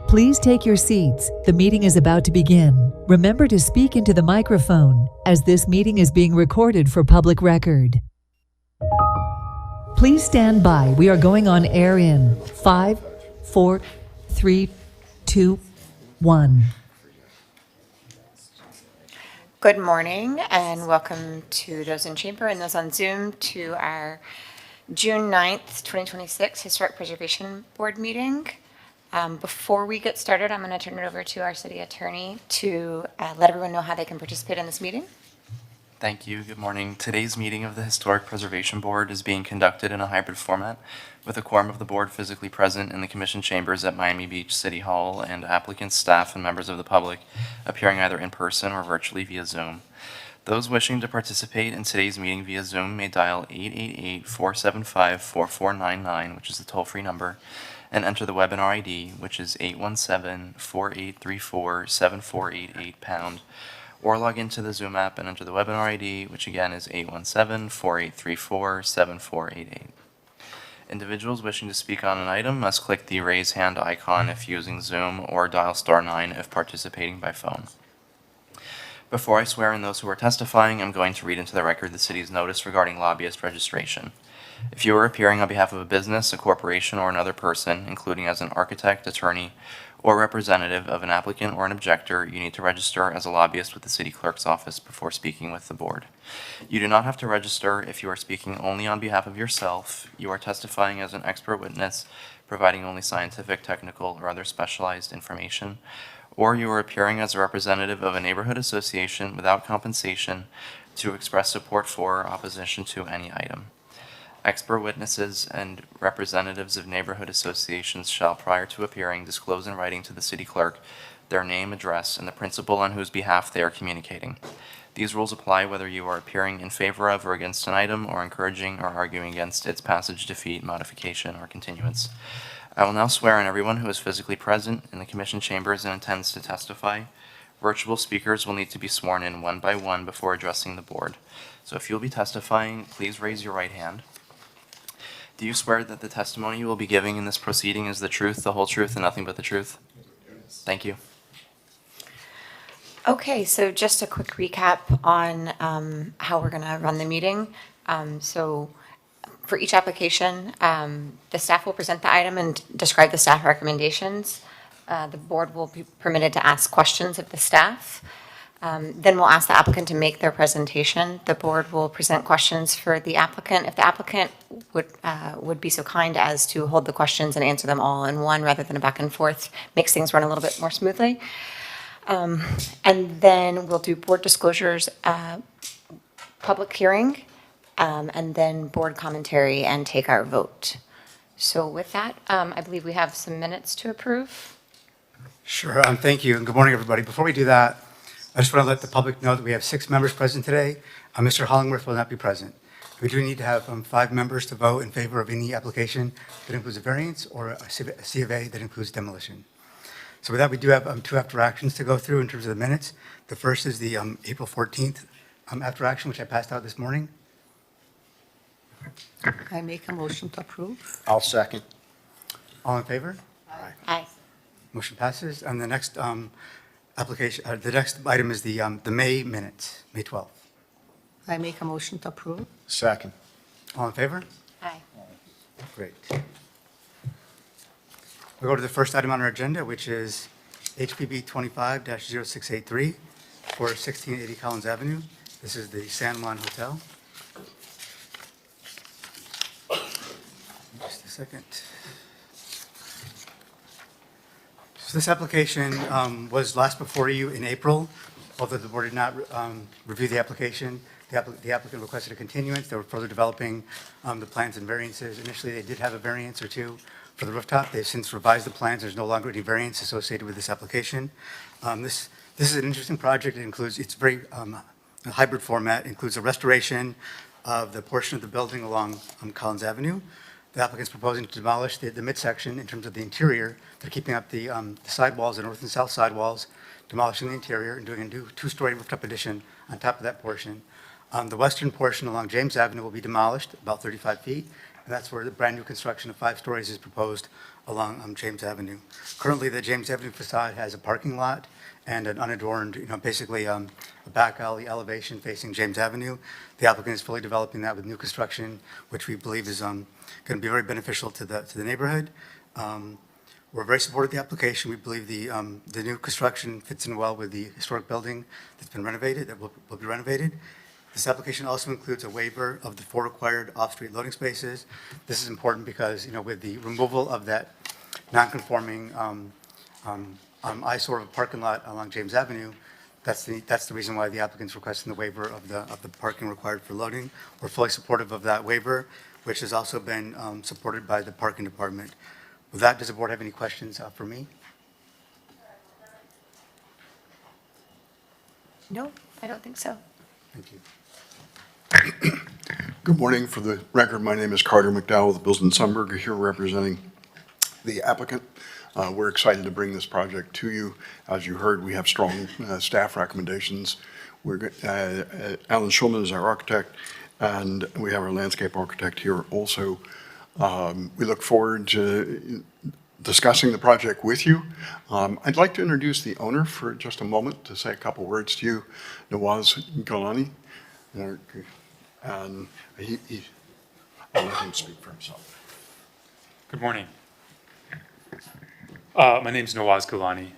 Please take your seats. The meeting is about to begin. Remember to speak into the microphone, as this meeting is being recorded for public record. Please stand by. We are going on air in 5, 4, 3, 2, 1. Good morning and welcome to those in chamber and those on Zoom to our June 9th, 2026 Historic Preservation Board meeting. Before we get started, I'm going to turn it over to our city attorney to let everyone know how they can participate in this meeting. Thank you. Good morning. Today's meeting of the Historic Preservation Board is being conducted in a hybrid format with a quorum of the board physically present in the commission chambers at Miami Beach City Hall and applicants, staff, and members of the public appearing either in person or virtually via Zoom. Those wishing to participate in today's meeting via Zoom may dial 888-475-4499, which is the toll-free number, and enter the webinar ID, which is 817-4834-7488#, or log into the Zoom app and enter the webinar ID, which again is 817-4834-7488. Individuals wishing to speak on an item must click the raise hand icon if using Zoom, or dial *9 if participating by phone. Before I swear in those who are testifying, I'm going to read into the record the city's notice regarding lobbyist registration. If you are appearing on behalf of a business, a corporation, or another person, including as an architect, attorney, or representative of an applicant or an objector, you need to register as a lobbyist with the city clerk's office before speaking with the board. You do not have to register if you are speaking only on behalf of yourself, you are testifying as an expert witness, providing only scientific, technical, or other specialized information, or you are appearing as a representative of a neighborhood association without compensation to express support for or opposition to any item. Expert witnesses and representatives of neighborhood associations shall, prior to appearing, disclose in writing to the city clerk their name, address, and the principal on whose behalf they are communicating. These rules apply whether you are appearing in favor of or against an item, or encouraging or arguing against its passage, defeat, modification, or continuance. I will now swear on everyone who is physically present in the commission chambers and intends to testify. Virtual speakers will need to be sworn in one by one before addressing the board. So if you'll be testifying, please raise your right hand. Do you swear that the testimony you will be giving in this proceeding is the truth, the whole truth, and nothing but the truth? Thank you. Okay, so just a quick recap on how we're going to run the meeting. So for each application, the staff will present the item and describe the staff recommendations. The board will be permitted to ask questions of the staff. Then we'll ask the applicant to make their presentation. The board will present questions for the applicant. If the applicant would be so kind as to hold the questions and answer them all in one rather than a back and forth, makes things run a little bit more smoothly. And then we'll do board disclosures, public hearing, and then board commentary and take our vote. So with that, I believe we have some minutes to approve. Sure. Thank you. And good morning, everybody. Before we do that, I just want to let the public know that we have 6 members present today. Mr. Hollingworth will not be present. We do need to have 5 members to vote in favor of any application that includes a variance or a C of A that includes demolition. So with that, we do have 2 after actions to go through in terms of the minutes. The first is the April 14th after action, which I passed out this morning. I make a motion to approve. I'll second. All in favor? Aye. Motion passes. And the next application, the next item is the May minutes, May 12th. I make a motion to approve. Second. All in favor? Aye. Great. We go to the first item on our agenda, which is HPB 25-0683 for 1680 Collins Avenue. This is the San Juan Hotel. Just a second. So this application was last before you in April, although the board did not review the application. The applicant requested a continuance. They were further developing the plans and variances. Initially, they did have a variance or 2 for the rooftop. They've since revised the plans. There's no longer any variance associated with this application. This is an interesting project. It's very a hybrid format. It includes a restoration of the portion of the building along Collins Avenue. The applicant's proposing to demolish the midsection in terms of the interior. They're keeping up the sidewalls, the north and south sidewalls, demolishing the interior and doing a new 2-story rooftop addition on top of that portion. The western portion along James Avenue will be demolished about 35 feet, and that's where the brand-new construction of 5 stories is proposed along James Avenue. Currently, the James Avenue facade has a parking lot and an unadorned, basically a back alley elevation facing James Avenue. The applicant is fully developing that with new construction, which we believe is going to be very beneficial to the neighborhood. We're very supportive of the application. We believe the new construction fits in well with the historic building that's been renovated, that will be renovated. This application also includes a waiver of the 4 required off-street loading spaces. This is important because, with the removal of that non-conforming eyesore of a parking lot along James Avenue, that's the reason why the applicant's requesting the waiver of the parking required for loading. We're fully supportive of that waiver, which has also been supported by the parking department. With that, does the board have any questions for me? No, I don't think so. Thank you. Good morning. For the record, my name is Carter McDowell with Bills and Sundberger, here representing the applicant. We're excited to bring this project to you. As you heard, we have strong staff recommendations. Alan Schulman is our architect, and we have our landscape architect here also. We look forward to discussing the project with you. I'd like to introduce the owner for just a moment to say a couple words to you, Nawaz Gilani. And I'll let him speak for himself. Good morning. My name's Nawaz Gilani,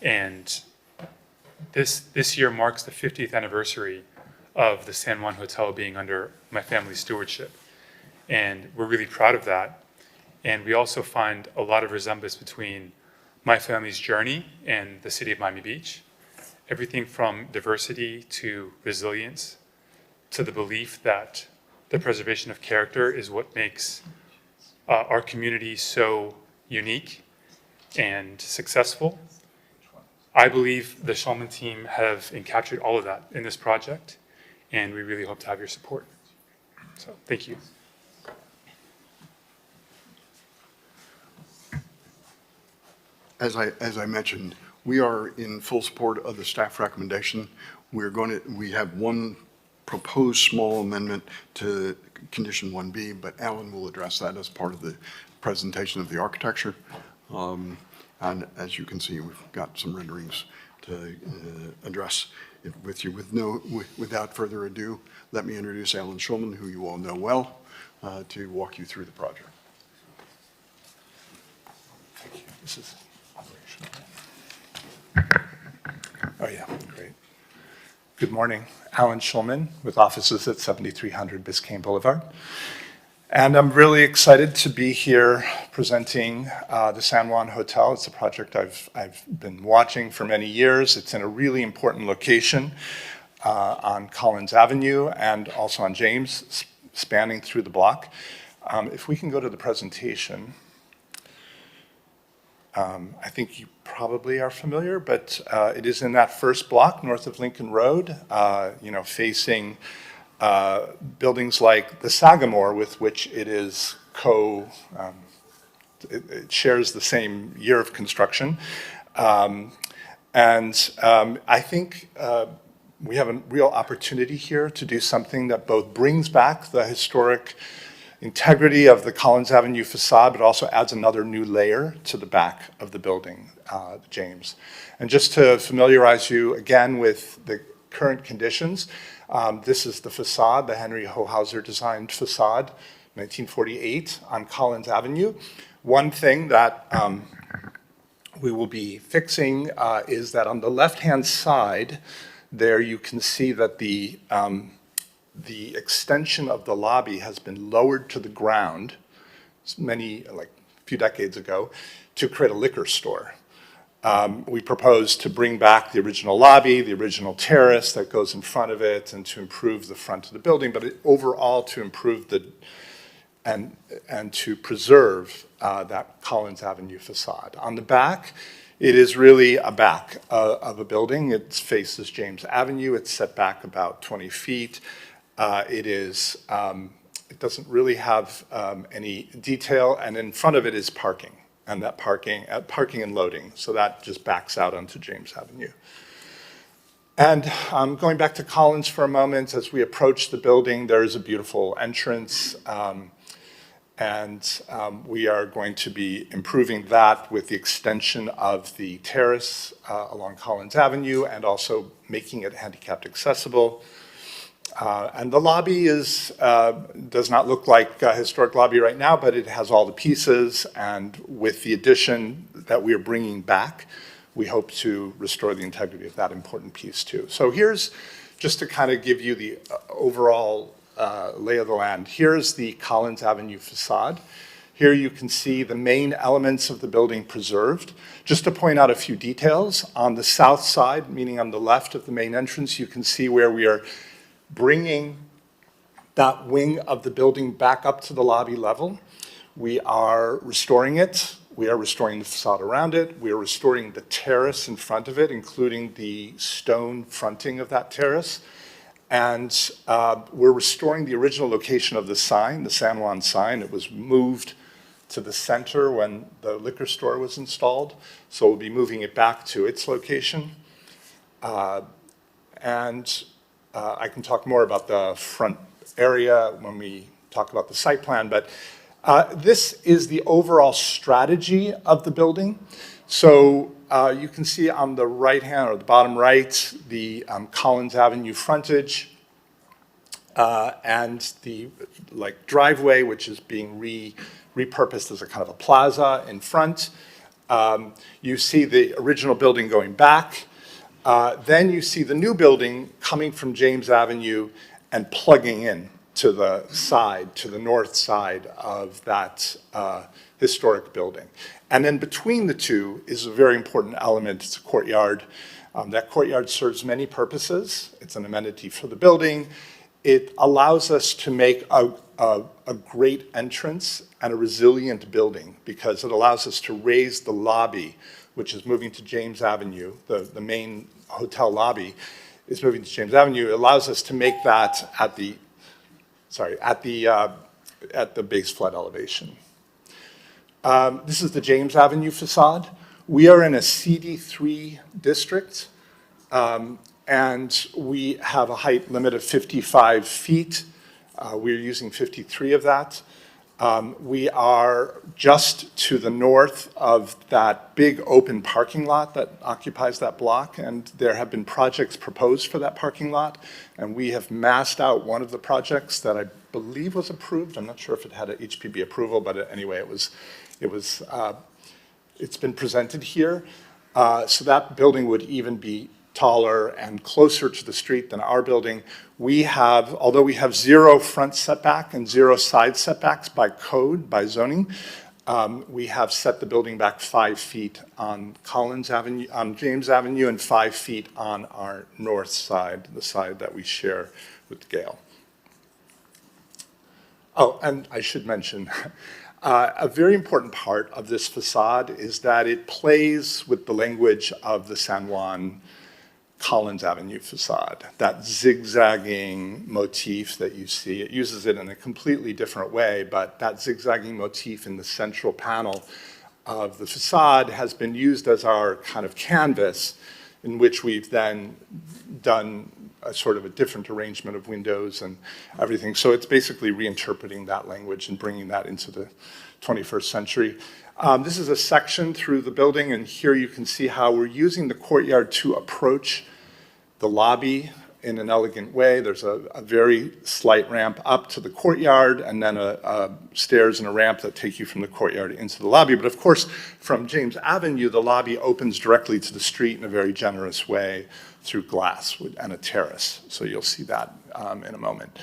and this year marks the 50th anniversary of the San Juan Hotel being under my family's stewardship, and we're really proud of that. And we also find a lot of resemblance between my family's journey and the city of Miami Beach. Everything from diversity to resilience to the belief that the preservation of character is what makes our community so unique and successful. I believe the Schulman team have encaptured all of that in this project, and we really hope to have your support. So, thank you. As I mentioned, we are in full support of the staff recommendation. We have one proposed small amendment to condition 1B, but Alan will address that as part of the presentation of the architecture. And as you can see, we've got some renderings to address it with you. Without further ado, let me introduce Alan Schulman, who you all know well, to walk you through the project. Thank you. This is operational. Oh, yeah, great. Good morning. Alan Schulman with offices at 7300 Biscayne Boulevard. And I'm really excited to be here presenting the San Juan Hotel. It's a project I've been watching for many years. It's in a really important location on Collins Avenue and also on James, spanning through the block. If we can go to the presentation. I think you probably are familiar, but it is in that first block north of Lincoln Road, facing buildings like the Sagamore, with which it is it shares the same year of construction. I think we have a real opportunity here to do something that both brings back the historic integrity of the Collins Avenue facade, but also adds another new layer to the back of the building, James. And just to familiarize you again with the current conditions, this is the facade, the Henry Hohauser designed facade, 1948 on Collins Avenue. One thing that we will be fixing is that on the left-hand side, there you can see that the extension of the lobby has been lowered to the ground a few decades ago to create a liquor store. We propose to bring back the original lobby, the original terrace that goes in front of it, and to improve the front of the building, but overall to improve and to preserve that Collins Avenue facade. On the back, it is really a back of a building. It faces James Avenue. It's set back about 20 feet. It doesn't really have any detail, and in front of it is parking, and that parking and loading, so that just backs out onto James Avenue. And going back to Collins for a moment, as we approach the building, there is a beautiful entrance, and we are going to be improving that with the extension of the terrace along Collins Avenue and also making it handicapped accessible. And the lobby does not look like a historic lobby right now, but it has all the pieces, and with the addition that we are bringing back, we hope to restore the integrity of that important piece too. So here's, just to kind of give you the overall lay of the land, here's the Collins Avenue facade. Here you can see the main elements of the building preserved. Just to point out a few details, on the south side, meaning on the left of the main entrance, you can see where we are bringing that wing of the building back up to the lobby level. We are restoring it. We are restoring the facade around it. We are restoring the terrace in front of it, including the stone fronting of that terrace. And we're restoring the original location of the sign, the San Juan sign. It was moved to the center when the liquor store was installed. So we'll be moving it back to its location. I can talk more about the front area when we talk about the site plan, but this is the overall strategy of the building. So you can see on the right hand or the bottom right, the Collins Avenue frontage and the driveway, which is being repurposed as a kind of a plaza in front. You see the original building going back. Then you see the new building coming from James Avenue and plugging in to the side, to the north side of that historic building. And then between the two is a very important element. It's a courtyard. That courtyard serves many purposes. It's an amenity for the building. It allows us to make a great entrance and a resilient building because it allows us to raise the lobby, which is moving to James Avenue. The main hotel lobby is moving to James Avenue. It allows us to make that at the base flood elevation. This is the James Avenue facade. We are in a CD3 district, and we have a height limit of 55 feet. We're using 53 of that. We are just to the north of that big open parking lot that occupies that block, and there have been projects proposed for that parking lot, and we have massed out one of the projects that I believe was approved. I'm not sure if it had an HPB approval, but anyway, it's been presented here. So that building would even be taller and closer to the street than our building. Although we have 0 front setback and 0 side setbacks by code, by zoning, we have set the building back 5 feet on Collins Avenue, on James Avenue, and 5 feet on our north side, the side that we share with Gale. Oh, and I should mention, A very important part of this facade is that it plays with the language of the San Juan Collins Avenue facade, that zigzagging motif that you see. It uses it in a completely different way, but that zigzagging motif in the central panel of the facade has been used as our kind of canvas in which we've then done a sort of a different arrangement of windows and everything. So it's basically reinterpreting that language and bringing that into the 21st century. This is a section through the building, and here you can see how we're using the courtyard to approach the lobby in an elegant way. There's a very slight ramp up to the courtyard, and then a stairs and a ramp that take you from the courtyard into the lobby. But of course, from James Avenue, the lobby opens directly to the street in a very generous way through glass and a terrace. So you'll see that in a moment.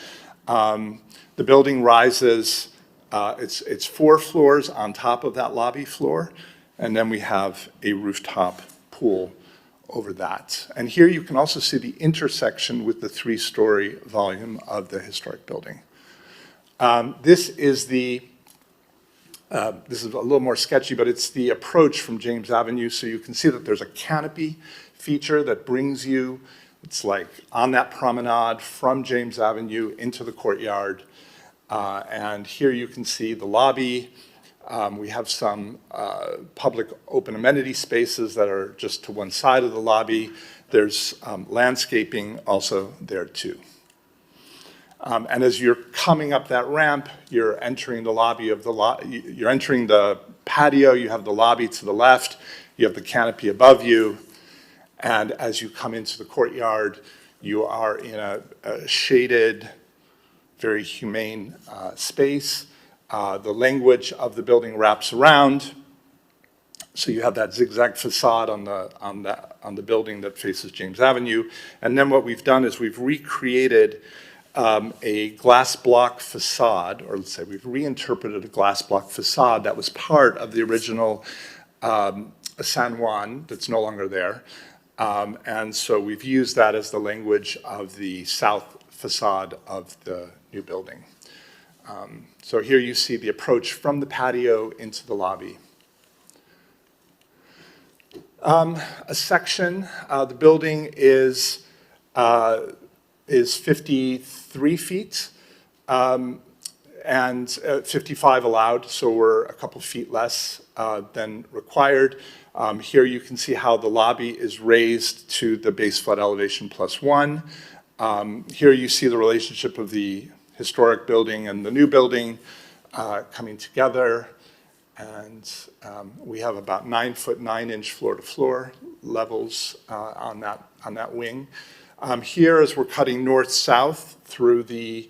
The building rises, it's 4 floors on top of that lobby floor, and then we have a rooftop pool over that. And here you can also see the intersection with the 3-story volume of the historic building. This is a little more sketchy, but it's the approach from James Avenue. So you can see that there's a canopy feature that brings you, it's like on that promenade from James Avenue into the courtyard. And here you can see the lobby. We have some public open amenity spaces that are just to one side of the lobby. There's landscaping also there too. And as you're coming up that ramp, you're entering the lobby of you're entering the patio. You have the lobby to the left. You have the canopy above you. And as you come into the courtyard, you are in a shaded, very humane space. The language of the building wraps around. So you have that zigzag facade on the building that faces James Avenue. And then what we've done is we've recreated a glass block facade, or let's say we've reinterpreted a glass block facade that was part of the original San Juan that's no longer there. And so we've used that as the language of the south facade of the new building. So here you see the approach from the patio into the lobby. A section, the building is 53 feet and 55 allowed, so we're a couple feet less than required. Here you can see how the lobby is raised to the base flood elevation +1. Here you see the relationship of the historic building and the new building coming together. And we have about 9-foot 9-inch floor-to-floor levels on that wing. Here, as we're cutting north-south through the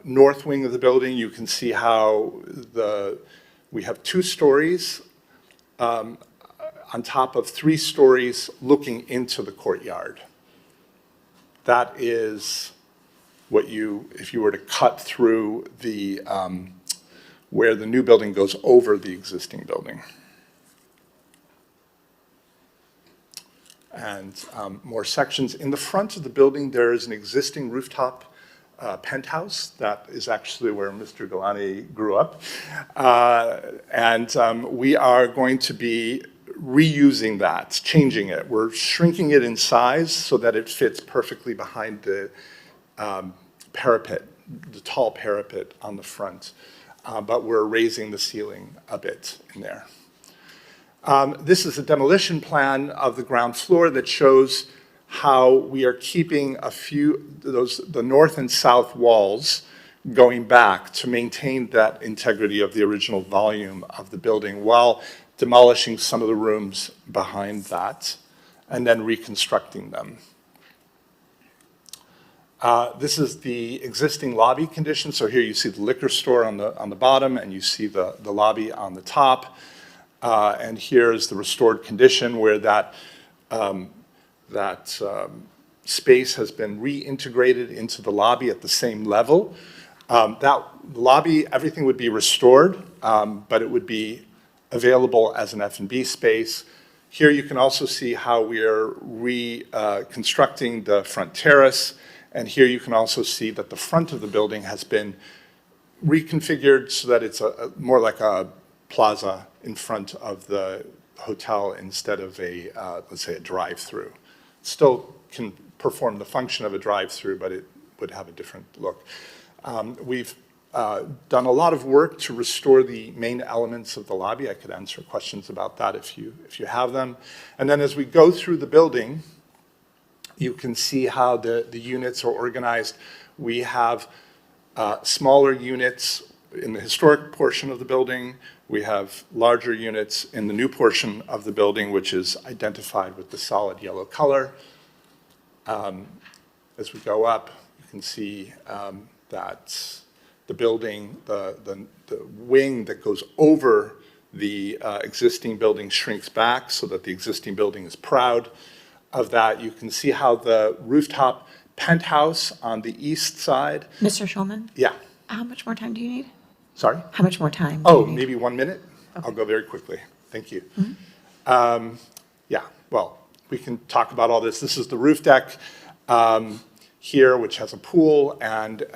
north wing of the building, you can see how we have 2 stories on top of 3 stories looking into the courtyard. That is what if you were to cut through where the new building goes over the existing building. And more sections. In the front of the building, there is an existing rooftop penthouse. That is actually where Mr. Galani grew up. And we are going to be reusing that, changing it. We're shrinking it in size so that it fits perfectly behind the parapet, the tall parapet on the front. But we're raising the ceiling a bit in there. This is a demolition plan of the ground floor that shows how we are keeping the north and south walls going back to maintain that integrity of the original volume of the building while demolishing some of the rooms behind that and then reconstructing them. This is the existing lobby condition. So here you see the liquor store on the bottom, and you see the lobby on the top. And here is the restored condition where that space has been reintegrated into the lobby at the same level. That lobby, everything would be restored, but it would be available as an F&B space. Here you can also see how we are reconstructing the front terrace. And here you can also see that the front of the building has been reconfigured so that it's more like a plaza in front of the hotel instead of a, let's say, a drive-through. Still can perform the function of a drive-through, but it would have a different look. We've done a lot of work to restore the main elements of the lobby. I could answer questions about that if you have them. And then as we go through the building, you can see how the units are organized. We have smaller units in the historic portion of the building. We have larger units in the new portion of the building, which is identified with the solid yellow color. As we go up, you can see that the building, the wing that goes over the existing building shrinks back so that the existing building is proud of that. You can see how the rooftop penthouse on the east side. Mr. Schulman, Yeah, how much more time do you need? sorry? How much more time? do Oh, you need? maybe 1 minute? I'll go very quickly. Thank you. Yeah, well, we can talk about all this. This is the roof deck here, which has a pool and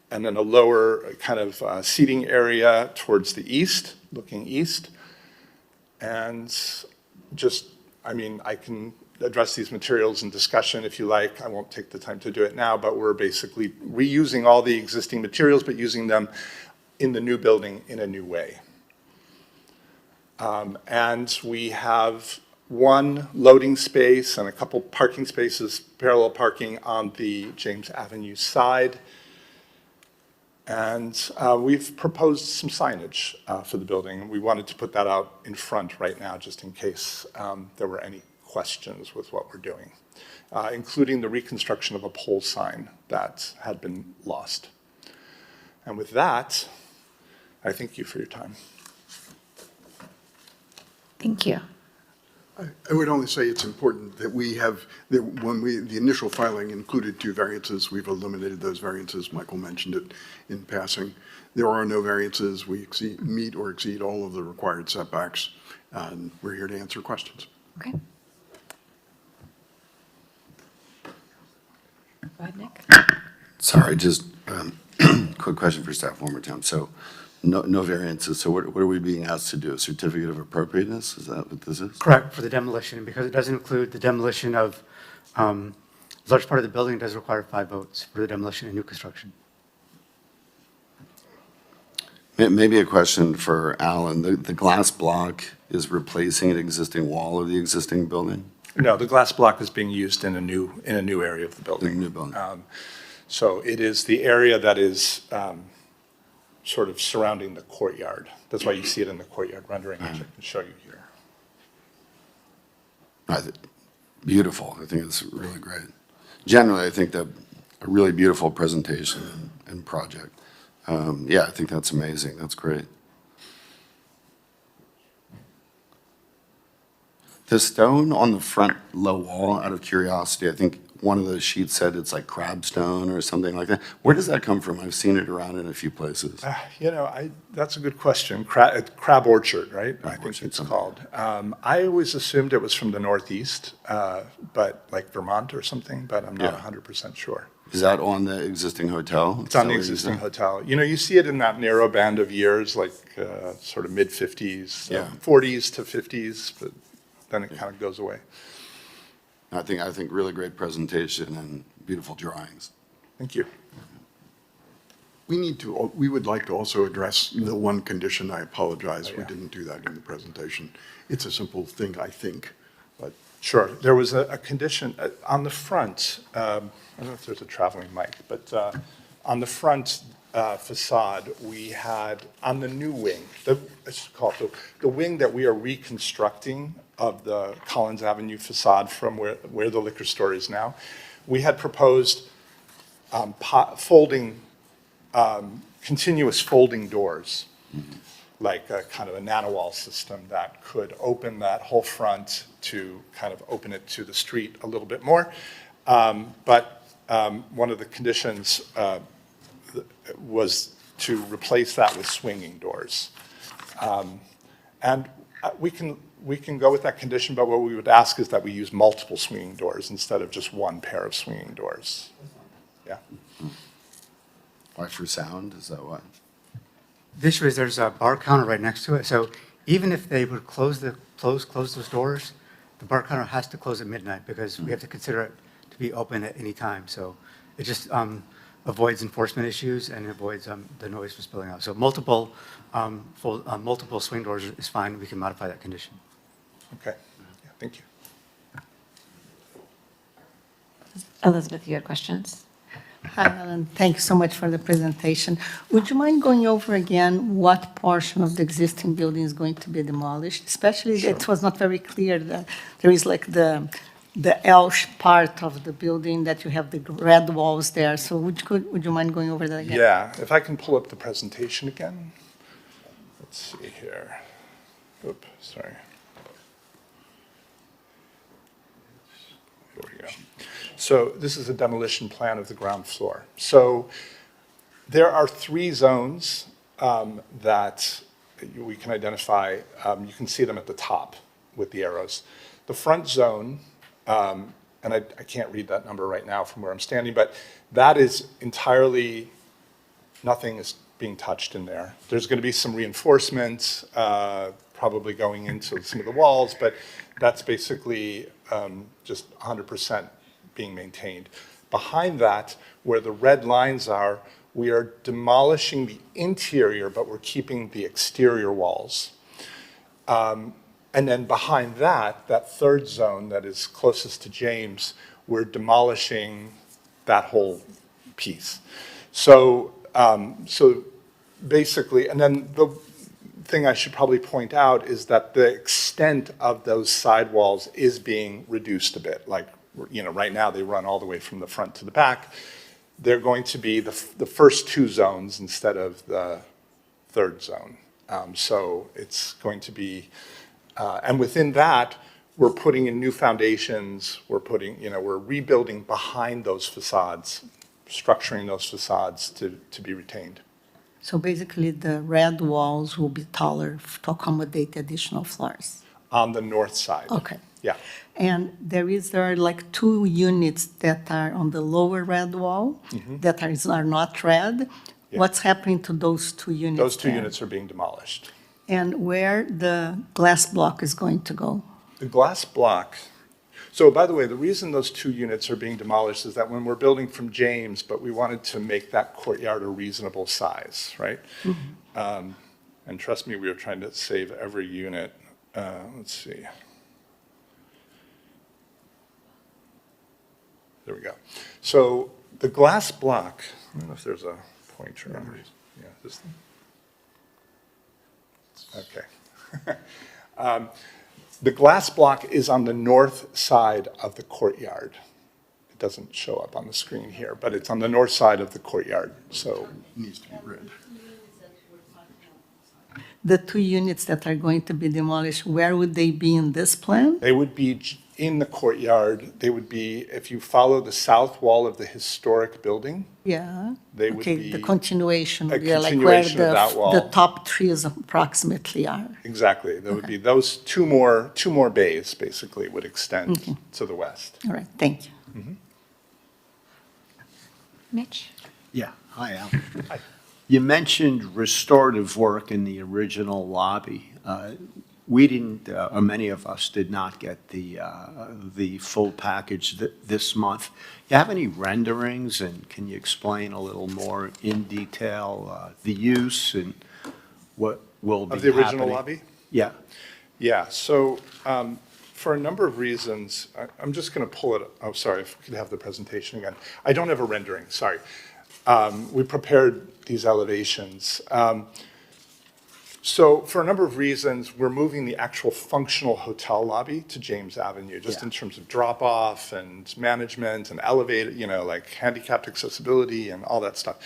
then a lower kind of seating area towards the east, looking east. And just, I mean, I can address these materials in discussion if you like. I won't take the time to do it now, but we're basically reusing all the existing materials, but using them in the new building in a new way. And we have one loading space and a couple parking spaces, parallel parking on the James Avenue side. And we've proposed some signage for the building. We wanted to put that out in front right now, just in case there were any questions with what we're doing, including the reconstruction of a pole sign that had been lost. And with that, I thank you for your time. Thank you. I would only say it's important that we have, that when the initial filing included 2 variances, we've eliminated those variances. Michael mentioned it in passing. There are no variances. We meet or exceed all of the required setbacks, and we're here to answer questions. Okay. Go ahead, Nick. Sorry, just quick question for staff one more time. So no variances. So what are we being asked to do? A certificate of appropriateness? Is that what this is? Correct, for the demolition, because it does include the demolition of, a large part of the building does require 5 votes for the demolition and new construction. Maybe a question for Alan. The glass block is replacing an existing wall of the existing building? No, the glass block is being used in a new area of the building. In a new building. So it is the area that is sort of surrounding the courtyard. That's why you see it in the courtyard rendering, which I can show you here. Beautiful. I think it's really great. Generally, I think that a really beautiful presentation and project. Yeah, I think that's amazing. That's great. The stone on the front low wall, out of curiosity, I think one of those sheets said it's like crab stone or something like that. Where does that come from? I've seen it around in a few places. That's a good question. Crab Orchard, right? I think Orchard, it's something. called. I always assumed it was from the Northeast, but like Vermont or something, but I'm not Yeah. 100% sure. Is that on the existing hotel? It's on the existing hotel. You know, you see it in that narrow band of years, like sort of mid-50s, Yeah. 40s to 50s, but then it kind of goes away. I think really great presentation and beautiful drawings. Thank you. We would like to also address the one condition. I apologize. Oh, We yeah. didn't do that in the presentation. It's a simple thing, I think, but Sure. There was a condition on the front, I don't know if there's a traveling mic, but on the front facade, we had, on the new wing, let's call it the wing that we are reconstructing of the Collins Avenue facade from where the liquor store is now, we had proposed continuous folding doors, like a kind of a nanowall system that could open that whole front to kind of open it to the street a little bit more. But one of the conditions was to replace that with swinging doors. And we can go with that condition, but what we would ask is that we use multiple swinging doors instead of just one pair of swinging doors. Yeah. Why for sound? Is that why? The issue is there's a bar counter right next to it, so even if they would close those doors, the bar counter has to close at midnight because we have to consider it to be open at any time. So it just avoids enforcement issues and avoids the noise from spilling out. So multiple swing doors is fine. We can modify that condition. Okay, yeah, thank you. Elizabeth, you had questions? Hi, Ellen. Thank you so much for the presentation. Would you mind going over again what portion of the existing building is going to be demolished? Especially, it was not very clear that there is like the L part of the building that you have the red walls there. So would you mind going over that again? Yeah, if I can pull up the presentation again. Let's see here. Oop, sorry. Here we go. So this is a demolition plan of the ground floor. So there are 3 zones that we can identify. You can see them at the top with the arrows. The front zone, and I can't read that number right now from where I'm standing, but that is entirely, nothing is being touched in there. There's going to be some reinforcements probably going into some of the walls, but that's basically just 100% being maintained. Behind that, where the red lines are, we are demolishing the interior, but we're keeping the exterior walls. And then behind that, that third zone that is closest to James, we're demolishing that whole piece. So, so basically, and then the thing I should probably point out is that the extent of those sidewalls is being reduced a bit. Like, you know, right now they run all the way from the front to the back. They're going to be the first 2 zones instead of the third zone. So it's going to be, and within that, we're putting in new foundations. We're putting, you know, we're rebuilding behind those facades, structuring those facades to be retained. So basically, the red walls will be taller to accommodate additional floors. On the north side. Okay. Yeah. And there are like 2 units that are on the lower red wall that are not red. Yeah. What's happening to those 2 units? Those 2 there? units are being demolished. And where the glass block is going to go? The glass block, so by the way, the reason those 2 units are being demolished is that when we're building from James, but we wanted to make that courtyard a reasonable size, right? And trust me, we were trying to save every unit. Let's see. There we go. So the glass block, I don't know if there's a pointer on it. Yeah, this thing. Okay. The glass block is on the north side of the courtyard. It doesn't show up on the screen here, but it's on the north side of the courtyard, so. Needs to be red. The 2 units that are going to be demolished, where would they be in this plan? They would be in the courtyard. They would be, if you follow the south wall of the historic building, Yeah. They would Okay, be the continuation, a yeah, like continuation of where that wall. the top trees approximately are. exactly, there would be those two more bays, basically, would extend to the west. All right, thank you. Mitch? Yeah, hi, Al. Hi. You mentioned restorative work in the original lobby. We didn't, or many of us did not get the full package this month. You have any renderings, and can you explain a little more in detail the use and what will be Of the original happening? lobby? Yeah. Yeah, so for a number of reasons, I'm just going to pull it, oh, sorry, if we could have the presentation again. I don't have a rendering, sorry. We prepared these elevations. So for a number of reasons, we're moving the actual functional hotel lobby to James Avenue, just in terms of drop-off and management and elevator, you know, like handicapped accessibility and all that stuff,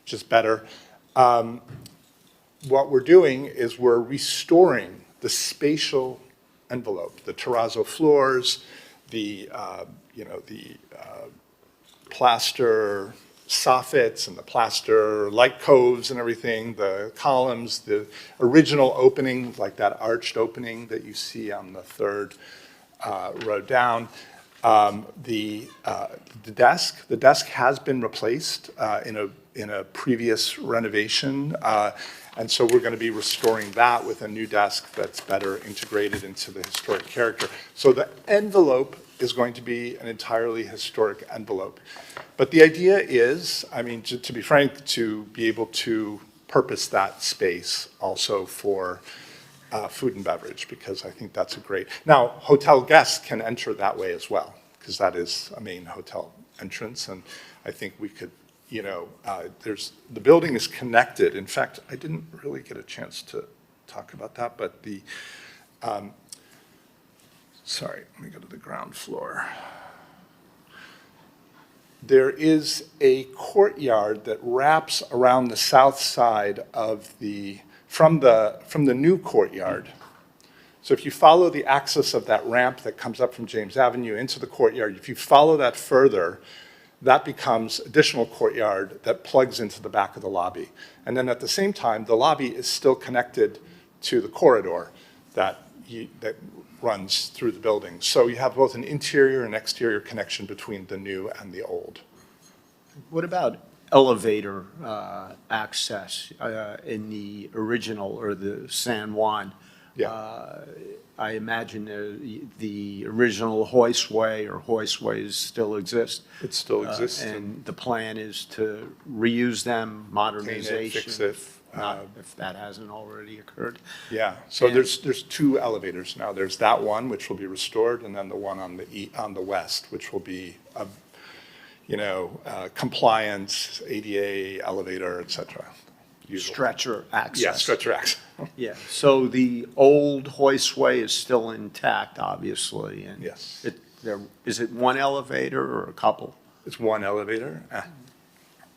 just better. What we're doing is we're restoring the spatial envelope, the terrazzo floors, the, plaster soffits and the plaster light coves and everything, the columns, the original opening, like that arched opening that you see on the third row down. The desk has been replaced in a previous renovation, and so we're going to be restoring that with a new desk that's better integrated into the historic character. So the envelope is going to be an entirely historic envelope. But the idea is, I mean, to be frank, to be able to purpose that space also for food and beverage, because I think that's a great, now, hotel guests can enter that way as well, because that is a main hotel entrance, and I think we could, you know, the building is connected. In fact, I didn't really get a chance to talk about that, but sorry, let me go to the ground floor. There is a courtyard that wraps around the south side of from the new courtyard. So if you follow the axis of that ramp that comes up from James Avenue into the courtyard, if you follow that further, that becomes additional courtyard that plugs into the back of the lobby. And then at the same time, the lobby is still connected to the corridor that runs through the building. So you have both an interior and exterior connection between the new and the old. What about elevator access in the original or the San Juan? Yeah. I imagine the original hoistway or hoistways still exist. It still exists. And the plan is to reuse them, modernization. Fix it. If that hasn't already occurred. Yeah, so And- there's two elevators now. There's that one, which will be restored, and then the one on the west, which will be compliance, ADA, elevator, et cetera. Usual. Stretcher access. Yeah, stretcher access. Yeah, so the old hoistway is still intact, obviously, and. Yes. Is it one elevator or a couple? It's one elevator.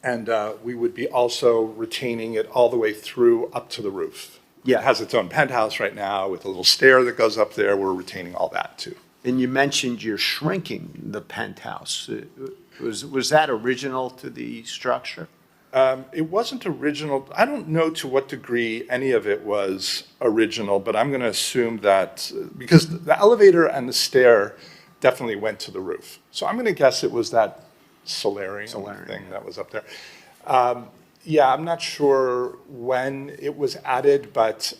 And we would be also retaining it all the way through up to the roof. Yeah. It has its own penthouse right now with a little stair that goes up there. We're retaining all that too. And you mentioned you're shrinking the penthouse. Was that original to the structure? It wasn't original. I don't know to what degree any of it was original, but I'm going to assume that because the elevator and the stair definitely went to the roof. So I'm going to guess it was that solarium thing that was up there. Yeah, I'm not sure when it was added, but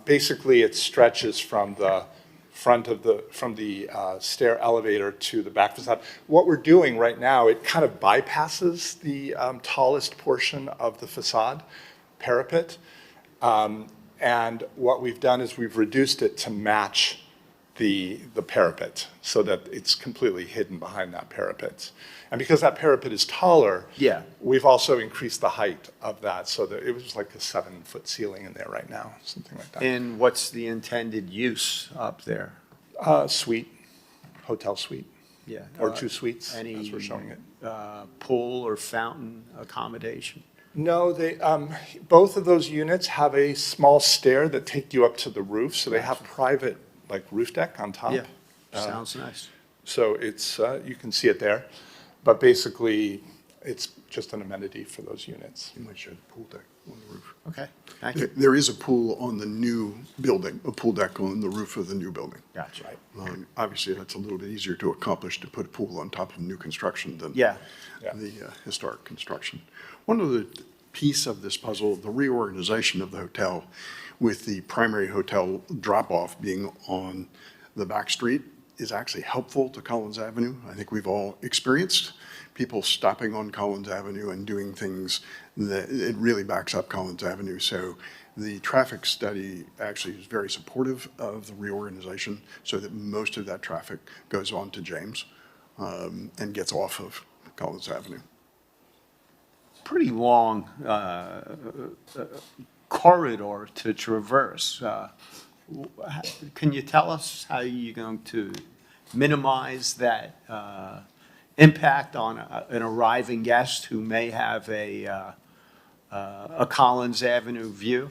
basically it stretches from the front of the stair elevator to the back facade. What we're doing right now, it kind of bypasses the tallest portion of the facade parapet. And what we've done is we've reduced it to match the parapet so that it's completely hidden behind that parapet. And because that parapet is taller, Yeah. we've also increased the height of that so that it was like a 7-foot ceiling in there right now, something like that. And what's the intended use up there? Suite, hotel suite, Yeah. or 2 suites, Any as we're showing it. Pool or fountain accommodation? No, they, both of those units have a small stair that take you up to the roof, so they have private, like, roof deck on top. Yeah, sounds nice. So it's, you can see it there, but basically, it's just an amenity for those units. You might show the pool deck on the roof. Okay, thank you. There is a pool on the new building, a pool deck on the roof of the new building. Gotcha. Obviously, that's a little bit easier to accomplish to put a pool on top of new construction than Yeah. the historic construction. One of the piece of this puzzle, the reorganization of the hotel, with the primary hotel drop-off being on the back street, is actually helpful to Collins Avenue. I think we've all experienced people stopping on Collins Avenue and doing things that it really backs up Collins Avenue. So the traffic study actually is very supportive of the reorganization so that most of that traffic goes on to James and gets off of Collins Avenue. Pretty long corridor to traverse. Can you tell us how you're going to minimize that impact on an arriving guest who may have a Collins Avenue view?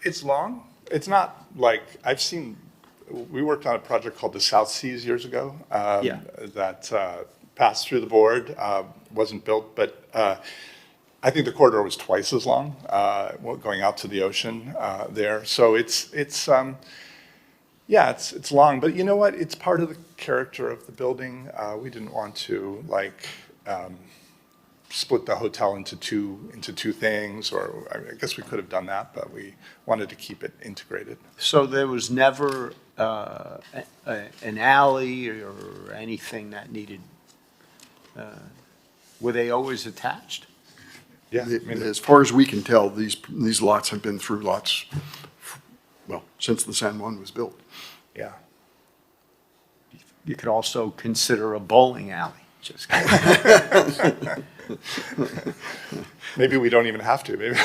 It's long. It's not like, we worked on a project called the South Seas years ago. Yeah. That passed through the board, wasn't built, but I think the corridor was twice as long, going out to the ocean there. So it's Yeah, it's long, but you know what? It's part of the character of the building. We didn't want to split the hotel into two things, or I guess we could have done that, but we wanted to keep it integrated. So there was never an alley or anything that needed, were they always attached? Yeah, I mean, As far as we can tell, these lots have been through lots, well, since the San Juan was built. yeah. You could also consider a bowling alley, just kidding. Maybe we don't even have to, maybe.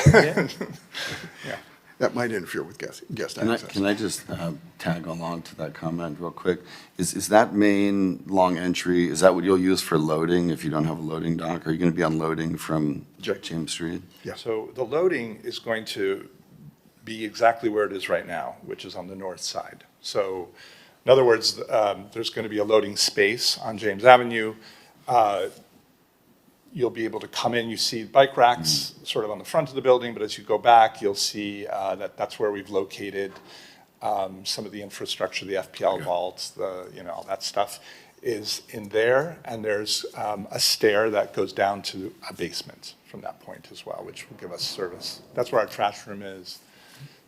Yeah. That might interfere with guest Can access. I just tag along to that comment real quick? Is that main long entry, is that what you'll use for loading if you don't have a loading dock? Are you going to be unloading from James Street? Yeah. So the loading is going to be exactly where it is right now, which is on the north side. So in other words, there's going to be a loading space on James Avenue. You'll be able to come in, you see bike racks sort of on the front of the building, but as you go back, you'll see that's where we've located some of the infrastructure, the FPL vaults, all that stuff is in there. And there's a stair that goes down to a basement from that point as well, which will give us service. That's where our trash room is.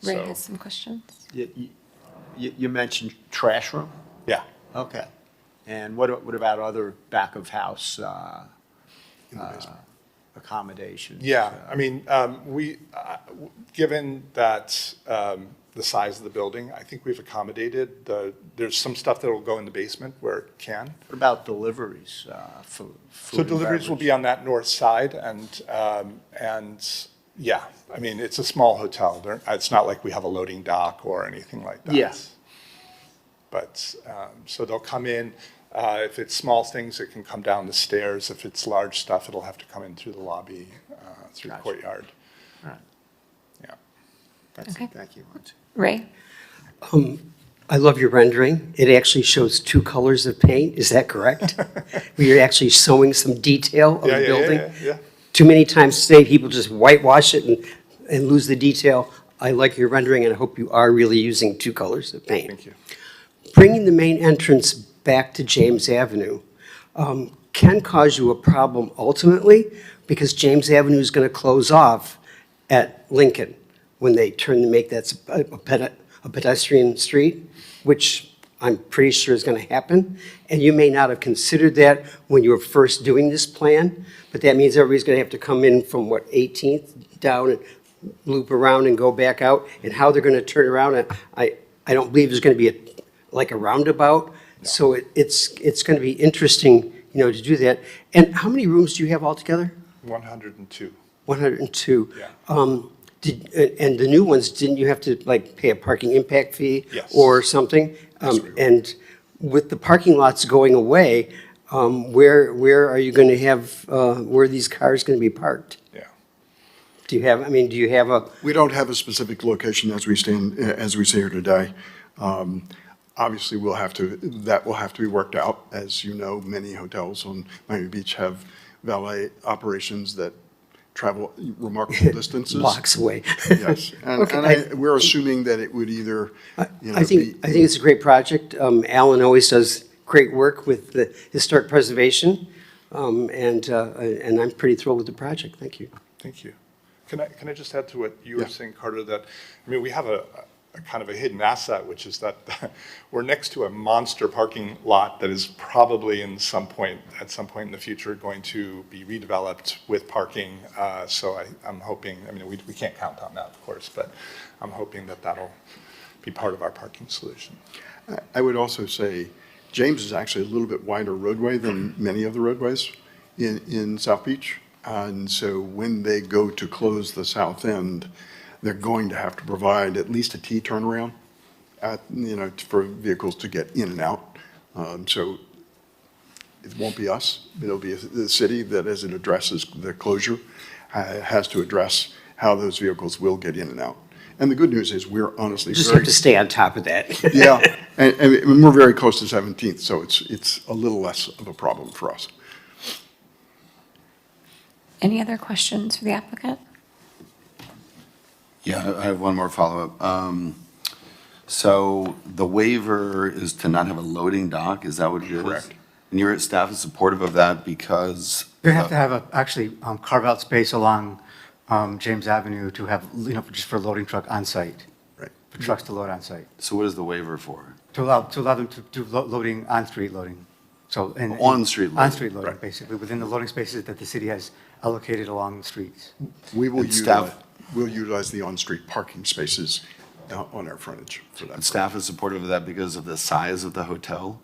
Ray So, has some questions. You mentioned trash room? yeah. Okay. And what about other back of house accommodations? Yeah, I mean, given that the size of the building, I think we've accommodated there's some stuff that will go in the basement where it can. What about deliveries for food So and deliveries will beverage? be on that north side, and yeah, I mean, it's a small hotel. It's not like we have a loading dock or anything like that. Yeah. But, so they'll come in, if it's small things, it can come down the stairs. If it's large stuff, it'll have to come in through the lobby, through the Gotcha. courtyard. All right. Yeah. Okay. Thank you. Ray? I love your rendering. It actually shows two colors of paint. Is that correct? Where you're actually showing some detail of Yeah, the yeah, building? yeah. Too many times today, people just whitewash it and lose the detail. I like your rendering, and I hope you are really using two colors of paint. Thank you. Bringing the main entrance back to James Avenue can cause you a problem ultimately, because James Avenue is going to close off at Lincoln when they turn to make that a pedestrian street, which I'm pretty sure is going to happen. And you may not have considered that when you were first doing this plan, but that means everybody's going to have to come in from, 18th down and loop around and go back out, and how they're going to turn around. And I don't believe there's going to be a roundabout. So it's going to be interesting, to do that. And how many rooms do you have altogether? 102. 102. Yeah. And the new ones, didn't you have to pay a parking impact fee? Yes. Or something? Yes, we will. And with the parking lots going away, where are you going to have, where are these cars going to be parked? Yeah. Do you have a, We don't have a specific location as we say here today. Obviously, that will have to be worked out. As you know, many hotels on Miami Beach have valet operations that travel remarkable distances. blocks away? Yes, and Okay. we're assuming that it would either, I think it's a great project. Alan always does great work with the historic preservation, and I'm pretty thrilled with the project. Thank you. Thank you. Can I just add to what you were Yeah. saying, Carter, that, we have a kind of a hidden asset, which is that we're next to a monster parking lot that is probably at some point in the future going to be redeveloped with parking. So I'm hoping, we can't count on that, of course, but I'm hoping that that'll be part of our parking solution. I would also say James is actually a little bit wider roadway than many of the roadways in South Beach. And so when they go to close the south end, they're going to have to provide at least a T turnaround for vehicles to get in and out. So it won't be us. It'll be the city that, as it addresses the closure, has to address how those vehicles will get in and out. And the good news is we're honestly Just very, have to stay on top of that. yeah, and we're very close to 17th, so it's a little less of a problem for us. Any other questions for the applicant? Yeah, I have one more follow-up. So the waiver is to not have a loading dock, is that what it is? Correct. And your staff is supportive of that because? They have to have actually carve out space along James Avenue to have, just for a loading truck on site, Right. for trucks to load on site, So what is the waiver for? to allow them to do loading, on-street loading. So, and. On-street loading. On-street loading, Right. basically, within the loading spaces that the city has allocated along the streets. We will And staff- utilize, we'll utilize the on-street parking spaces on our frontage for that. And staff is supportive of that because of the size of the hotel?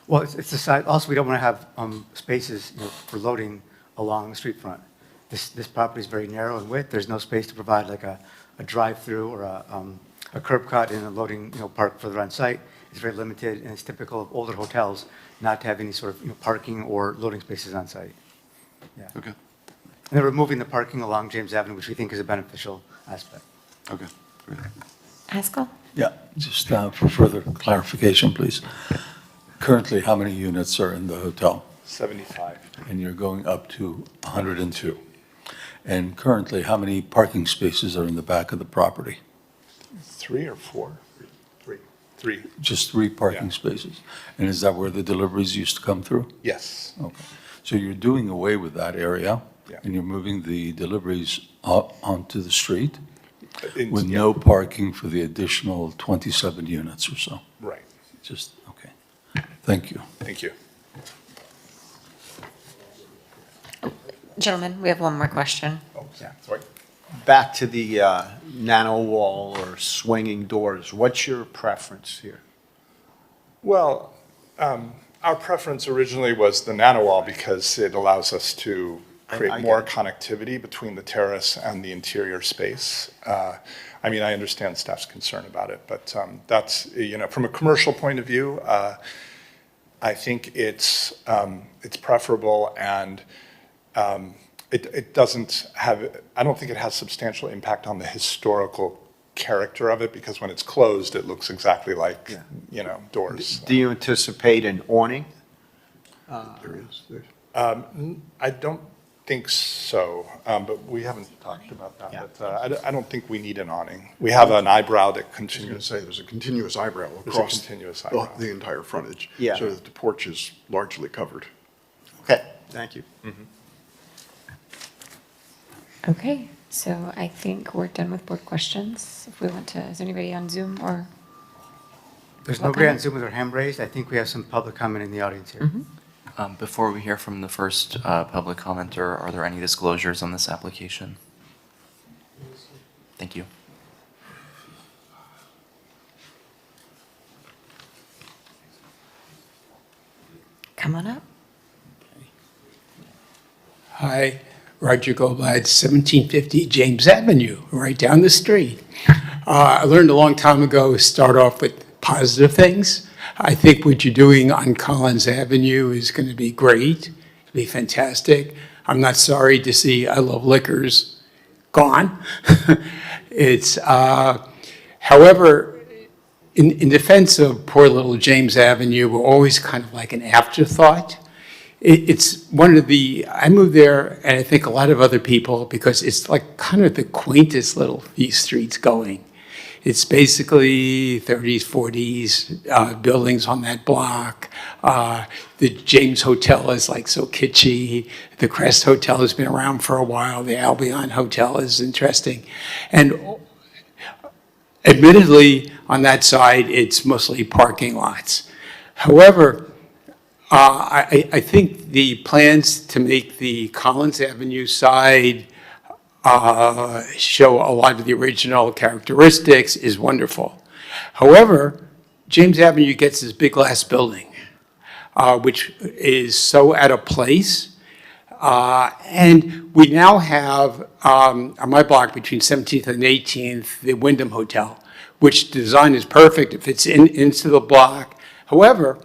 Well, it's the side, also, we don't want to have spaces, for loading along the street front. This property is very narrow in width, there's no space to provide like a drive-through or a curb cut and a loading, park further on site. It's very limited, and it's typical of older hotels not to have any sort of, parking or loading spaces on site. Yeah. Okay, And they're removing the parking along James Avenue, which we think is a beneficial aspect. okay, great. Haskell? Yeah, just for further clarification, please. Currently, how many units are in the hotel? 75. And you're going up to 102. And currently, how many parking spaces are in the back of the property? 3 or 4? 3. 3, Just 3 parking Yeah. spaces. And is that where the deliveries used to come through? yes. Okay. So you're doing away with that area? Yeah. And you're moving the deliveries up onto the street with Yeah, no parking for the additional 27 units or so? Right, Just, okay. Thank you. thank you. Gentlemen, we have one more question. Oh, sorry. Back to the nano wall or swinging doors, what's your preference here? Well, our preference originally was the nanowall because it allows us to I create get more it. connectivity between the terrace and the interior space. I mean, I understand staff's concern about it, but that's, from a commercial point of view, I think it's preferable, and it doesn't have, I don't think it has substantial impact on the historical character of it, because when it's closed, it looks exactly like, doors. Do you anticipate an awning? There is, I don't think so, but we haven't talked about that. Yeah. But I don't think we need an awning. We have an eyebrow that I was going to continues. say, there's a continuous eyebrow There's a across continuous the eyebrow. the entire frontage. Yeah. So that the porch is largely covered. Okay, thank you. Okay, so I think we're done with board questions. If we want to, is anybody on Zoom or? There's What nobody on comment? Zoom with their hand raised. I think we have some public comment in the audience here. Before we hear from the first public commenter, are there any disclosures on this application? Thank you. Come on up. Hi, Roger Goldblatt, 1750 James Avenue, right down the street. I learned a long time ago, start off with positive things. I think what you're doing on Collins Avenue is going to be great, it'll be fantastic. I'm not sorry to see I Love Liquors gone. It's, however, in defense of poor little James Avenue, we're always kind of like an afterthought. It's one of the, I moved there, and I think a lot of other people, because it's like kind of the quaintest little these streets going. It's basically 30s, 40s buildings on that block. The James Hotel is like so kitschy. The Crest Hotel has been around for a while. The Albion Hotel is interesting. And admittedly, on that side, it's mostly parking lots. However, I think the plans to make the Collins Avenue side show a lot of the original characteristics is wonderful. However, James Avenue gets this big glass building, which is so out of place. And we now have, on my block between 17th and 18th, the Wyndham Hotel, which design is perfect. It fits into the block. However,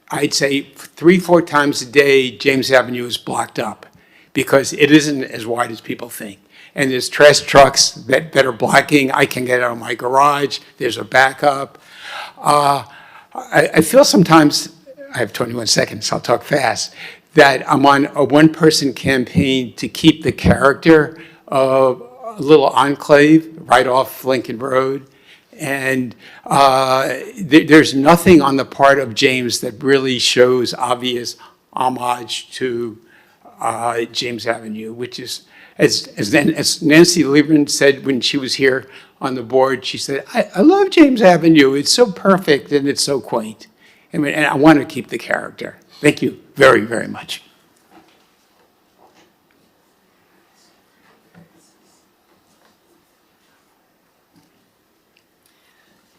I'd say 3-4 times a day, James Avenue is blocked up because it isn't as wide as people think. And there's trash trucks that are blocking. I can get out of my garage. There's a backup. I feel sometimes, I have 21 seconds, I'll talk fast, that I'm on a one-person campaign to keep the character of a little enclave right off Lincoln Road. And there's nothing on the part of James that really shows obvious homage to James Avenue, which is, as Nancy Lieberman said when she was here on the board, she said, I love James Avenue. It's so perfect and it's so quaint. And I want to keep the character. Thank you very, very much.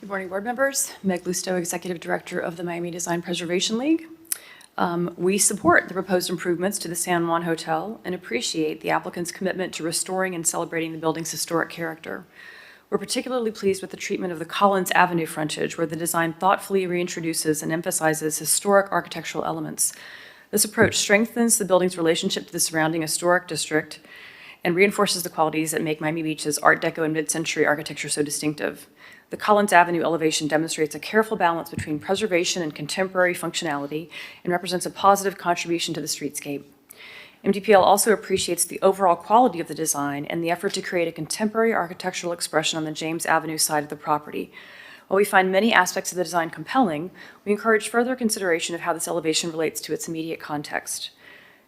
Good morning, board members. Meg Lusto, Executive Director of the Miami Design Preservation League. We support the proposed improvements to the San Juan Hotel and appreciate the applicant's commitment to restoring and celebrating the building's historic character. We're particularly pleased with the treatment of the Collins Avenue frontage, where the design thoughtfully reintroduces and emphasizes historic architectural elements. This approach strengthens the building's relationship to the surrounding historic district and reinforces the qualities that make Miami Beach's Art Deco and mid-century architecture so distinctive. The Collins Avenue elevation demonstrates a careful balance between preservation and contemporary functionality and represents a positive contribution to the streetscape. MDPL also appreciates the overall quality of the design and the effort to create a contemporary architectural expression on the James Avenue side of the property. While we find many aspects of the design compelling, we encourage further consideration of how this elevation relates to its immediate context.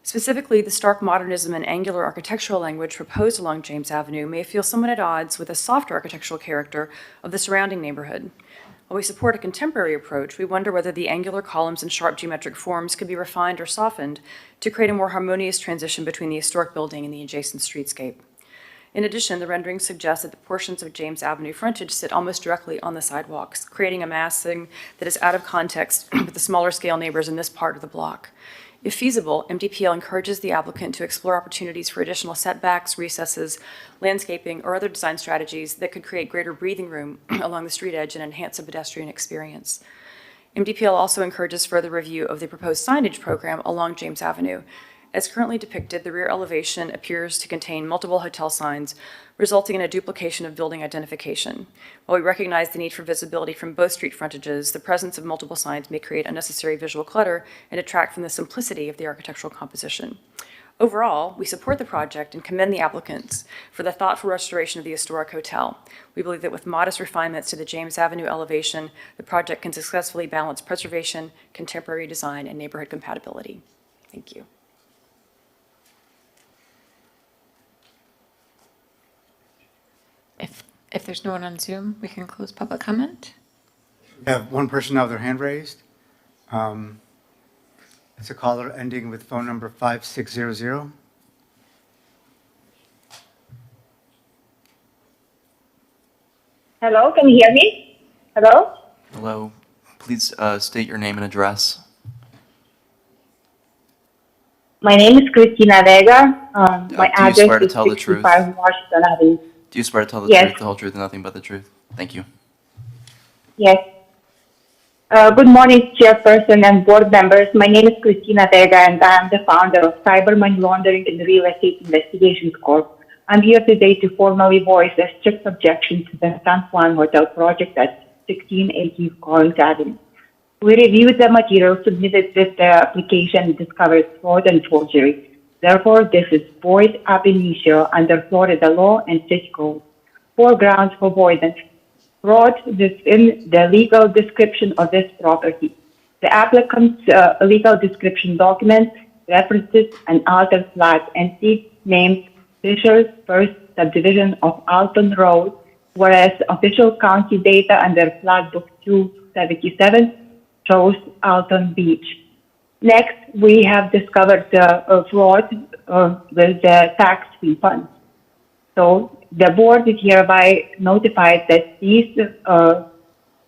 Specifically, the stark modernism and angular architectural language proposed along James Avenue may feel somewhat at odds with the softer architectural character of the surrounding neighborhood. While we support a contemporary approach, we wonder whether the angular columns and sharp geometric forms could be refined or softened to create a more harmonious transition between the historic building and the adjacent streetscape. In addition, the rendering suggests that the portions of James Avenue frontage sit almost directly on the sidewalks, creating a massing that is out of context with the smaller scale neighbors in this part of the block. If feasible, MDPL encourages the applicant to explore opportunities for additional setbacks, recesses, landscaping, or other design strategies that could create greater breathing room along the street edge and enhance the pedestrian experience. MDPL also encourages further review of the proposed signage program along James Avenue. As currently depicted, the rear elevation appears to contain multiple hotel signs, resulting in a duplication of building identification. While we recognize the need for visibility from both street frontages, the presence of multiple signs may create unnecessary visual clutter and detract from the simplicity of the architectural composition. Overall, we support the project and commend the applicants for the thoughtful restoration of the historic hotel. We believe that with modest refinements to the James Avenue elevation, the project can successfully balance preservation, contemporary design, and neighborhood compatibility. Thank you. If there's no one on Zoom, we can close public comment. We have one person now with their hand raised. It's a caller ending with phone number 5600. Hello, can you hear me? Hello? Hello. Please state your name and address. My name is Cristina Vega. My do you swear address to is tell the truth? 65 Washington Avenue. Do you swear to tell the Yes. truth, the whole truth, and nothing but the truth? Thank you. Yes. Good morning, Chairperson and board members. My name is Cristina Vega, and I am the founder of Cyber Money Laundering and Real Estate Investigations Corp. I'm here today to formally voice a strict objection to the San Juan Hotel project at 1680 Collins Avenue. We reviewed the material submitted with the application and discovered fraud and forgery. Therefore, this is void ab initio under Florida law and city code. 4 grounds for voidance. Fraud within the legal description of this property. The applicant's legal description document references an altered plat entity named Fisher's First Subdivision of Alton Road, whereas official county data under Plat Book 277 shows Alton Beach. Next, we have discovered fraud with the tax refunds. So the board is hereby notified that these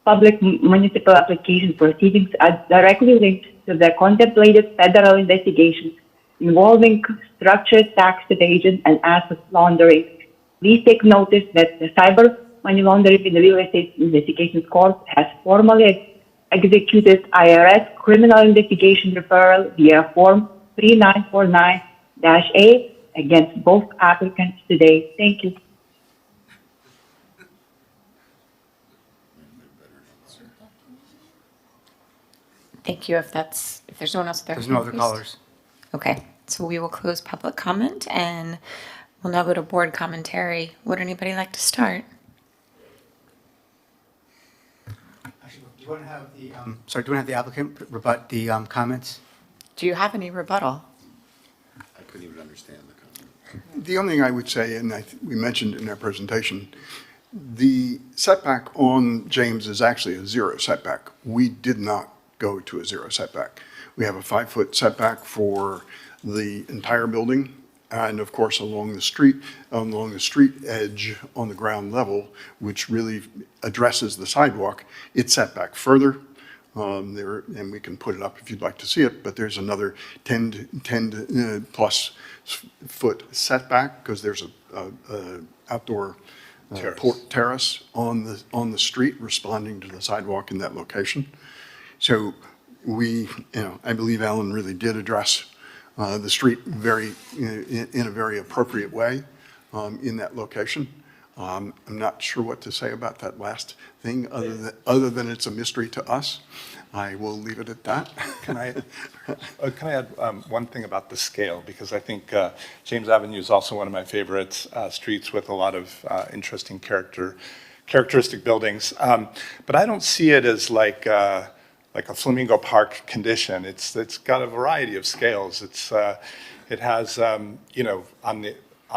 public municipal application proceedings are directly linked to the contemplated federal investigations involving structured tax evasion and asset laundering. Please take notice that the Cyber Money Laundering and Real Estate Investigations Corp has formally executed IRS criminal investigation referral via Form 3949-A against both applicants today. Thank you. Thank you. If there's no one else there. There's no other callers. Okay, so we will close public comment and we'll now go to board commentary. Would anybody like to start? you want to have the, sorry, do you want to have the applicant rebut the comments? Do you have any rebuttal? I couldn't even understand the comment. The only thing I would say, and we mentioned in our presentation, the setback on James is actually a 0 setback. We did not go to a 0 setback. We have a 5-foot setback for the entire building, and of course along the street edge on the ground level, which really addresses the sidewalk, it's set back further. And we can put it up if you'd like to see it, but there's another 10 plus foot setback because there's a outdoor terrace on the street responding to the sidewalk in that location. So I believe Alan really did address the street in a very appropriate way in that location. I'm not sure what to say about that last thing other than it's a mystery to us. I will leave it at that. Can I add one thing about the scale? Because I think James Avenue is also one of my favorite streets with a lot of interesting characteristic buildings. But I don't see it as like a Flamingo Park condition. It's got a variety of scales. It has, on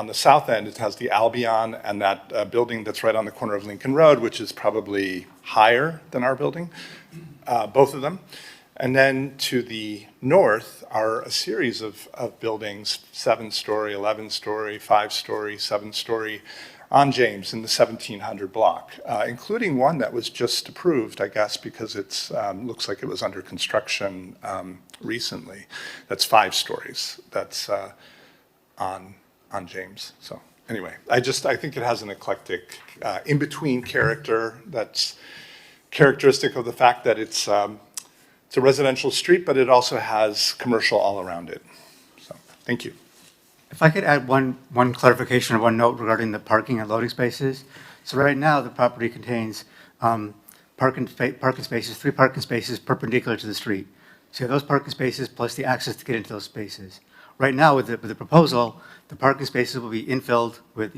the south end, it has the Albion and that building that's right on the corner of Lincoln Road, which is probably higher than our building, both of them. And then to the north are a series of buildings, 7-story, 11-story, 5-story, 7-story, on James in the 1700 block, including one that was just approved, I guess, because it looks like it was under construction recently. That's 5 stories. That's on James. So anyway, I think it has an eclectic in-between character that's characteristic of the fact that it's a residential street, but it also has commercial all around it. So thank you. If I could add one clarification or one note regarding the parking and loading spaces. So right now, the property contains parking spaces, 3 parking spaces perpendicular to the street. So you have those parking spaces plus the access to get into those spaces. Right now, with the proposal, the parking spaces will be infilled with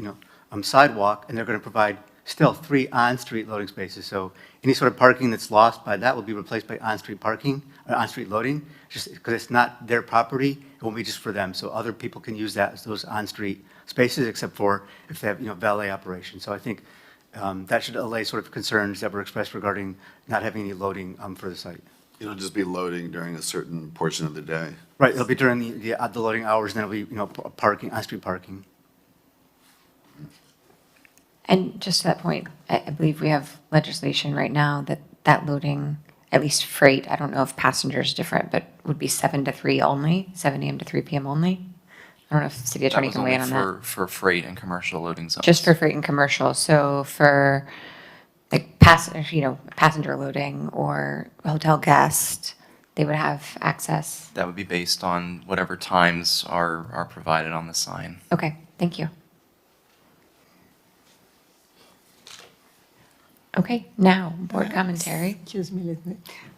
sidewalk, and they're going to provide still 3 on-street loading spaces. So any sort of parking that's lost by that will be replaced by on-street parking, or on-street loading, just because it's not their property. It won't be just for them. So other people can use those on-street spaces, except for if they have valet operations. So I think that should allay sort of concerns that were expressed regarding not having any loading for the site. It'll just be loading during a certain portion of the day. Right. It'll be during the loading hours, and then it'll be parking, on-street parking. And just to that point, I believe we have legislation right now that loading, at least freight, I don't know if passenger is different, but would be 7 to 3 only, 7 a.m. to 3 p.m. only. I don't know if the city attorney can weigh in on that. For freight and commercial loading zones. Just for freight and commercial. So for like passenger loading or hotel guest, they would have access. That would be based on whatever times are provided on the sign. Okay, thank you. Okay, now, board commentary. Excuse me,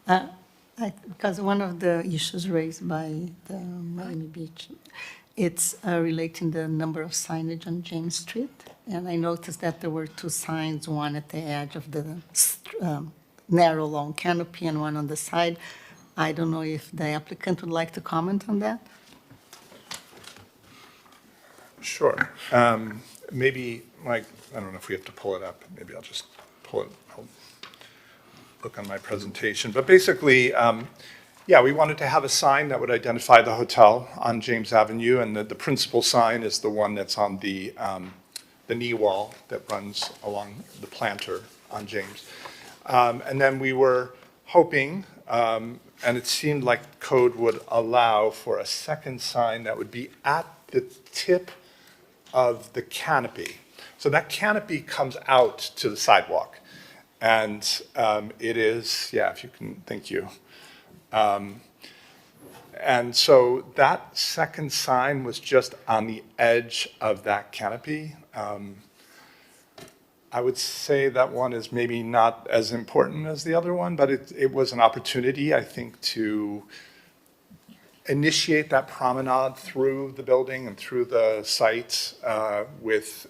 let me, because one of the issues raised by the Miami Beach, it's relating the number of signage on James Street. And I noticed that there were 2 signs, one at the edge of the narrow long canopy and one on the side. I don't know if the applicant would like to comment on that? Sure. Maybe, Mike, I don't know if we have to pull it up. Maybe I'll just pull it. I'll look on my presentation. But basically, we wanted to have a sign that would identify the hotel on James Avenue, and the principal sign is the one that's on the knee wall that runs along the planter on James. And then we were hoping, and it seemed like code would allow for a second sign that would be at the tip of the canopy. So that canopy comes out to the sidewalk. And it is, if you can, thank you. And so that second sign was just on the edge of that canopy. I would say that one is maybe not as important as the other one, but it was an opportunity, I think, to initiate that promenade through the building and through the site with,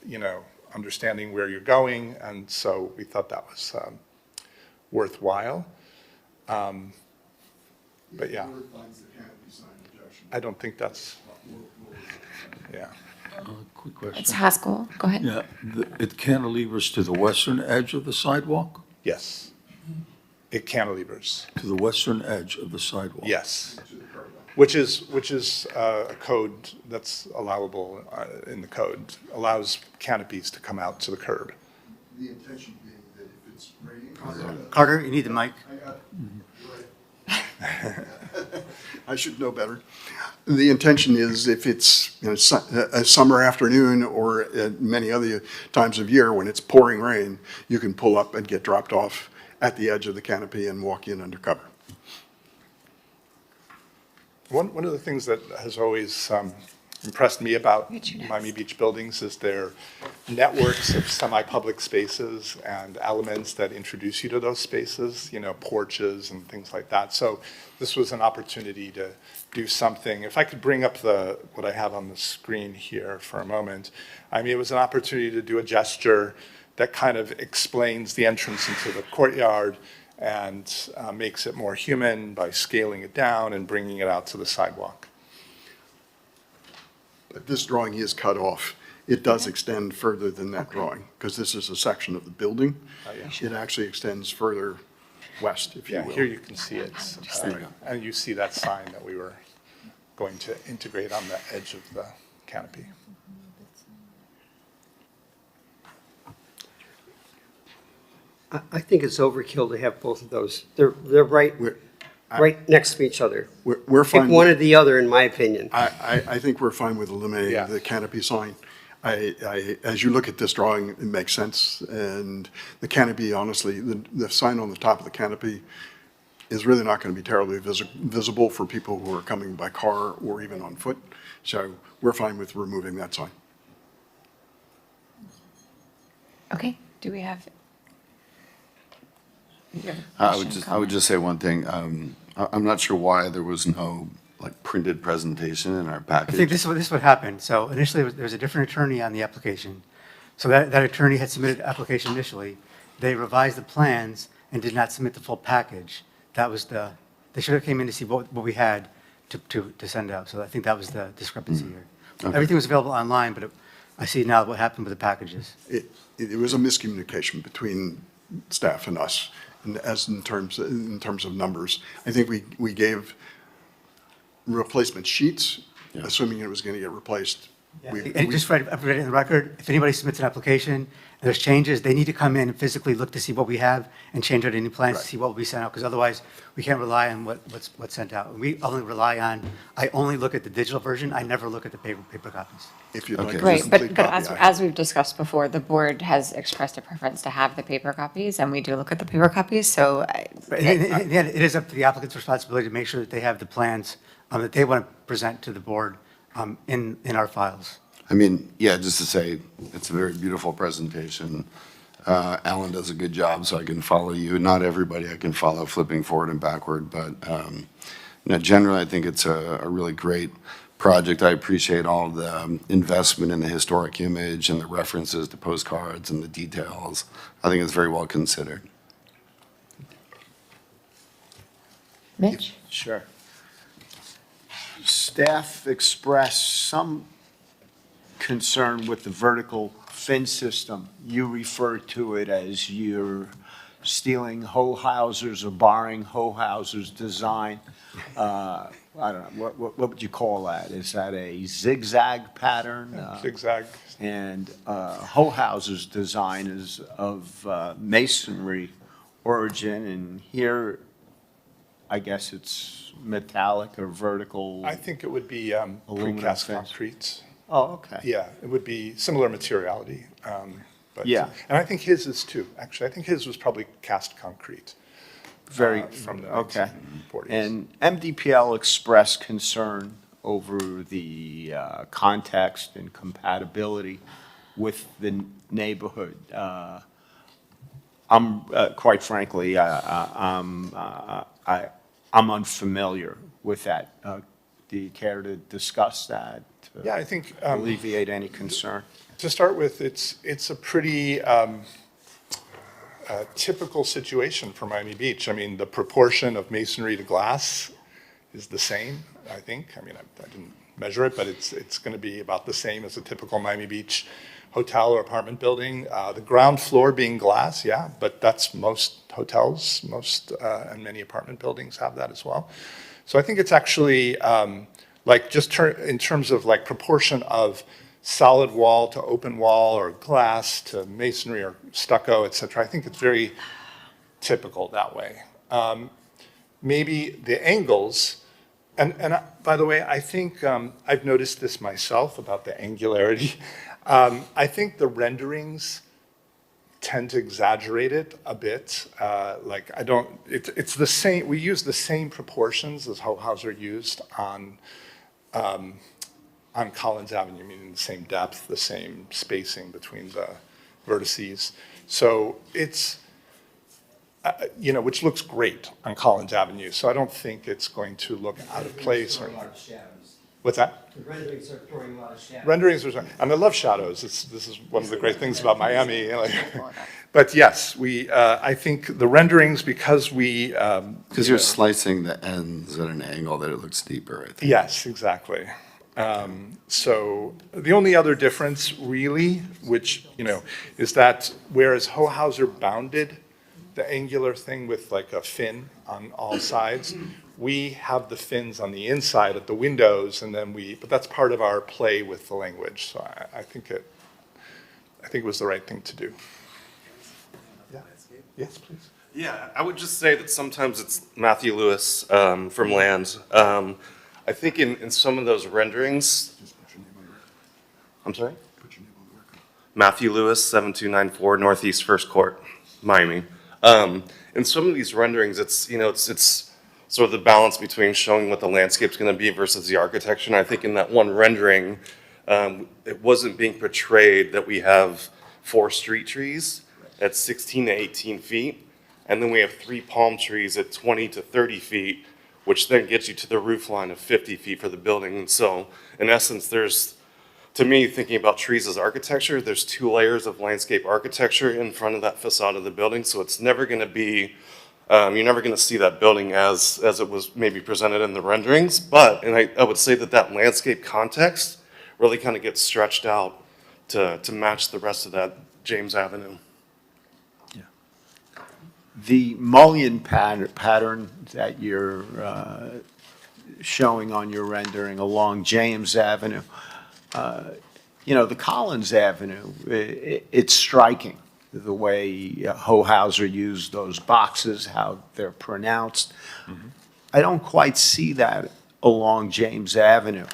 understanding where you're going. And so we thought that was worthwhile. But yeah, I don't think that's, yeah. Quick question. It's Haskell. Go ahead. Yeah, it cantilevers to the western edge of the sidewalk? Yes. It cantilevers. To the western edge of the sidewalk? Yes. Which is a code that's allowable in the code, allows canopies to come out to the curb. The intention being that if it's raining. Carter, you need the mic. I should know better. The intention is if it's a summer afternoon or at many other times of year when it's pouring rain, you can pull up and get dropped off at the edge of the canopy and walk in under cover. One of the things that has always impressed me about Miami Beach buildings is their networks of semi-public spaces and elements that introduce you to those spaces, porches and things like that. So this was an opportunity to do something. If I could bring up what I have on the screen here for a moment. I mean, it was an opportunity to do a gesture that kind of explains the entrance into the courtyard and makes it more human by scaling it down and bringing it out to the sidewalk. But this drawing is cut off. It does extend further than that drawing, because this is a section of the building. It actually extends further west, if you Yeah, will. here you can see it. And you see that sign that we were going to integrate on the edge of the canopy. I think it's overkill to have both of those. They're right next to each other. We're fine. Pick one or the other, in my opinion. I think we're fine with eliminating the canopy sign. As you look at this drawing, it makes sense. And the canopy, honestly, the sign on the top of the canopy is really not going to be terribly visible for people who are coming by car or even on foot. So we're fine with removing that sign. Okay, do we have? I would just say one thing. I'm not sure why there was no printed presentation in our I package. think this is what happened. So initially, there was a different attorney on the application. So that attorney had submitted the application initially. They revised the plans and did not submit the full package. That was they should have came in to see what we had to send out. So I think that was the discrepancy here. Okay. Everything was available online, but I see now what happened with the packages. It was a miscommunication between staff and us, and in terms of numbers. I think we gave replacement sheets, assuming it was going to get replaced. And just for everybody in the record, if anybody submits an application and there's changes, they need to come in and physically look to see what we have and change out any plans to see what will be sent out, because otherwise we can't rely on what's sent out. I only look at the digital version. I never look at the paper copies. If you'd like a Right, complete but copy, as we've discussed before, the board has expressed a preference to have the paper copies, and we do look at the paper copies, so. But in the end, it is up to the applicant's responsibility to make sure that they have the plans that they want to present to the board in our files. I mean, yeah, just to say, it's a very beautiful presentation. Alan does a good job, so I can follow you. Not everybody I can follow flipping forward and backward, but generally, I think it's a really great project. I appreciate all the investment in the historic image and the references to postcards and the details. I think it's very well considered. Mitch? Sure. Staff expressed some concern with the vertical fin system. You refer to it as you're stealing Hohauser's or borrowing Hohauser's design. I don't know, what would you call that? Is that a zigzag pattern? Zigzag. And Hohauser's design is of masonry origin, and here, I guess it's metallic or vertical. I think it would be aluminum precast fins. concrete. Oh, okay. Yeah, it would be similar materiality. But, Yeah. And I think his is too, actually. I think his was probably cast concrete. Very, From the okay. 1940s. And MDPL expressed concern over the context and compatibility with the neighborhood. I'm, quite frankly, I'm unfamiliar with that. Do you care to discuss that? To Yeah, I think. Alleviate any concern? To start with, it's a pretty a typical situation for Miami Beach. I mean, the proportion of masonry to glass is the same, I think. I mean, I didn't measure it, but it's going to be about the same as a typical Miami Beach hotel or apartment building. The ground floor being glass, yeah, but that's most hotels, and many apartment buildings have that as well. So I think it's actually like just in terms of like proportion of solid wall to open wall or glass to masonry or stucco, et cetera. I think it's very typical that way. Maybe the angles, and by the way, I think I've noticed this myself about the angularity. I think the renderings tend to exaggerate it a bit. Like it's the same, we use the same proportions as Hauser used on Collins Avenue, meaning the same depth, the same spacing between the vertices. So it's, which looks great on Collins Avenue. So I don't think it's going to look out of place. What's that? The renderings are throwing a lot of shadows. Renderings are, and I love shadows. This is one of the great things about Miami. But yes, I think the renderings, because we... Because you're slicing the ends at an angle that it looks deeper, I think. Yes, exactly. So the only other difference really, which, is that whereas Hauser bounded the angular thing with like a fin on all sides, we have the fins on the inside at the windows, and then but that's part of our play with the language. So I think it was the right thing to do. Yeah. Yes, please. Yeah, I would just say that sometimes it's Matthew Lewis from Land. I think in some of those renderings, I'm sorry? Matthew Lewis, 7294 Northeast First Court, Miami. In some of these renderings, it's sort of the balance between showing what the landscape's going to be versus the architecture. And I think in that one rendering, it wasn't being portrayed that we have 4 street trees at 16 to 18 feet, and then we have 3 palm trees at 20 to 30 feet, which then gets you to the roof line of 50 feet for the building. And so, in essence, to me, thinking about trees as architecture, there's 2 layers of landscape architecture in front of that facade of the building, so it's never going to be, you're never going to see that building as it was maybe presented in the renderings, and I would say that landscape context really kind of gets stretched out to match the rest of that James Avenue. Yeah. The mullion pattern that you're showing on your rendering along James Avenue, the Collins Avenue, it's striking the way Hauser used those boxes, how they're pronounced. Mm-hmm. I don't quite see that along James Avenue.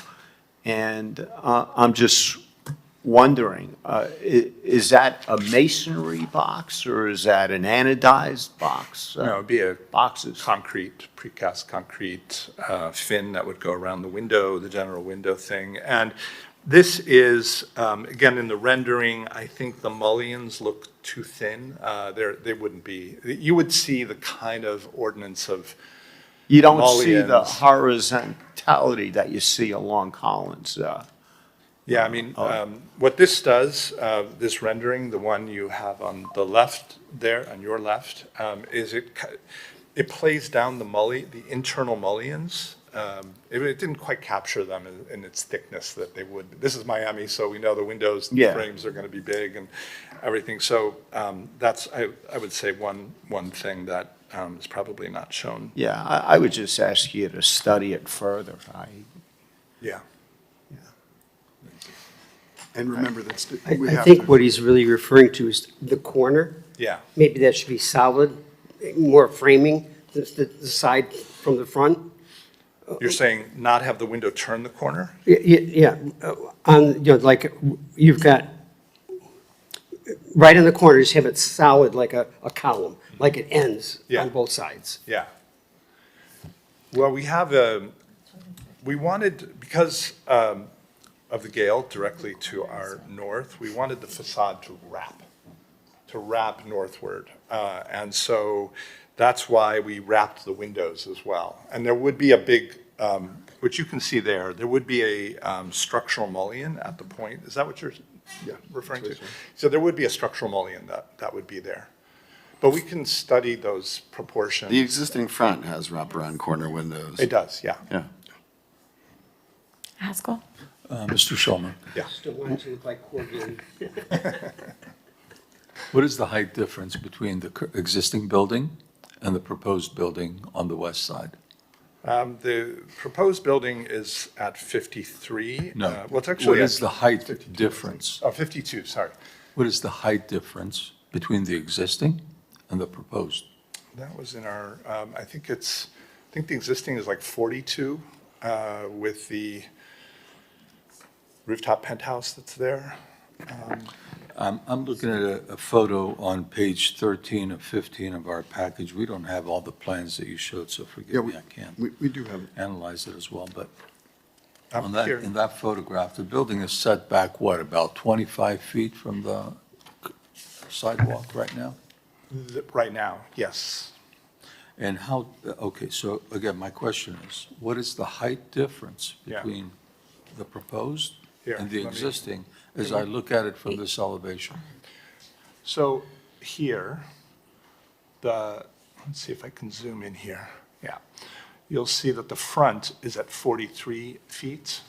And I'm just wondering, is that a masonry box or is that an anodized box? No, it'd be a boxes. Concrete, precast concrete fin that would go around the window, the general window thing. And this is, again, in the rendering, I think the mullions look too thin. They wouldn't be, you would see the kind of ordinance of You don't mullions. see the horizontality that you see along Collins. Yeah, I mean, what this does, this rendering, the one you have on the left there, on your left, is it plays down the internal mullions. It didn't quite capture them in its thickness that they would. This is Miami, so we know the windows and the frames are going to be big and everything. So that's, I would say, one thing that is probably not shown. Yeah, I would just ask you to study it further. Yeah. And remember that I think what he's really referring to is the corner. Yeah. Maybe that should be solid, more framing, the side from the front. You're saying not have the window turn the corner? Yeah, like you've got, right in the corners, have it solid like a column, like it ends on both sides. Yeah. Well, we wanted, because of the gale directly to our north, we wanted the facade to wrap northward. And so that's why we wrapped the windows as well. And there would be a big, which you can see there would be a structural mullion at the point. Is that what you're referring to? So there would be a structural mullion that would be there. But we can study those proportions. The existing front has wraparound corner windows. It does, yeah. Yeah. Haskell? Mr. Schulman, Yeah. Still want to look like corrugated. what is the height difference between the existing building and the proposed building on the west side? The proposed building is at 53. No. Well, it's actually What is at the height difference? Oh, 52, sorry. What is the height difference between the existing and the proposed? That was in our, I think the existing is like 42 with the rooftop penthouse that's there. I'm looking at a photo on page 13 of 15 of our package. We don't have all the plans that you showed, so Yeah, forgive me, I can't we do have, analyze it as well, but I'm on that, here. in that photograph, the building is set back, what, about 25 feet from the sidewalk right now? Right now, yes. And how, okay, so again, my question is, what is the height difference Yeah. between the proposed Here, and the let me- existing, as I look at it from this elevation? So here, let's see if I can zoom in here. Yeah. You'll see that the front is at 43 feet.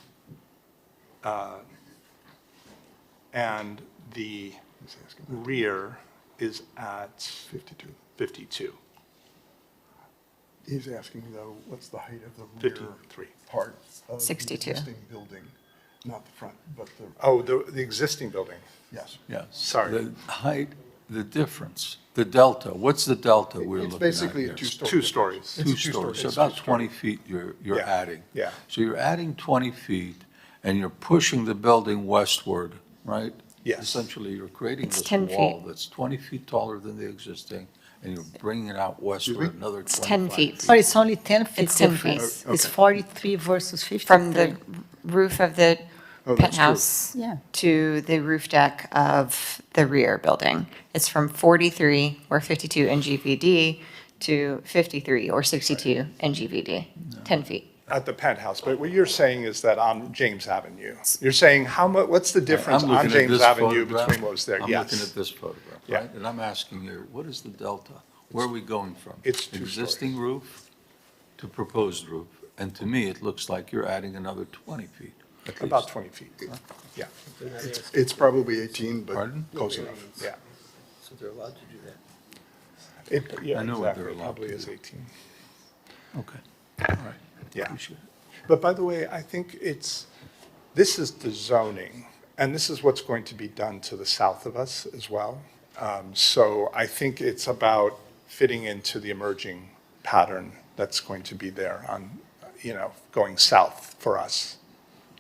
And the rear is at 52. he's asking though, what's the height of the rear 53. part of the 62. existing building? Not the front, but the, Oh, the existing building. yes. Yes. Sorry. The height, the difference, the delta, what's the delta we're looking at It's basically a here? two-story. Two stories. Two stories, so about 20 feet you're Yeah. adding. Yeah. So you're adding 20 feet, and you're pushing the building westward, right? Yes. Essentially, you're creating It's this 10 wall feet. that's 20 feet taller than the existing, and you're bringing it out westward another 25 It's 10 feet. Oh, it's only 10 feet It's 10 difference. feet. It's 43 versus 53. From the roof of the Oh, that's true. penthouse Yeah. to the roof deck of the rear building. It's from 43 or 52 NGVD to 53 or 62 NGVD, 10 feet. At the penthouse, but what you're saying is that on James Avenue, you're saying how much, what's the difference I'm on looking at James this Avenue photograph. between what was there? I'm looking Yes. at this photograph, Yeah. right? And I'm asking you, what is the delta? Where are we going from? It's 2 Existing roof to proposed roof, and to me, it looks like you're adding another 20 feet, at About least. 20 feet, yeah, It's probably 18, but Pardon? close enough. yeah. So they're allowed to do that. Yeah, I know what they're exactly, allowed probably to is do. 18, Okay, all right. yeah. Appreciate it. But by the way, I think this is the zoning, and this is what's going to be done to the south of us as well. So I think it's about fitting into the emerging pattern that's going to be there on, going south for us.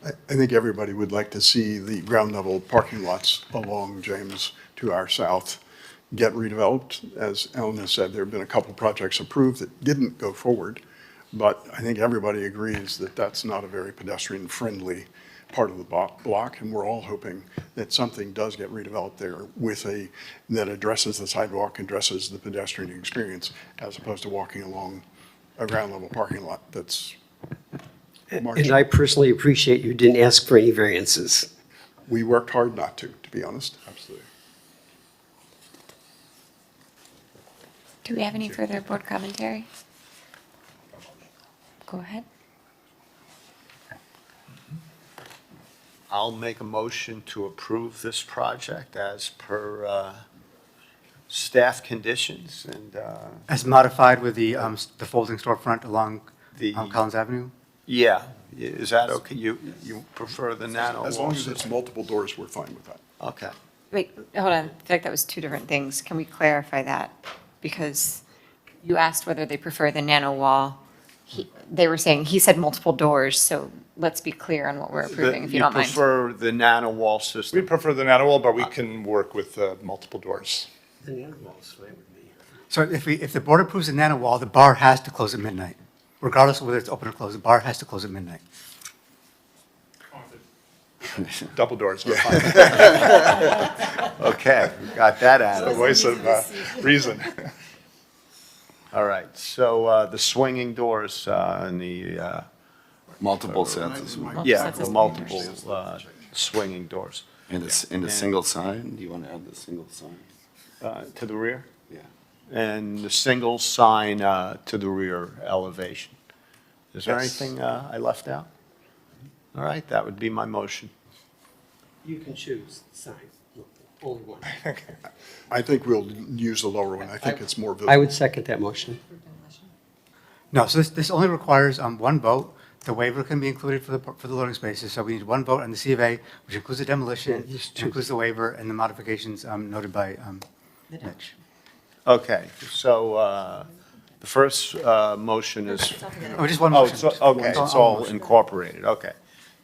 I think everybody would like to see the ground level parking lots along James to our south get redeveloped. As Ellen has said, there have been a couple projects approved that didn't go forward, but I think everybody agrees that that's not a very pedestrian-friendly part of the block, and we're all hoping that something does get redeveloped there that addresses the sidewalk, addresses the pedestrian experience, as opposed to walking along a ground level parking lot that's marked. And I personally appreciate you didn't ask for any variances. We worked hard not to be honest. Absolutely. Do we have any further board commentary? Go ahead. I'll make a motion to approve this project as per staff conditions and As modified with the folding storefront along the, Collins Avenue? yeah, is that okay? You prefer the nano As wall long as it's system? multiple doors, we're fine with that. Okay. Wait, hold on. I feel like that was two different things. Can we clarify that? Because you asked whether they prefer the nano wall. They were saying, he said multiple doors, so let's be clear on what we're approving, if you don't mind. You prefer the nano wall We system? prefer the nano wall, but we can work with multiple doors. The nano wall is fine with me. So if the board approves the nano wall, the bar has to close at midnight. Regardless of whether it's open or closed, the bar has to close at midnight. Double doors, we're fine. Okay, we got that out The of it. voice of reason. All right, so the swinging doors and the, Multiple sets as well. yeah, the multiple swinging doors. And a single sign, do you want to add the single sign? To the rear? Yeah. and the single sign to the rear elevation. Is there Yes. anything I left out? All right, that would be my motion. You can choose sign, only one. I think we'll use the lower one. I think it's more visible. I would second that motion. No, so this only requires one vote. The waiver can be included for the loading spaces, so we need one vote on the C of A, which includes the demolition, includes the waiver, and the modifications noted by Mitch. Okay, so the first motion is... Oh, just one Oh, motion. it's- okay, It's all- it's all all motion. incorporated, okay.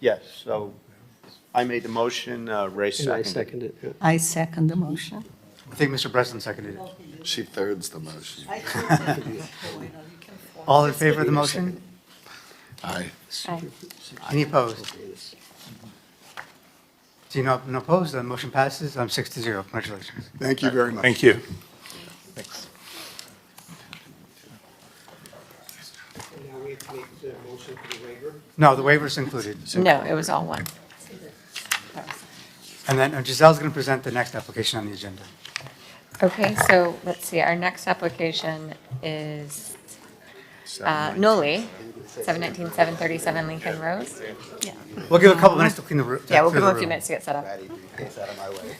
Yes, so I made the motion, Ray And I seconded. second it. I second the motion. I think Mr. Breslin seconded it. She thirds the motion. All in favor of the motion? Aye. Any opposed? Seeing no opposed, the motion passes 6-0. Congratulations. Thank you very much. Thank you. Thanks. Now we have to make the motion for the waiver. No, the waiver's included. No, it was all one. And then Giselle's going to present the next application on the agenda. Okay, so let's see, our next application is Noli, 719, 737 Lincoln Road. Yeah. We'll give a couple minutes to clean the room. Yeah, we'll give them a few minutes to get set up. Gets out of my way.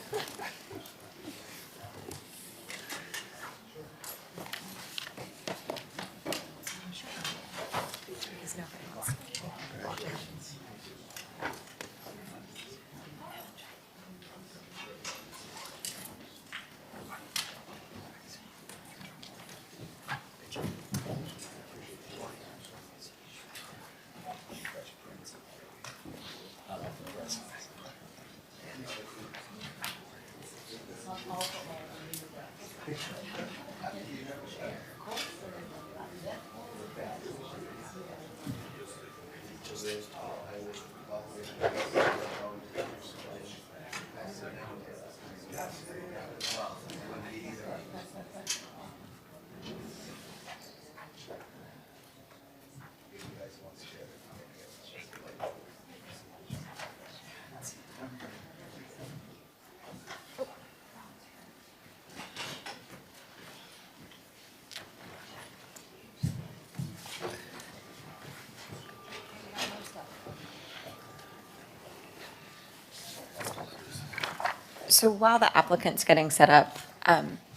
So while the applicant's getting set up,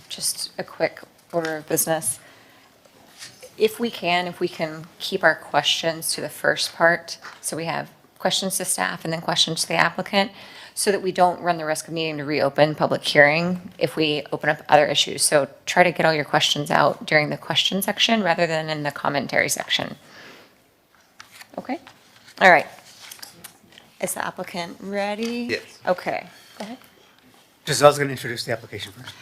just a quick order of business. If we can keep our questions to the first part, so we have questions to staff and then questions to the applicant, so that we don't run the risk of needing to reopen public hearing if we open up other issues. So try to get all your questions out during the question section rather than in the commentary section. Okay? All right. Is the applicant ready? Yes. Okay, go ahead. Giselle's going to introduce the application first.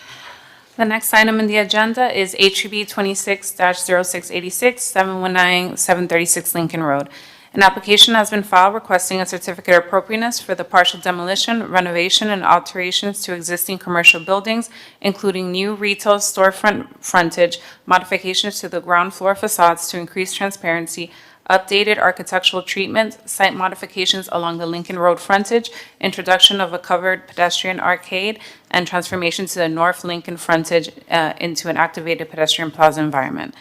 The next item in the agenda is HUB 26-0686, 719-736 Lincoln Road. An application has been filed requesting a certificate of appropriateness for the partial demolition, renovation, and alterations to existing commercial buildings, including new retail storefront frontage, modifications to the ground floor facades to increase transparency, updated architectural treatment, site modifications along the Lincoln Road frontage, introduction of a covered pedestrian arcade, and transformation to the North Lincoln frontage into an activated pedestrian plaza environment.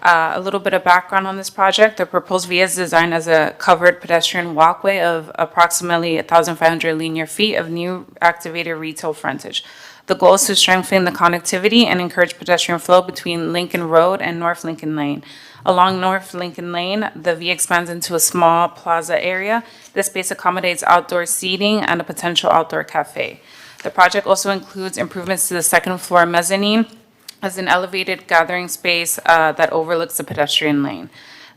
A little bit of background on this project. The proposed via is designed as a covered pedestrian walkway of approximately 1,500 linear feet of new activated retail frontage. The goal is to strengthen the connectivity and encourage pedestrian flow between Lincoln Road and North Lincoln Lane. Along North Lincoln Lane, the V expands into a small plaza area. This space accommodates outdoor seating and a potential outdoor cafe. The project also includes improvements to the second floor mezzanine as an elevated gathering space that overlooks the pedestrian lane.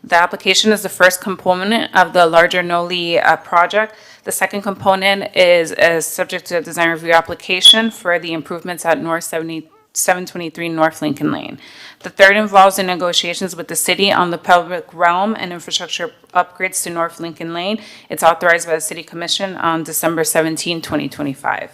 The application is the first component of the larger Noli project. The second component is subject to a design review application for the improvements at North 723 North Lincoln Lane. The third involves the negotiations with the city on the public realm and infrastructure upgrades to North Lincoln Lane. It's authorized by the City Commission on December 17, 2025.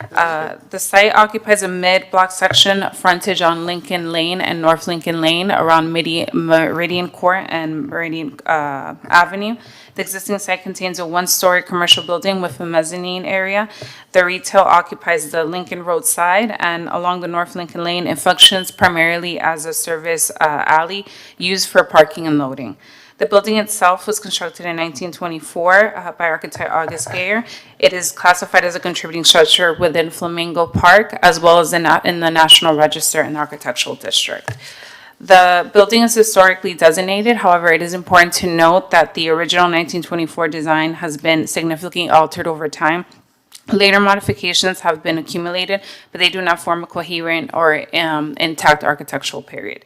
The site occupies a mid-block section frontage on Lincoln Lane and North Lincoln Lane around Meridian Court and Meridian Avenue. The existing site contains a one-story commercial building with a mezzanine area. The retail occupies the Lincoln Road side, and along the North Lincoln Lane, it functions primarily as a service alley used for parking and loading. The building itself was constructed in 1924 by architect August Geyer. It is classified as a contributing structure within Flamingo Park, as well as in the National Register in the Architectural District. The building is historically designated. However, it is important to note that the original 1924 design has been significantly altered over time. Later modifications have been accumulated, but they do not form a coherent or intact architectural period.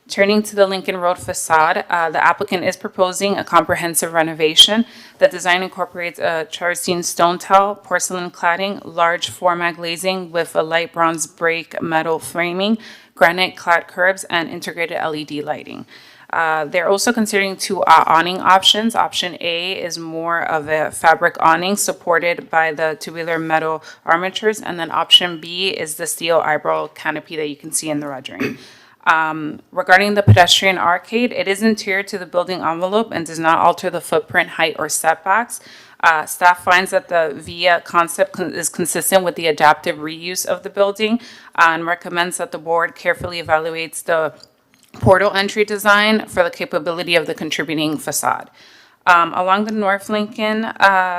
Turning to the Lincoln Road facade, the applicant is proposing a comprehensive renovation. The design incorporates a travertine stone tile, porcelain cladding, large format glazing with a light bronze break metal framing, granite clad curbs, and integrated LED lighting. They're also considering two awning options. Option A is more of a fabric awning supported by the tubular metal armatures, and then option B is the steel eyebrow canopy that you can see in the rendering. Regarding the pedestrian arcade, it is interior to the building envelope and does not alter the footprint, height, or setbacks. Staff finds that the VIA concept is consistent with the adaptive reuse of the building and recommends that the board carefully evaluates the portal entry design for the capability of the contributing facade. Along the North Lincoln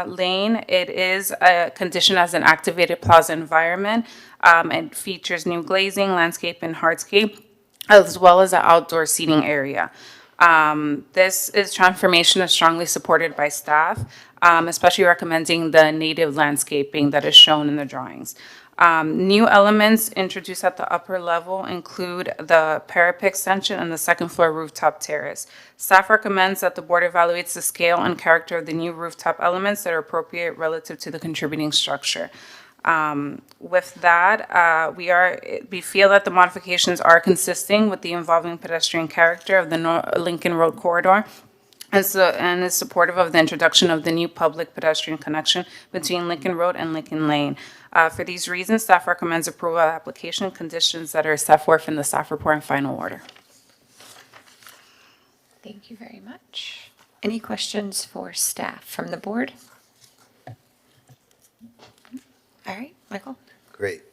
Lane, it is conditioned as an activated plaza environment. It features new glazing, landscape, and hardscape, as well as an outdoor seating area. This transformation is strongly supported by staff, especially recommending the native landscaping that is shown in the drawings. New elements introduced at the upper level include the parapet extension and the second floor rooftop terrace. Staff recommends that the board evaluates the scale and character of the new rooftop elements that are appropriate relative to the contributing structure. With that, we feel that the modifications are consistent with the evolving pedestrian character of the Lincoln Road corridor and is supportive of the introduction of the new public pedestrian connection between Lincoln Road and Lincoln Lane. For these reasons, staff recommends approval of the application conditions that are set forth in the staff report and final order. Thank you very much. Any questions for staff from the board? All right, Michael. Great.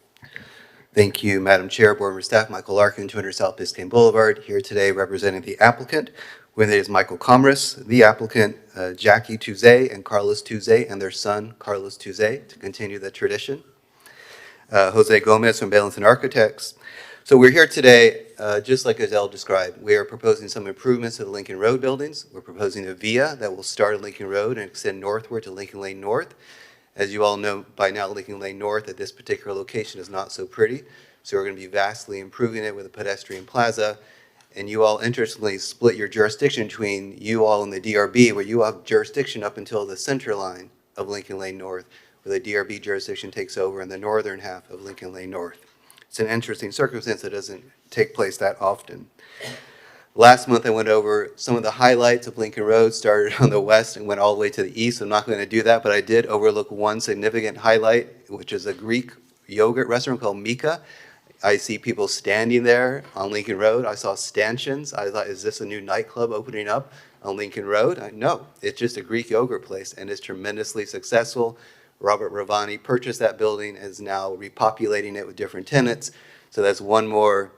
Thank you, Madam Chair, board member staff. Michael Larkin, 200 South Biscayne Boulevard, here today representing the applicant. With it is Michael Commerce, the applicant, Jackie Tuzet and Carlos Tuzet, and their son, Carlos Tuzet, to continue the tradition. Jose Gomez from Balanson Architects. So we're here today, just like Adele described. We are proposing some improvements to the Lincoln Road buildings. We're proposing a via that will start at Lincoln Road and extend northward to Lincoln Lane North. As you all know by now, Lincoln Lane North at this particular location is not so pretty. So we're going to be vastly improving it with a pedestrian plaza. And you all interestingly split your jurisdiction between you all and the DRB, where you have jurisdiction up until the center line of Lincoln Lane North, where the DRB jurisdiction takes over in the northern half of Lincoln Lane North. It's an interesting circumstance that doesn't take place that often. Last month I went over some of the highlights of Lincoln Road, started on the west and went all the way to the east. I'm not going to do that, but I did overlook one significant highlight, which is a Greek yogurt restaurant called Mika. I see people standing there on Lincoln Road. I saw stanchions. I thought, is this a new nightclub opening up on Lincoln Road? No, it's just a Greek yogurt place, and it's tremendously successful. Robert Ravani purchased that building and is now repopulating it with different tenants. So that's one more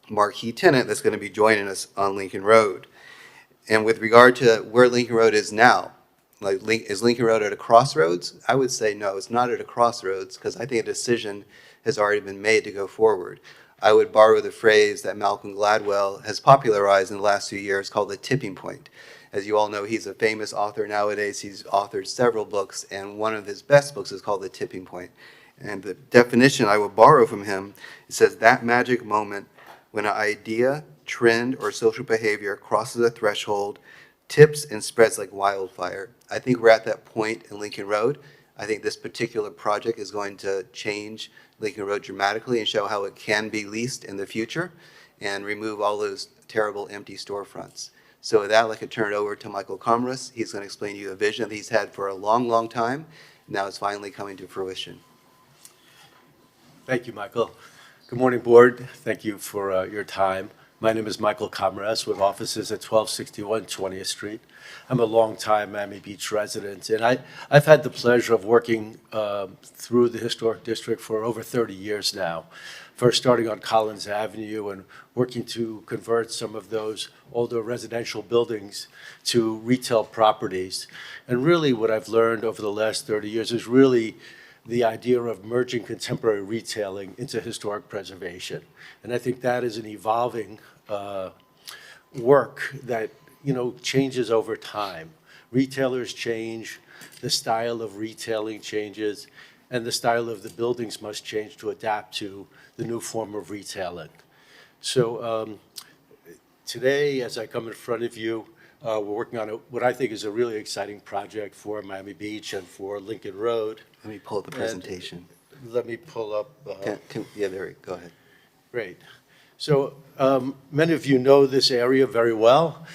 marquee tenant that's going to be joining us on Lincoln Road. And with regard to where Lincoln Road is now, is Lincoln Road at a crossroads? I would say no, it's not at a crossroads, because I think a decision has already been made to go forward. I would borrow the phrase that Malcolm Gladwell has popularized in the last few years called the tipping point. As you all know, he's a famous author nowadays. He's authored several books, and one of his best books is called The Tipping Point. And the definition I will borrow from him, it says, that magic moment when an idea, trend, or social behavior crosses a threshold, tips and spreads like wildfire. I think we're at that point in Lincoln Road. I think this particular project is going to change Lincoln Road dramatically and show how it can be leased in the future and remove all those terrible empty storefronts. So with that, I'd like to turn it over to Michael Commerce. He's going to explain to you a vision that he's had for a long, long time. Now it's finally coming to fruition. Thank you, Michael. Good morning, Board. Thank you for your time. My name is Michael Comres with offices at 1261 20th Street. I'm a longtime Miami Beach resident, and I've had the pleasure of working through the historic district for over 30 years now. First starting on Collins Avenue and working to convert some of those older residential buildings to retail properties. And really what I've learned over the last 30 years is really the idea of merging contemporary retailing into historic preservation. And I think that is an evolving work that, you know, changes over time. Retailers change, the style of retailing changes, and the style of the buildings must change to adapt to the new form of retailing. So today, as I come in front of you, we're working on what I think is a really exciting project for Miami Beach and for Lincoln Road. Let me pull up the presentation. Let me pull up. Yeah, there we go. Go ahead. Great. So many of you know this area very well.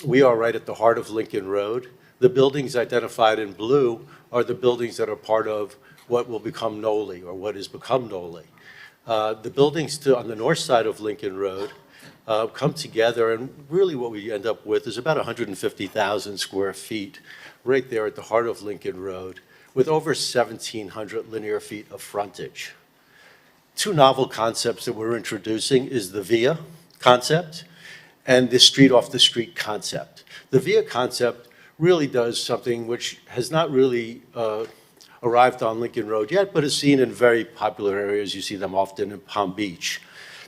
We are right at the heart of Lincoln Road. The buildings identified in blue are the buildings that are part of what will become Noli, or what has become Noli. The buildings on the north side of Lincoln Road come together, and really what we end up with is about 150,000 square feet right there at the heart of Lincoln Road, with over 1,700 linear feet of frontage. Two novel concepts that we're introducing is the VIA concept and the street off the street concept. The VIA concept really does something which has not really arrived on Lincoln Road yet, but is seen in very popular areas. You see them often in Palm Beach.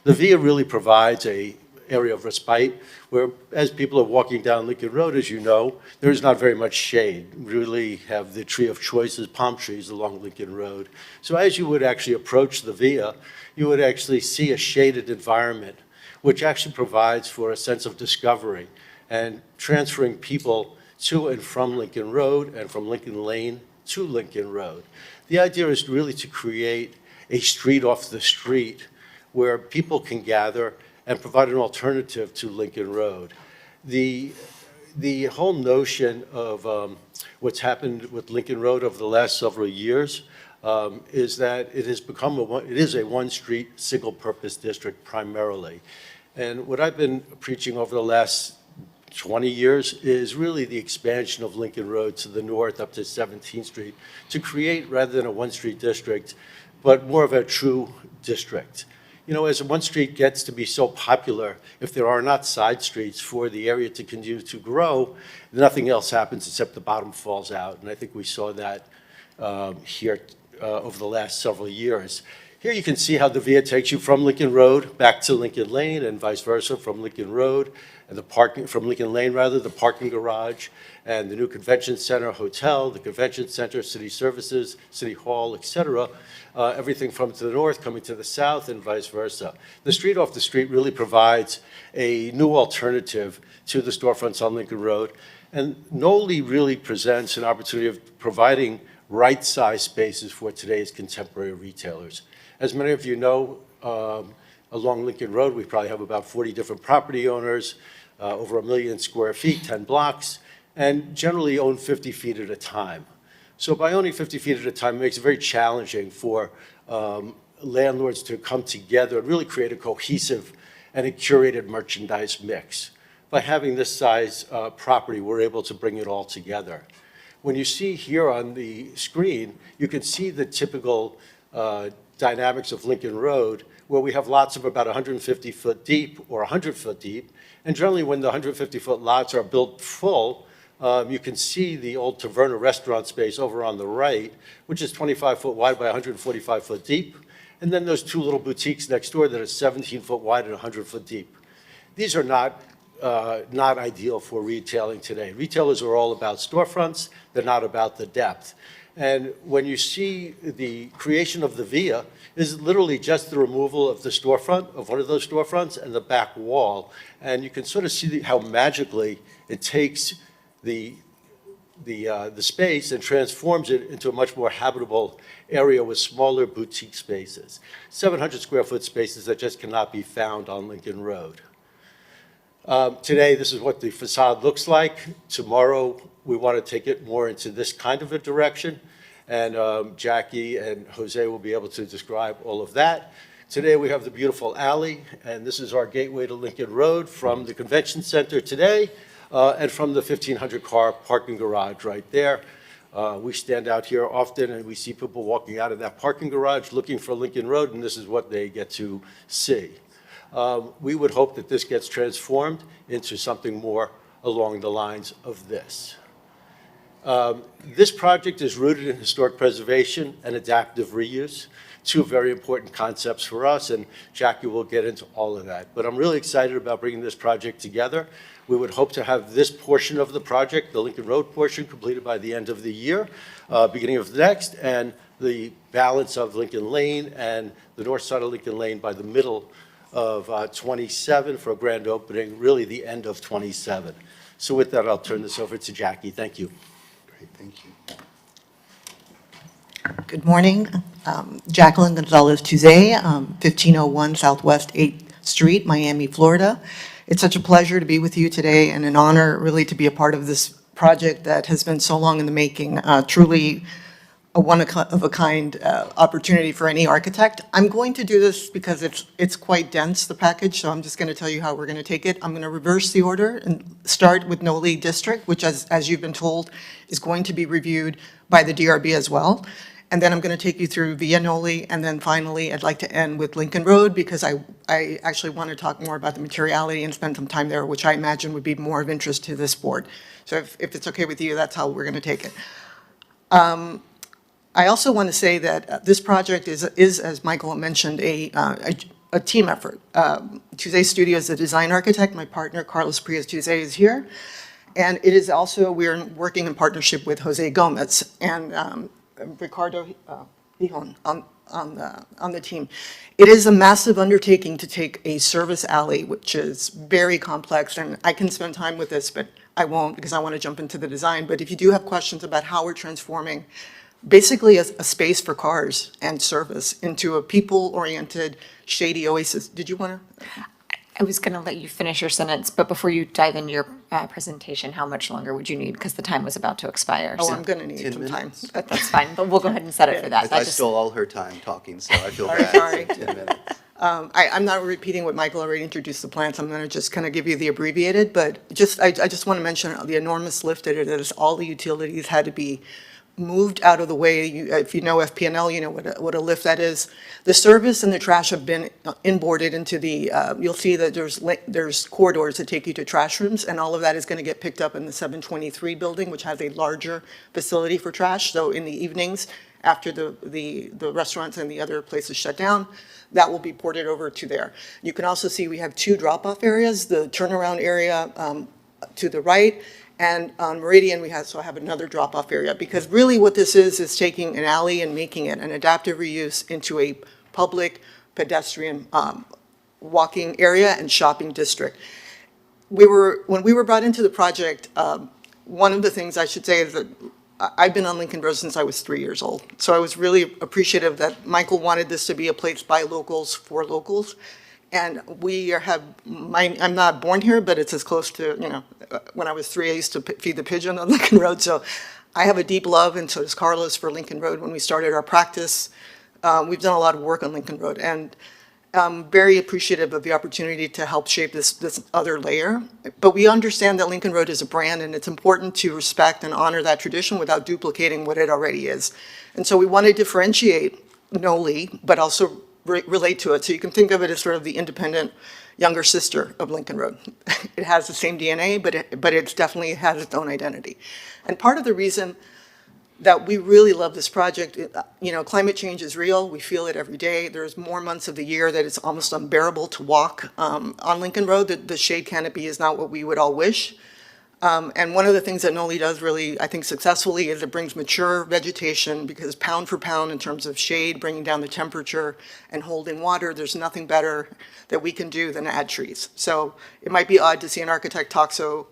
The VIA really provides an area of respite where, as people are walking down Lincoln Road, as you know, there's not very much shade. We really have the tree of choices, palm trees along Lincoln Road. So as you would actually approach the VIA, you would actually see a shaded environment, which actually provides for a sense of discovery and transferring people to and from Lincoln Road and from Lincoln Lane to Lincoln Road. The idea is really to create a street off the street where people can gather and provide an alternative to Lincoln Road. The whole notion of what's happened with Lincoln Road over the last several years is that it has become it is a one-street, single-purpose district primarily. And what I've been preaching over the last 20 years is really the expansion of Lincoln Road to the north up to 17th Street to create, rather than a one-street district, but more of a true district. You know, as one street gets to be so popular, if there are not side streets for the area to continue to grow, nothing else happens except the bottom falls out. And I think we saw that here over the last several years. Here you can see how the VIA takes you from Lincoln Road back to Lincoln Lane and vice versa from Lincoln Road and the parking, from Lincoln Lane rather, the parking garage and the new convention center, hotel, the convention center, city services, city hall, et cetera. Everything from to the north coming to the south and vice versa. The street off the street really provides a new alternative to the storefronts on Lincoln Road. And Noli really presents an opportunity of providing right-sized spaces for today's contemporary retailers. As many of you know, along Lincoln Road, we probably have about 40 different property owners, over 1 million square feet, 10 blocks, and generally own 50 feet at a time. So by owning 50 feet at a time, it makes it very challenging for landlords to come together and really create a cohesive and a curated merchandise mix. By having this size property, we're able to bring it all together. When you see here on the screen, you can see the typical dynamics of Lincoln Road, where we have lots of about 150 foot deep or 100 foot deep. And generally when the 150 foot lots are built full, you can see the old Taverna restaurant space over on the right, which is 25 foot wide by 145 foot deep. And then those two little boutiques next door that are 17 foot wide and 100 foot deep. These are not ideal for retailing today. Retailers are all about storefronts. They're not about the depth. And when you see the creation of the VIA is literally just the removal of the storefront, of one of those storefronts, and the back wall. And you can sort of see how magically it takes the space and transforms it into a much more habitable area with smaller boutique spaces. 700 square foot spaces that just cannot be found on Lincoln Road. Today, this is what the facade looks like. Tomorrow, we want to take it more into this kind of a direction. and Jackie and Jose will be able to describe all of that. Today, we have the beautiful alley, and this is our gateway to Lincoln Road from the convention center today, and from the 1,500-car parking garage right there. We stand out here often, and we see people walking out of that parking garage looking for Lincoln Road, and this is what they get to see. We would hope that this gets transformed into something more along the lines of this. This project is rooted in historic preservation and adaptive reuse, two very important concepts for us, and Jackie will get into all of that. But I'm really excited about bringing this project together. We would hope to have this portion of the project, the Lincoln Road portion, completed by the end of the year, beginning of the next, and the balance of Lincoln Lane and the north side of Lincoln Lane by the middle of 27 for a grand opening, really the end of 27. So with that, I'll turn this over to Jackie. Thank you. Great, thank you. Good morning. Jacqueline Gonzalez-Tuzay, 1501 Southwest 8th Street, Miami, Florida. It's such a pleasure to be with you today and an honor really to be a part of this project that has been so long in the making. Truly a one-of-a-kind opportunity for any architect. I'm going to do this because it's quite dense, the package, so I'm just going to tell you how we're going to take it. I'm going to reverse the order and start with Noli District, which, as you've been told, is going to be reviewed by the DRB as well. And then I'm going to take you through Via Noli, and then finally, I'd like to end with Lincoln Road, because I actually want to talk more about the materiality and spend some time there, which I imagine would be more of interest to this board. So if it's okay with you, that's how we're going to take it. I also want to say that this project is, as Michael mentioned, a team effort. Tuzay Studio is the design architect. My partner, Carlos Prias-Tuzay, is here. And it is also, we're working in partnership with Jose Gomez and Ricardo Gijon on the team. It is a massive undertaking to take a service alley, which is very complex, and I can spend time with this, but I won't because I want to jump into the design. But if you do have questions about how we're transforming basically a space for cars and service into a people-oriented, shady oasis. Did you want to? I was going to let you finish your sentence, but before you dive into your presentation, how much longer would you need? Because the time was about to expire. Oh, so- I'm going to need some time. That's fine, but we'll go ahead and set it for that. I stole all her time talking, so I feel bad. Sorry. 10 minutes. I'm not repeating what Michael already introduced the plans. I'm going to just kind of give you the abbreviated, but I just want to mention the enormous lift that it is. All the utilities had to be moved out of the way. If you know FP&L, you know what a lift that is. The service and the trash have been inboarded into the, you'll see that there's corridors that take you to trash rooms, and all of that is going to get picked up in the 723 building, which has a larger facility for trash. So in the evenings, after the restaurants and the other places shut down, that will be ported over to there. You can also see we have two drop-off areas, the turnaround area to the right, and on Meridian, we also have another drop-off area, because really what this is taking an alley and making it an adaptive reuse into a public pedestrian walking area and shopping district. When we were brought into the project, one of the things I should say is that I've been on Lincoln Road since I was 3 years old. So I was really appreciative that Michael wanted this to be a place by locals for locals. And I'm not born here, but it's as close to, when I was 3, I used to feed the pigeon on Lincoln Road. So I have a deep love, and so does Carlos, for Lincoln Road. When we started our practice, we've done a lot of work on Lincoln Road. And I'm very appreciative of the opportunity to help shape this other layer. But we understand that Lincoln Road is a brand, and it's important to respect and honor that tradition without duplicating what it already is. And so we want to differentiate Noli, but also relate to it. So you can think of it as sort of the independent younger sister of Lincoln Road. It has the same DNA, but it definitely has its own identity. And part of the reason that we really love this project, climate change is real. We feel it every day. There's more months of the year that it's almost unbearable to walk on Lincoln Road. The shade canopy is not what we would all wish. And one of the things that Noli does really, I think, successfully is it brings mature vegetation, because pound for pound in terms of shade, bringing down the temperature and holding water, there's nothing better that we can do than add trees. So it might be odd to see an architect talk so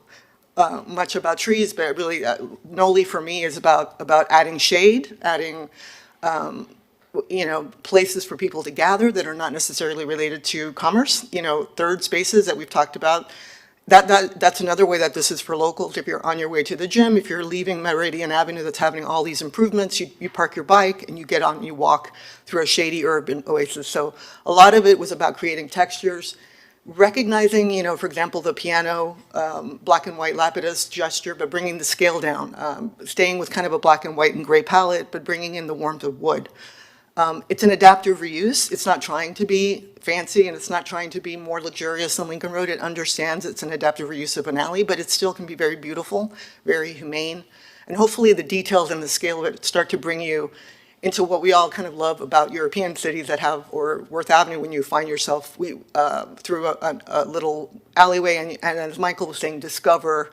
much about trees, but really Noli for me is about adding shade, adding places for people to gather that are not necessarily related to commerce, third spaces that we've talked about. That's another way that this is for locals. If you're on your way to the gym, if you're leaving Meridian Avenue that's having all these improvements, you park your bike and you get on, you walk through a shady urban oasis. So a lot of it was about creating textures, recognizing, for example, the piano, black and white Lapidus gesture, but bringing the scale down, staying with kind of a black and white and gray palette, but bringing in the warmth of wood. It's an adaptive reuse. It's not trying to be fancy, and it's not trying to be more luxurious than Lincoln Road. It understands it's an adaptive reuse of an alley, but it still can be very beautiful, very humane. And hopefully the details and the scale of it start to bring you into what we all kind of love about European cities that have, or Worth Avenue, when you find yourself through a little alleyway, and as Michael was saying, discover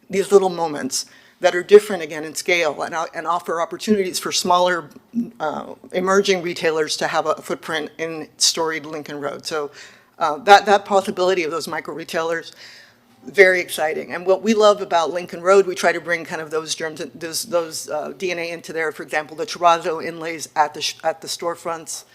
these little moments that are different again in scale and offer opportunities for smaller emerging retailers to have a footprint in storied Lincoln Road. So that possibility of those micro retailers, very exciting. And what we love about Lincoln Road, we try to bring kind of those germs, those DNA into there. For example, the terrazzo inlays at the storefronts,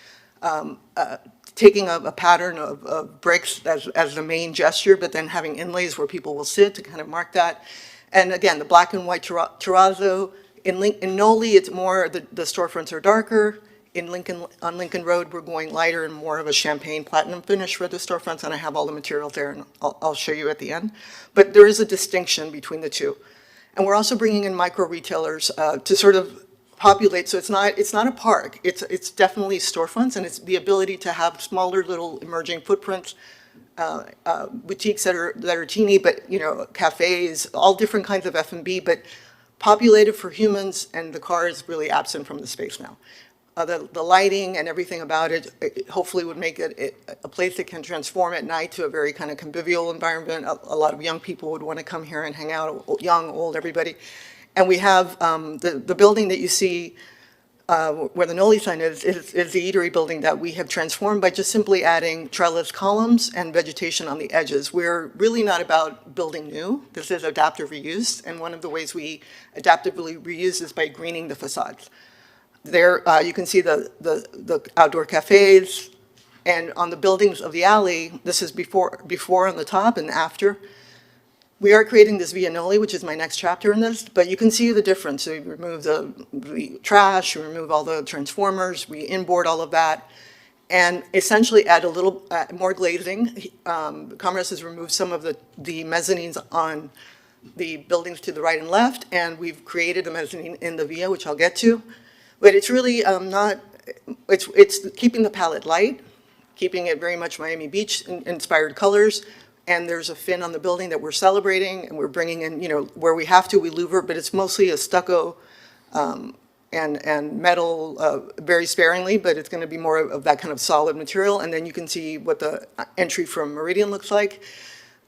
taking a pattern of bricks as the main gesture, but then having inlays where people will sit to kind of mark that. And again, the black and white terrazzo. In Noli, it's more, the storefronts are darker. On Lincoln Road, we're going lighter and more of a champagne platinum finish for the storefronts, and I have all the materials there, and I'll show you at the end. But there is a distinction between the two. And we're also bringing in micro retailers to sort of populate, so it's not a park. It's definitely storefronts, and it's the ability to have smaller little emerging footprints, boutiques that are teeny, but cafes, all different kinds of F&B, but populated for humans, and the car is really absent from the space now. The lighting and everything about it hopefully would make it a place that can transform at night to a very kind of convivial environment. A lot of young people would want to come here and hang out, young, old, everybody. And we have the building that you see where the Noli sign is the eatery building that we have transformed by just simply adding trellis columns and vegetation on the edges. We're really not about building new. This is adaptive reuse, and one of the ways we adaptively reuse is by greening the facades. There, you can see the outdoor cafes, and on the buildings of the alley, this is before on the top and after. We are creating this Via Noli, which is my next chapter in this, but you can see the difference. So you remove the trash, you remove all the transformers, we inboard all of that, and essentially add a little more glazing. Commerce has removed some of the mezzanines on the buildings to the right and left, and we've created a mezzanine in the Via, which I'll get to. But it's really it's keeping the palette light, keeping it very much Miami Beach inspired colors. And there's a fin on the building that we're celebrating, and we're bringing in, where we have to, we louver, but it's mostly a stucco and metal very sparingly, but it's going to be more of that kind of solid material. And then you can see what the entry from Meridian looks like.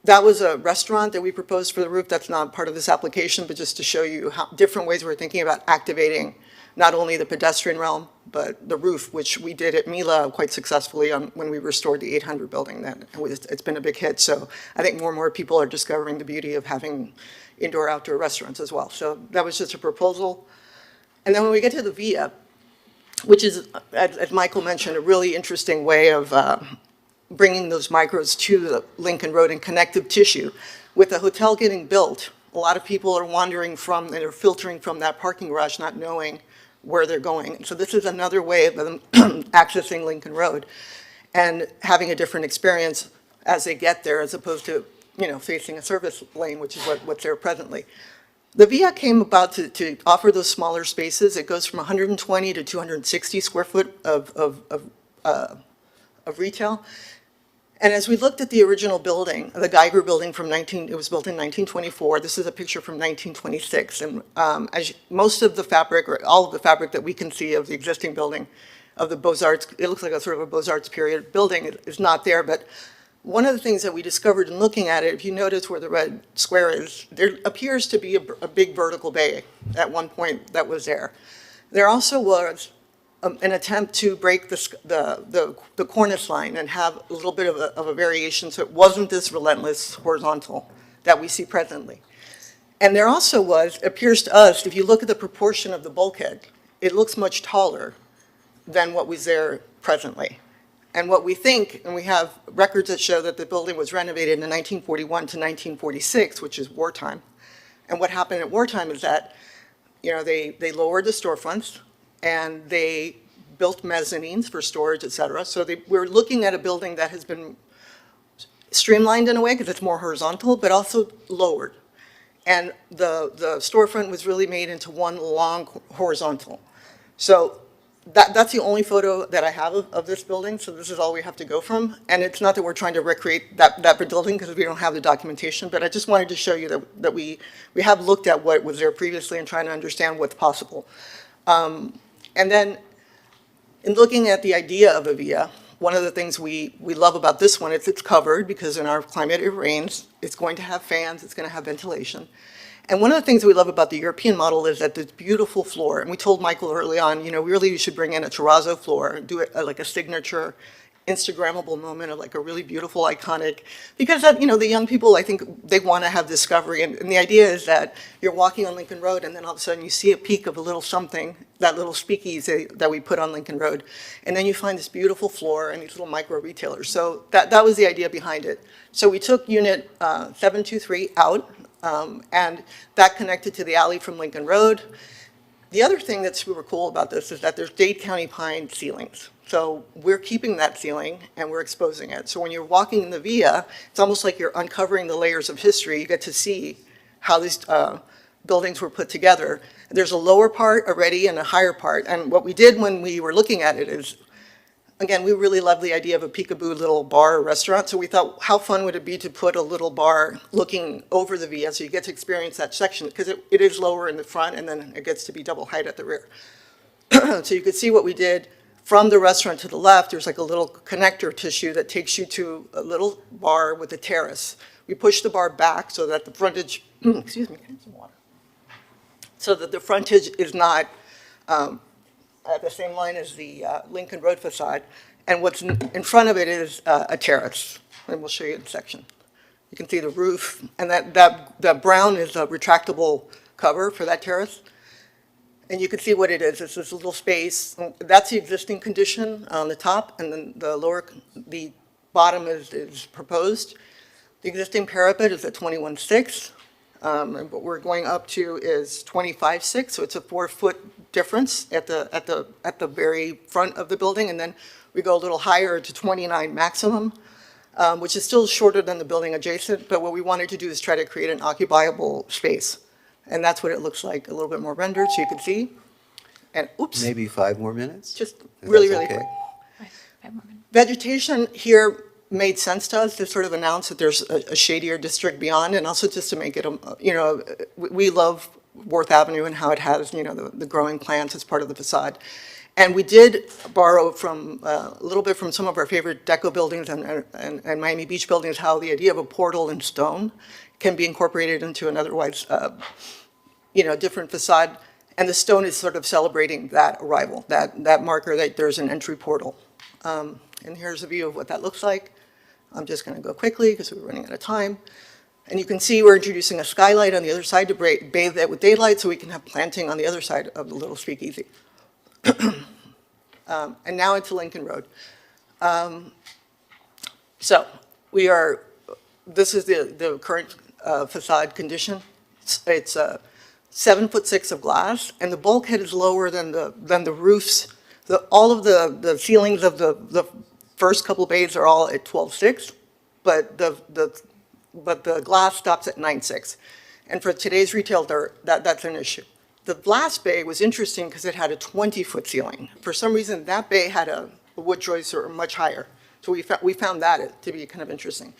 That was a restaurant that we proposed for the roof. That's not part of this application, but just to show you how different ways we're thinking about activating not only the pedestrian realm, but the roof, which we did at Mila quite successfully when we restored the 800 building. It's been a big hit. So I think more and more people are discovering the beauty of having indoor-outdoor restaurants as well. So that was just a proposal. And then when we get to the Via, which is, as Michael mentioned, a really interesting way of bringing those micros to the Lincoln Road and connective tissue. With the hotel getting built, a lot of people are wandering from, and are filtering from that parking garage, not knowing where they're going. So this is another way of them accessing Lincoln Road and having a different experience as they get there, as opposed to, facing a service lane, which is what's there presently. The Via came about to offer those smaller spaces. It goes from 120 to 260 square foot of retail. And as we looked at the original building, the Geiger building it was built in 1924. This is a picture from 1926. And most of the fabric, or all of the fabric that we can see of the existing building, of the Beaux-Arts, it looks like a sort of a Beaux-Arts period building, is not there. But one of the things that we discovered in looking at it, if you notice where the red square is, there appears to be a big vertical bay at one point that was there. There also was an attempt to break the cornice line and have a little bit of a variation, so it wasn't this relentless horizontal that we see presently. And there also appears to us, if you look at the proportion of the bulkhead, it looks much taller than what was there presently. And what we think, and we have records that show that the building was renovated in 1941 to 1946, which is wartime. And what happened at wartime is that, they lowered the storefronts and they built mezzanines for storage, et cetera. So we're looking at a building that has been streamlined in a way because it's more horizontal, but also lowered. And the storefront was really made into one long horizontal. So that's the only photo that I have of this building, so this is all we have to go from. And it's not that we're trying to recreate that building because we don't have the documentation, but I just wanted to show you that we have looked at what was there previously and trying to understand what's possible. And then in looking at the idea of a via, one of the things we love about this one is it's covered because in our climate it rains, it's going to have fans, it's going to have ventilation. And one of the things that we love about the European model is that this beautiful floor, and we told Michael early on, really you should bring in a terrazzo floor and do it like a signature Instagrammable moment of like a really beautiful, iconic, because that, the young people, I think they want to have discovery. And the idea is that you're walking on Lincoln Road and then all of a sudden you see a peak of a little something, that little speakeasy that we put on Lincoln Road. And then you find this beautiful floor and these little micro retailers. So that was the idea behind it. So we took unit 723 out. And that connected to the alley from Lincoln Road. The other thing that's super cool about this is that there's Dade County pine ceilings. So we're keeping that ceiling and we're exposing it. So when you're walking in the via, it's almost like you're uncovering the layers of history. You get to see how these buildings were put together. There's a lower part already and a higher part. And what we did when we were looking at it is, again, we really love the idea of a peekaboo little bar or restaurant. So we thought, how fun would it be to put a little bar looking over the via so you get to experience that section because it is lower in the front and then it gets to be double height at the rear. So you could see what we did from the restaurant to the left. There's like a little connector tissue that takes you to a little bar with a terrace. We pushed the bar back so that the frontage, excuse me, can I have some water? So that the frontage is not at the same line as the Lincoln Road facade. And what's in front of it is a terrace, and we'll show you in a section. You can see the roof, and that brown is a retractable cover for that terrace. And you can see what it is. It's this little space. That's the existing condition on the top, and then the bottom is proposed. The existing parapet is at 21.6. And what we're going up to is 25.6, so it's a 4-foot difference at the very front of the building, and then we go a little higher to 29 maximum, which is still shorter than the building adjacent, but what we wanted to do is try to create an occupiable space, and that's what it looks like, a little bit more rendered, so you can see. And oops. Maybe 5 more minutes? Just really, really okay. quick. 5 more minutes. Vegetation here made sense to us to sort of announce that there's a shadier district beyond, and also just to make it, we love Worth Avenue and how it has, the growing plants as part of the facade. And we did borrow from a little bit from some of our favorite deco buildings and Miami Beach buildings, how the idea of a portal in stone can be incorporated into an otherwise, different facade. And the stone is sort of celebrating that arrival, that marker that there's an entry portal. And here's a view of what that looks like. I'm just going to go quickly because we're running out of time. And you can see we're introducing a skylight on the other side to bathe it with daylight so we can have planting on the other side of the little speakeasy. And now into Lincoln Road. So this is the current facade condition. It's 7'6" of glass, and the bulkhead is lower than the roofs. All of the ceilings of the first couple bays are all at 12.6, but the glass stops at 9.6. And for today's retail, that's an issue. The last bay was interesting because it had a 20-foot ceiling. For some reason, that bay had a wood joist or much higher. So we found that to be kind of interesting.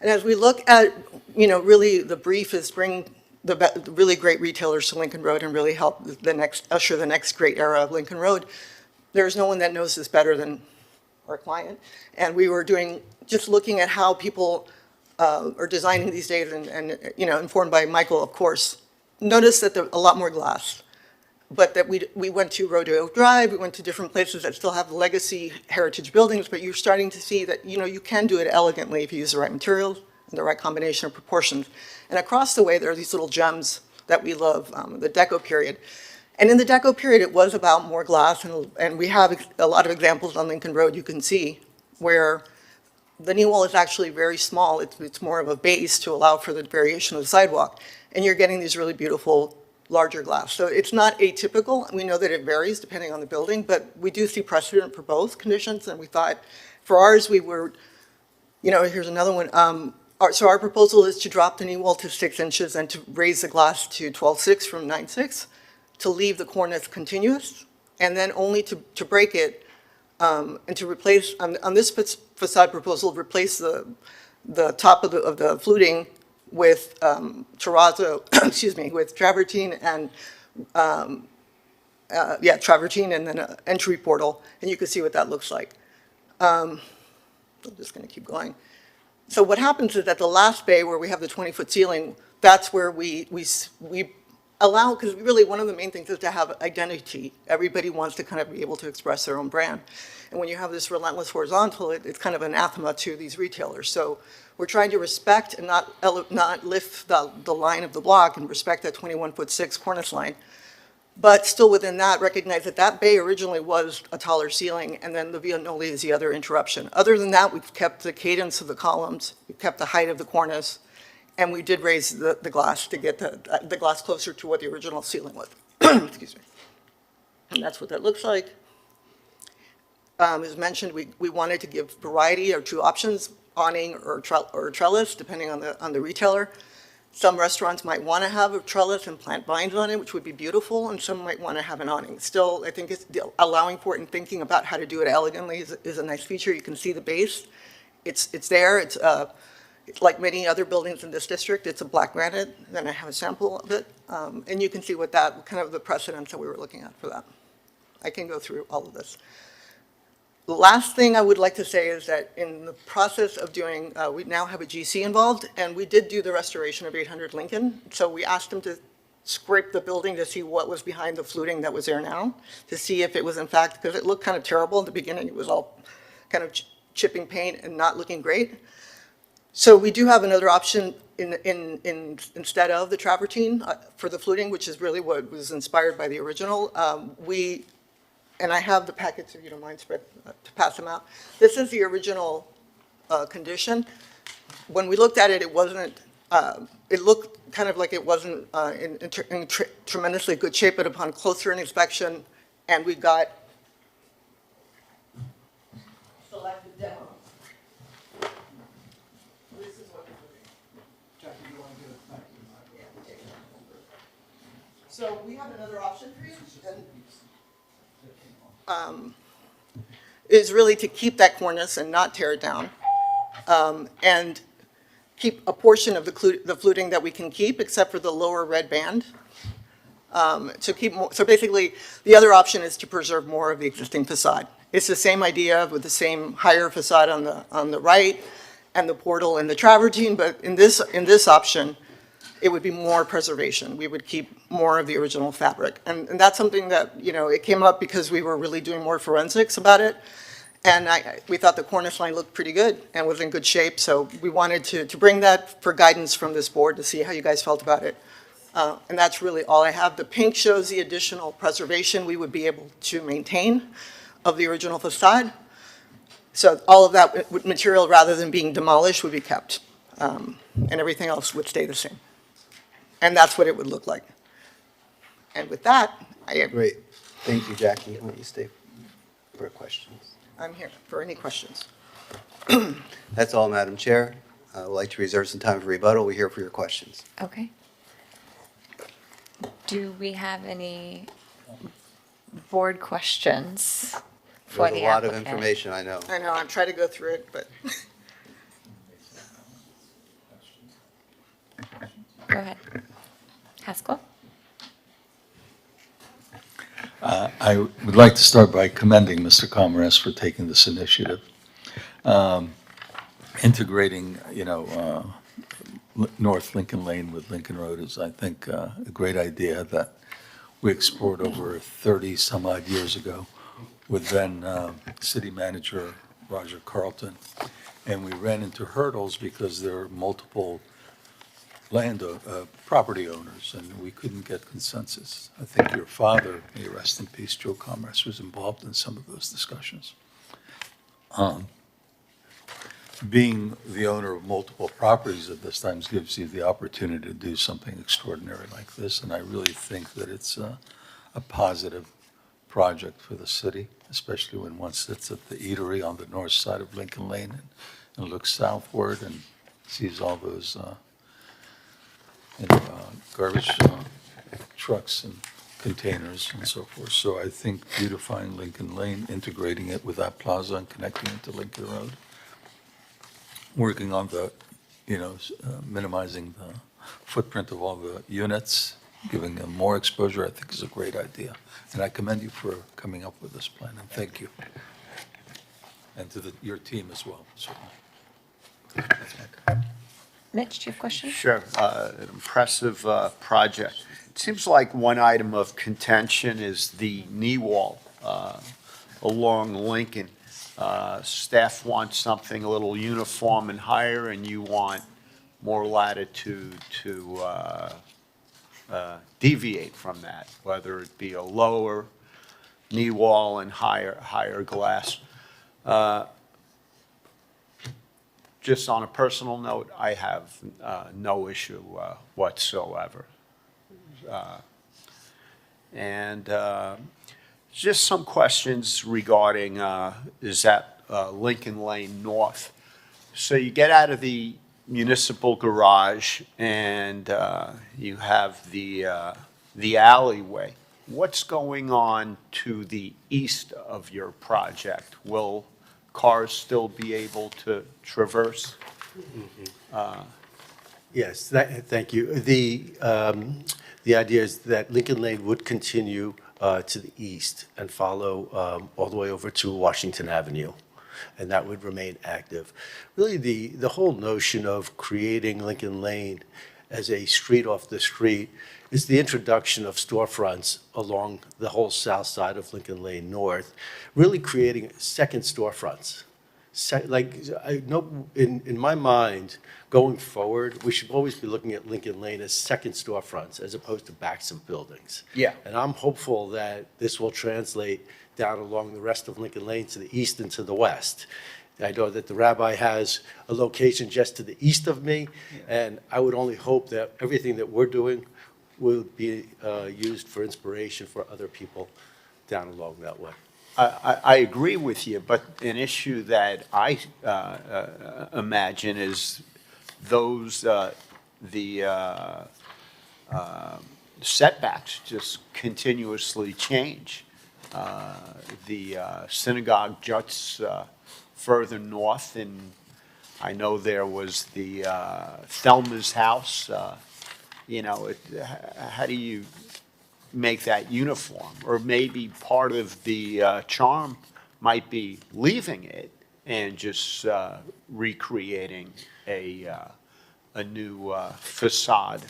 And as we look at, really the brief is bring the really great retailers to Lincoln Road and really help usher the next great era of Lincoln Road. There's no one that knows this better than our client. And we were just looking at how people are designing these days and informed by Michael, of course. Notice that there's a lot more glass, but that we went to Rodeo Drive, we went to different places that still have legacy heritage buildings, but you're starting to see that, you can do it elegantly if you use the right materials and the right combination of proportions. And across the way, there are these little gems that we love, the Deco period. And in the Deco period, it was about more glass, and we have a lot of examples on Lincoln Road you can see where the knee wall is actually very small. It's more of a base to allow for the variation of the sidewalk, and you're getting these really beautiful larger glass. So it's not atypical. We know that it varies depending on the building, but we do see precedent for both conditions, and we thought for ours, we were, here's another one. So our proposal is to drop the knee wall to 6 inches and to raise the glass to 12.6 from 9.6, to leave the cornice continuous, and then only to break it and to replace, on this facade proposal, replace the top of the fluting with terrazzo, excuse me, with travertine and, travertine and then an entry portal, and you can see what that looks like. I'm just gonna keep going. So what happens is that the last bay where we have the 20-foot ceiling, that's where we allow, because really one of the main things is to have identity. Everybody wants to kind of be able to express their own brand. And when you have this relentless horizontal, it's kind of anathema to these retailers. So we're trying to respect and not lift the line of the block and respect that 21'6" cornice line. But still within that, recognize that that bay originally was a taller ceiling, and then the Via Noli is the other interruption. Other than that, we've kept the cadence of the columns, we've kept the height of the cornice, and we did raise the glass to get the glass closer to what the original ceiling was. Excuse me. And that's what that looks like. As mentioned, we wanted to give variety or 2 options, awning or trellis, depending on the retailer. Some restaurants might want to have a trellis and plant vines on it, which would be beautiful, and some might want to have an awning. Still, I think it's allowing for it and thinking about how to do it elegantly is a nice feature. You can see the base. It's there. It's like many other buildings in this district, it's a black granite, and I have a sample of it. And you can see what kind of the precedents that we were looking at for that. I can go through all of this. The last thing I would like to say is that in the process of doing, we now have a GC involved, and we did do the restoration of 800 Lincoln. So we asked them to scrape the building to see what was behind the fluting that was there now, to see if it was in fact, because it looked kind of terrible in the beginning. It was all kind of chipping paint and not looking great. So we do have another option instead of the travertine for the fluting, which is really what was inspired by the original. And I have the packets, if you don't mind, to pass them out. This is the original condition. When we looked at it, it wasn't, it looked kind of like it wasn't in tremendously good shape, but upon closer inspection, and we got selected demo. This is what we're doing. Jackie, do you want to do it? Yeah, okay. So we have another option for you. Is really to keep that cornice and not tear it down, and keep a portion of the fluting that we can keep, except for the lower red band. To keep more, so basically, the other option is to preserve more of the existing facade. It's the same idea with the same higher facade on the right, and the portal and the travertine, but in this option, it would be more preservation. We would keep more of the original fabric. And that's something that, it came up because we were really doing more forensics about it. And we thought the cornice line looked pretty good and was in good shape. So we wanted to bring that for guidance from this board to see how you guys felt about it. And that's really all I have. The pink shows the additional preservation we would be able to maintain of the original facade. So all of that material, rather than being demolished, would be kept. And everything else would stay the same. And that's what it would look like. And with that, I am. Great. Thank you, Jackie. Why don't you stay for questions? I'm here for any questions. That's all, Madam Chair. I would like to reserve some time for rebuttal. We're here for your questions. Okay. Do we have any board questions for There's the a lot of applicant? information, I know. I know, I'm trying to go through it, but. Go ahead. Haskell? I would like to start by commending Mr. Commerce for taking this initiative. Integrating, North Lincoln Lane with Lincoln Road is, I think, a great idea that we explored over 30 some odd years ago with then City Manager Roger Carlton. And we ran into hurdles because there are multiple property owners, and we couldn't get consensus. I think your father, may he rest in peace, Joe Commerce, was involved in some of those discussions. Being the owner of multiple properties at this time gives you the opportunity to do something extraordinary like this, and I really think that it's a positive project for the city, especially when one sits at the eatery on the north side of Lincoln Lane and looks southward and sees all those garbage trucks and containers and so forth. So I think beautifying Lincoln Lane, integrating it with that plaza and connecting it to Lincoln Road, working on the, minimizing the footprint of all the units, giving them more exposure, I think is a great idea. And I commend you for coming up with this plan, and thank you. And to your team as well, certainly. Mitch, do you have a question? Sure. An impressive project. It seems like one item of contention is the knee wall along Lincoln. Staff wants something a little uniform and higher, and you want more latitude to deviate from that, whether it be a lower knee wall and higher glass. Just on a personal note, I have no issue whatsoever. And just some questions regarding, is that Lincoln Lane North? So you get out of the municipal garage and you have the alleyway. What's going on to the east of your project? Will cars still be able to traverse? Yes, thank you. The idea is that Lincoln Lane would continue to the east and follow all the way over to Washington Avenue, and that would remain active. Really, the whole notion of creating Lincoln Lane as a street off the street is the introduction of storefronts along the whole south side of Lincoln Lane North, really creating second storefronts. I know in my mind, going forward, we should always be looking at Lincoln Lane as second storefronts as opposed to backs of buildings. Yeah. And I'm hopeful that this will translate down along the rest of Lincoln Lane to the east and to the west. I know that the rabbi has a location just to the east of me, and I would only hope that everything that we're doing will be used for inspiration for other people down along that way. I agree with you, but an issue that I imagine is those, the setbacks just continuously change. The synagogue juts further north, and I know there was the Thelma's house. How do you make that uniform? Or maybe part of the charm might be leaving it and just recreating a new facade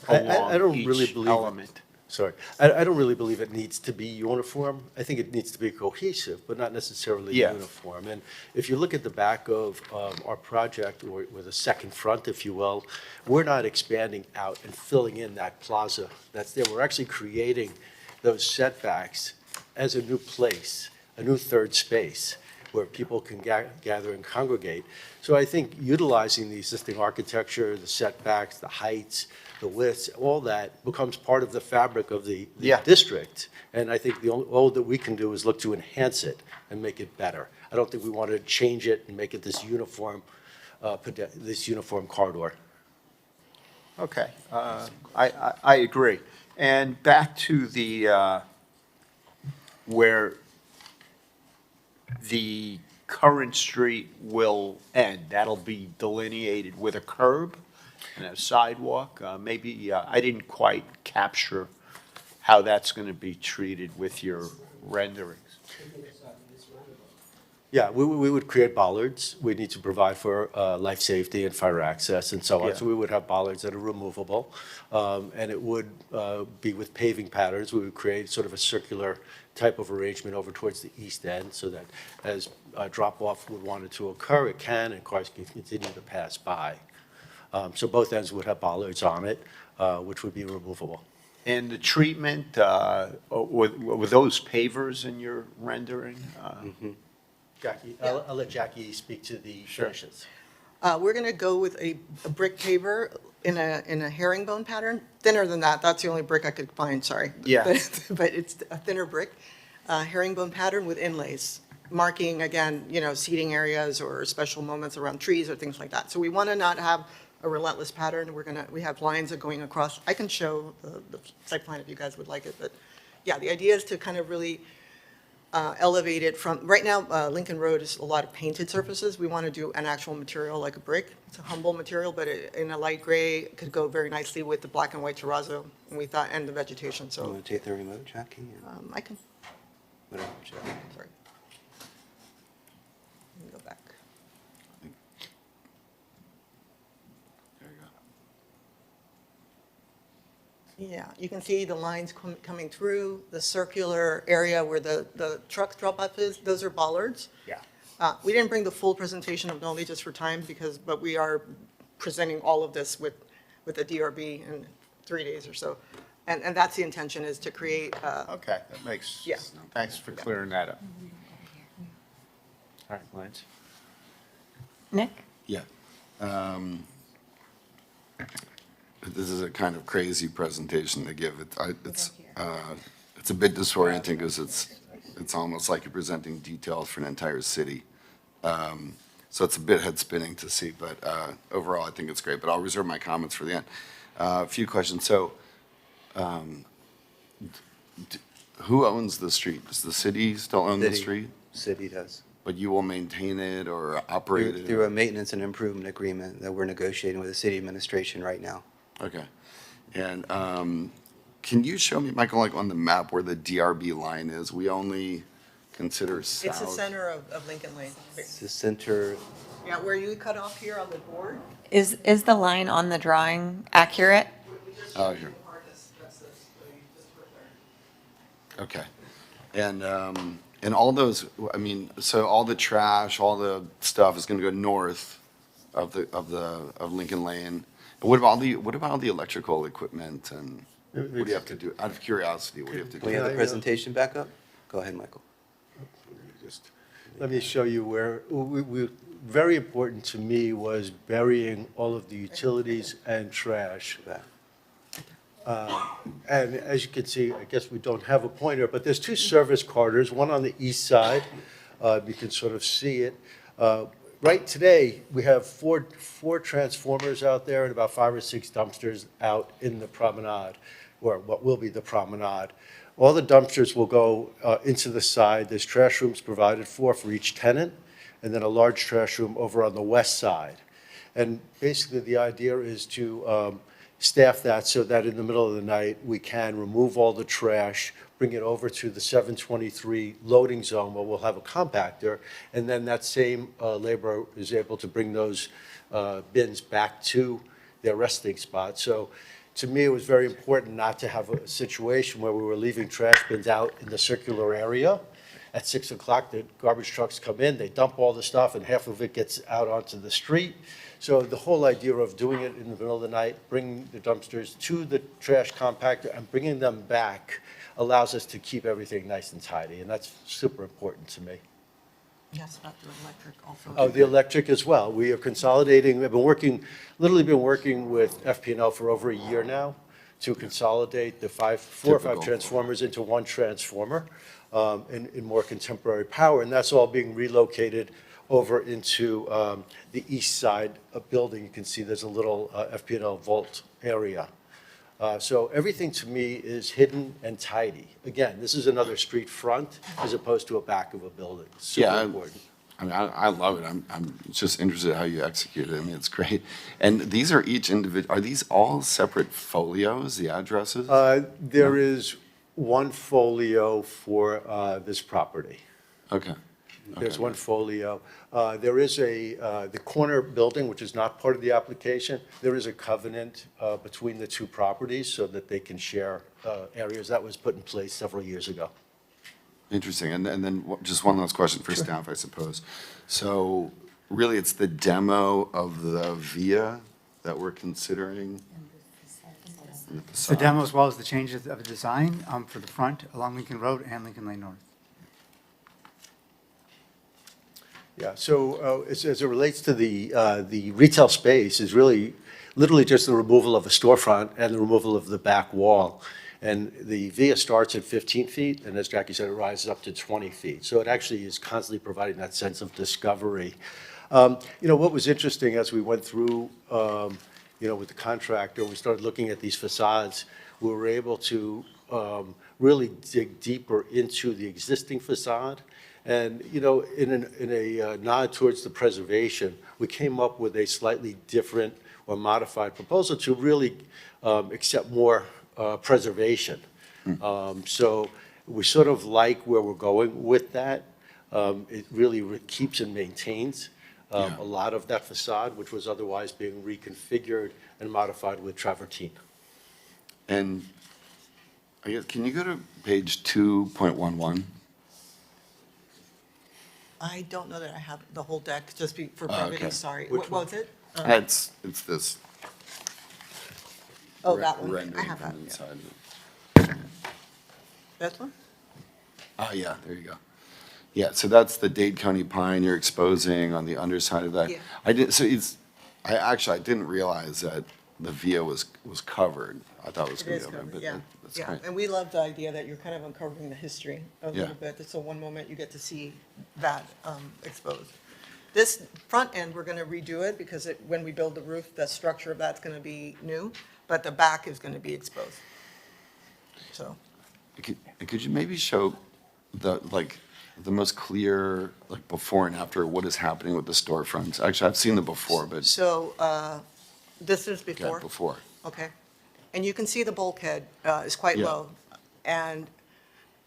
along each element. Sorry, I don't really believe it needs to be uniform. I think it needs to be cohesive, but not necessarily uniform. And if you look at the back of our project, or with a second front, if you will, we're not expanding out and filling in that plaza that's there. We're actually creating those setbacks as a new place, a new third space where people can gather and congregate. So I think utilizing the existing architecture, the setbacks, the heights, the widths, all that becomes part of the fabric of the district. And I think all that we can do is look to enhance it and make it better. I don't think we want to change it and make it this uniform corridor. Okay, I agree. And back to the, where the current street will end, that'll be delineated with a curb and a sidewalk. Maybe, I didn't quite capture how that's going to be treated with your renderings. Yeah, we would create bollards. We need to provide for life safety and fire access and so on. Yeah. So we would have bollards that are removable. And it would be with paving patterns. We would create sort of a circular type of arrangement over towards the east end so that as drop-off would want it to occur, it can, and cars can continue to pass by. So both ends would have bollards on it, which would be removable. And the treatment, were those pavers in your rendering? Jackie, I'll let Jackie speak to the finishes. We're going to go with a brick paver in a herringbone pattern, thinner than that. That's the only brick I could find, sorry. Yeah. But it's a thinner brick, herringbone pattern with inlays, marking, again, seating areas or special moments around trees or things like that. So we want to not have a relentless pattern. We have lines that are going across. I can show the site plan if you guys would like it, but yeah, the idea is to kind of really elevate it from, right now, Lincoln Road is a lot of painted surfaces. We want to do an actual material like a brick. It's a humble material, but in a light gray, it could go very nicely with the black and white terrazzo, and we thought, and the vegetation, You so. want to take the remote, Jackie? I can, Whatever, Jackie. sorry. Let me go back. Yeah, you can see the lines coming through, the circular area where the truck drop-off is, those are bollards. Yeah. We didn't bring the full presentation of Noli just for time but we are presenting all of this with the DRB in 3 days or so. And that's the intention, is to create. Okay, that makes, Yeah. thanks for clearing that up. All right, Lance? Nick? Yeah. This is a kind of crazy presentation to give. It's a bit disorienting because it's almost like you're presenting details for an entire city. So it's a bit head spinning to see, but overall I think it's great. But I'll reserve my comments for the end. A few questions. So, who owns the street? Does the city still own the City. street? City does. But you will maintain it or operate it? Through a maintenance and improvement agreement that we're negotiating with the city administration right now. Okay. And can you show me, Michael, like on the map where the DRB line is? We only consider south. It's the center of Lincoln Lane. It's the center. Yeah, where you cut off here on the board. Is the line on the drawing accurate? Oh, here. Okay. And all those, I mean, so all the trash, all the stuff is gonna go north of Lincoln Lane. And what about the electrical equipment and what do you have to do? Out of curiosity, what do you have to do? Can we have the presentation back up? Go ahead, Michael. Let me show you where, very important to me was burying all of the utilities and trash. And as you can see, I guess we don't have a pointer, but there's two service corridors, one on the east side. You can sort of see it. Right today, we have four transformers out there and about 5 or 6 dumpsters out in the promenade, or what will be the promenade. All the dumpsters will go into the side. There's trash rooms provided for each tenant, and then a large trash room over on the west side. And basically, the idea is to staff that so that in the middle of the night, we can remove all the trash, bring it over to the 723 loading zone where we'll have a compactor, and then that same laborer is able to bring those bins back to their resting spot. So to me, it was very important not to have a situation where we were leaving trash bins out in the circular area. At 6 o'clock, the garbage trucks come in, they dump all the stuff, and half of it gets out onto the street. So the whole idea of doing it in the middle of the night, bringing the dumpsters to the trash compactor and bringing them back allows us to keep everything nice and tidy, and that's super important to me. Yes, about the electric also. Oh, the electric as well. We are consolidating, we've been literally been working with FP&L for over a year now to consolidate the 4 or 5 Typical. transformers into one transformer in more contemporary power, and that's all being relocated over into the east side of building. You can see there's a little FP&L vault area. So everything to me is hidden and tidy. Again, this is another street front as opposed to a back of a building. Super Yeah, important. I mean, I love it. I'm just interested how you execute it. I mean, it's great. And these are each individual, are these all separate folios, the addresses? There is one folio for this property. Okay. There's one folio. There is the corner building, which is not part of the application. There is a covenant between the two properties so that they can share areas. That was put in place several years ago. Interesting. And then just one last question for staff, I suppose. So really, it's the demo of the VIA that we're considering? The The facade? demo as well as the changes of the design for the front along Lincoln Road and Lincoln Lane North. Yeah, so as it relates to the retail space is really literally just the removal of a storefront and the removal of the back wall. And the via starts at 15 feet, and as Jackie said, it rises up to 20 feet. So it actually is constantly providing that sense of discovery. What was interesting as we went through, with the contractor, we started looking at these facades, we were able to really dig deeper into the existing facade. And, in a nod towards the preservation, we came up with a slightly different or modified proposal to really accept more preservation. So we sort of like where we're going with that. It really keeps and maintains a lot of that facade, which was otherwise being reconfigured and modified with travertine. And I guess, can you go to page 2.11? I don't know that I have the whole deck, just for Oh, brevity, okay. sorry. Which What was it? It's this. Oh, that one. I rendering have that, from yeah. inside. That one? Oh, yeah, there you go. Yeah, so that's the Dade County pine you're exposing on the underside of that. Yeah. I didn't realize that the via was covered. I thought it was It gonna is be open, covered, but yeah. that's Yeah, great. and we love the idea that you're kind of uncovering the history a Yeah. little bit. So one moment you get to see that exposed. This front end, we're going to redo it because when we build the roof, the structure of that's going to be new, but the back is going to be exposed. So, Could you maybe show the most clear, before and after, what is happening with the storefronts? Actually, I've seen the before, but. this is Okay, before. before. Okay. And you can see the bulkhead is quite Yeah. low. And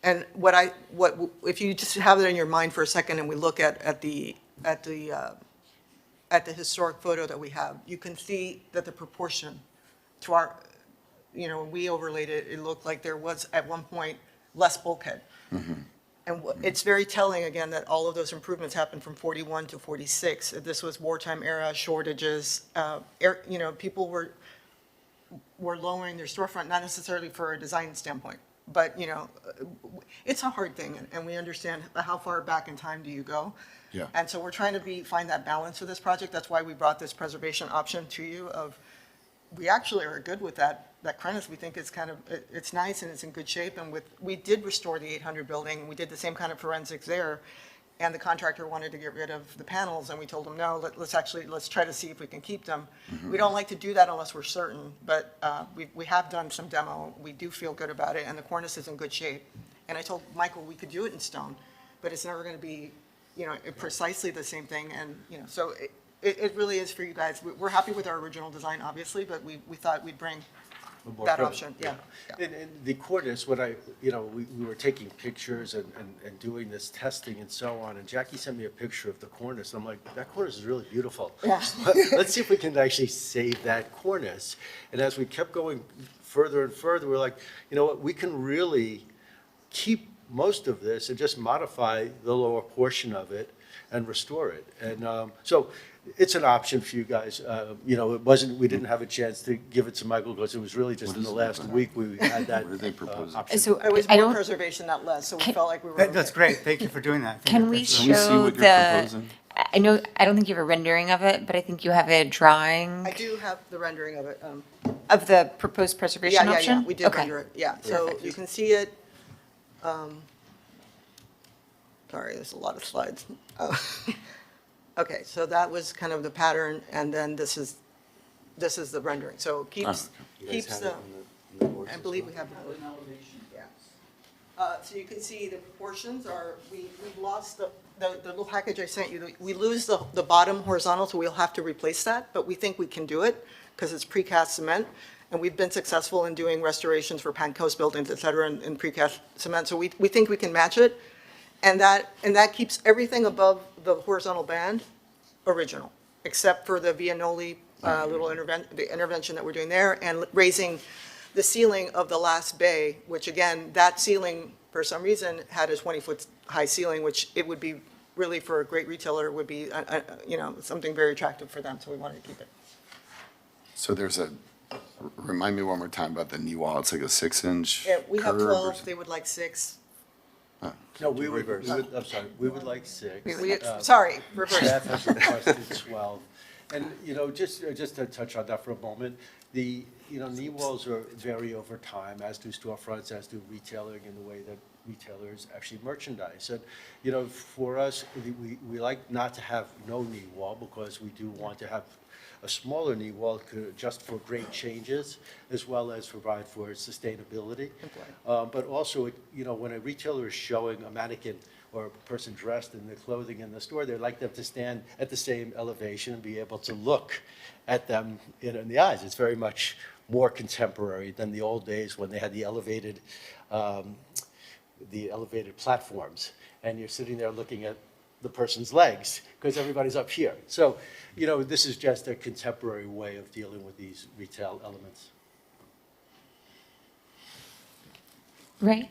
if you just have it in your mind for a second and we look at the historic photo that we have, you can see that the proportion to our, when we overlaid it, it looked like there was at one point less bulkhead. And it's very telling, again, that all of those improvements happened from 41 to 46. This was wartime era, shortages, people were lowering their storefront, not necessarily for a design standpoint, but, it's a hard thing, and we understand how far back in time do you go? Yeah. And so we're trying to find that balance for this project. That's why we brought this preservation option to you we actually are good with that Crennis. We think it's it's nice and it's in good shape, and we did restore the 800 building. We did the same kind of forensics there, and the contractor wanted to get rid of the panels, and we told him, no, let's try to see if we can keep them. We don't like to do that unless we're certain, but we have done some demo. We do feel good about it, and the cornice is in good shape. And I told Michael we could do it in stone, but it's never going to be, precisely the same thing, and, so it really is for you guys. We're happy with our original design, obviously, but we thought we'd bring More that present, option, yeah. And the cornice, we were taking pictures and doing this testing and so on, and Jackie sent me a picture of the cornice. I'm like, that cornice is really beautiful. Yeah. Let's see if we can actually save that cornice. And as we kept going further and further, we're like, you know what, we can really keep most of this and just modify the lower portion of it and restore it. And so it's an option for you guys. We didn't have a chance to give it to Michael because it was really just in the last week we had that option. So It was I more don't- preservation, not less, so we felt like we were. That's great. Thank you for doing that. Can we Can we see show what you're proposing? I don't think you have a rendering of it, but I think you have a drawing I do have the rendering of it. of the proposed preservation Yeah, option? we did Okay. render it, yeah. So Perfect. you can see it. Sorry, there's a lot of slides. Oh. Okay, so that was kind of the pattern, and then this is the rendering. So it keeps the, I believe we have the. Yeah. So you can see the proportions are, we've lost the little package I sent you, we lose the bottom horizontal, so we'll have to replace that, but we think we can do it because it's precast cement, and we've been successful in doing restorations for Pancoast buildings, et cetera, in precast cement, so we think we can match it, and that keeps everything above the horizontal band original, except for the Vianoli the intervention that we're doing there, and raising the ceiling of the last bay, which again, that ceiling, for some reason, had a 20-foot high ceiling, which it would be, really for a great retailer, would be, something very attractive for them, so we wanted to keep it. So there's remind me one more time about the knee wall. It's like a 6-inch Yeah, we have curb or 12, they would like 6. No, I'm sorry, we would like 6. Sorry, reverse. Staff has requested 12. And, just to touch on that for a moment, knee walls vary over time, as do storefronts, as do retailing in the way that retailers actually merchandise. And, for us, we like not to have no knee wall because we do want to have a smaller knee wall just for great changes, as well as provide for sustainability. But also, when a retailer is showing a mannequin or a person dressed in the clothing in the store, they like them to stand at the same elevation and be able to look at them in the eyes. It's very much more contemporary than the old days when they had the elevated platforms, and you're sitting there looking at the person's legs because everybody's up here. So, this is just a contemporary way of dealing with these retail elements. Ray?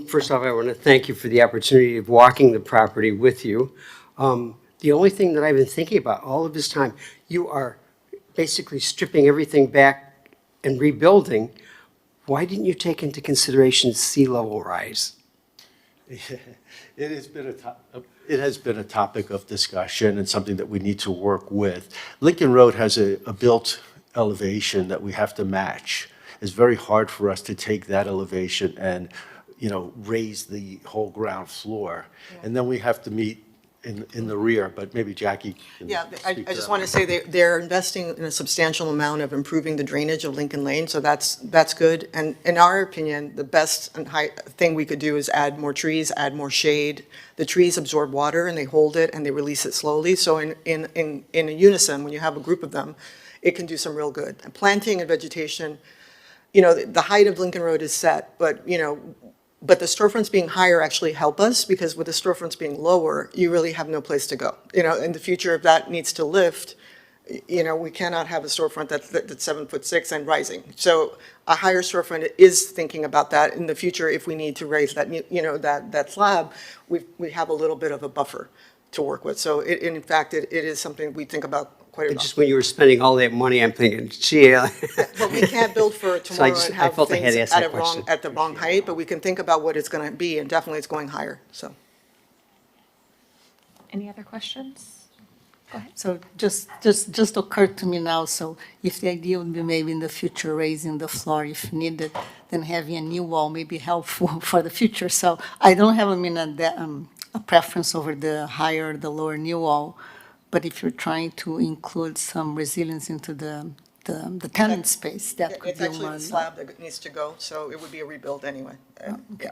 First off, I want to thank you for the opportunity of walking the property with you. The only thing that I've been thinking about all of this time, you are basically stripping everything back and rebuilding. Why didn't you take into consideration sea level rise? It has been a topic of discussion and something that we need to work with. Lincoln Road has a built elevation that we have to match. It's very hard for us to take that elevation and, raise the whole ground floor. And then we have to meet in the rear, but maybe Jackie can Yeah, I speak to just that. want to say they're investing in a substantial amount of improving the drainage of Lincoln Lane, so that's good. And in our opinion, the best thing we could do is add more trees, add more shade. The trees absorb water and they hold it and they release it slowly. So in a unison, when you have a group of them, it can do some real good. And planting and vegetation, the height of Lincoln Road is set, but the storefronts being higher actually help us, because with the storefronts being lower, you really have no place to go. In the future, if that needs to lift, we cannot have a storefront that's 7'6" and rising. So a higher storefront is thinking about that in the future. If we need to raise that, that slab, we have a little bit of a buffer to work with. So in fact, it is something we think about quite a And lot. just when you were spending all that money, I'm thinking, gee. But we can't build for So I tomorrow and I have felt I had things to ask that question. at the wrong height, but we can think about what it's going to be, and definitely it's going higher, so. Any other questions? So just occurred to me now, so if the idea would be maybe in the future raising the floor if needed, then having a new wall may be helpful for the future. So I don't have, a preference over the higher, the lower new wall, but if you're trying to include some resilience into the tenant space, that could It's be actually one. the slab that needs to go, so it would be a rebuild anyway. Yeah.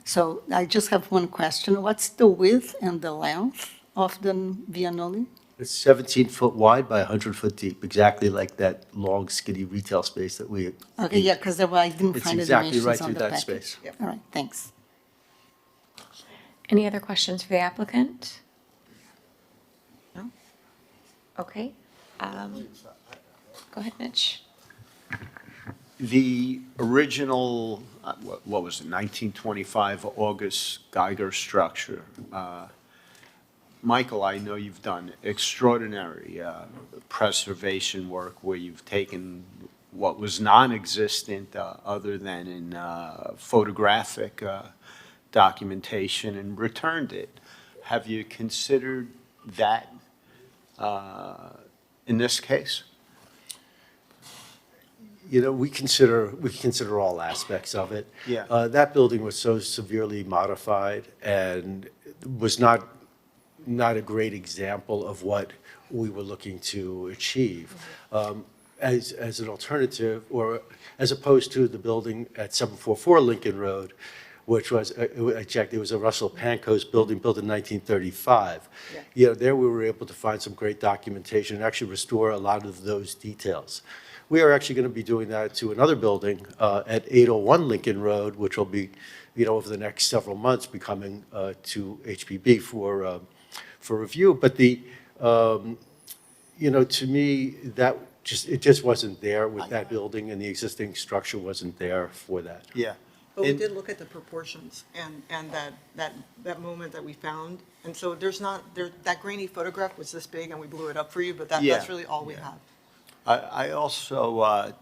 So I just have one question. What's the width and the length of the Vianoli? It's 17 foot wide by 100 foot deep, exactly like that long skinny retail space that we. Okay, yeah, because I didn't It's find the exactly dimensions right on through the that package. space. All right, thanks. Any other questions for the applicant? No? Okay. Go ahead, Mitch. The original, what was it, 1925 August Geiger structure. Michael, I know you've done extraordinary preservation work where you've taken what was non-existent other than in photographic documentation and returned it. Have you considered that in this case? We consider all aspects of it. Yeah. That building was so severely modified and was not a great example of what we were looking to achieve. As an alternative, or as opposed to the building at 744 Lincoln Road, which was, I checked, it was a Russell Pancoast building built in 1935. There we were able to find some great documentation and actually restore a lot of those details. We are actually going to be doing that to another building at 801 Lincoln Road, which will be, over the next several months, be coming to HPB for review. But to me, it just wasn't there with that building, and the existing structure wasn't there for that. Yeah. But we did look at the proportions and that moment that we found. And so that grainy photograph was this big and we blew it up for you, but that's really all we have. I also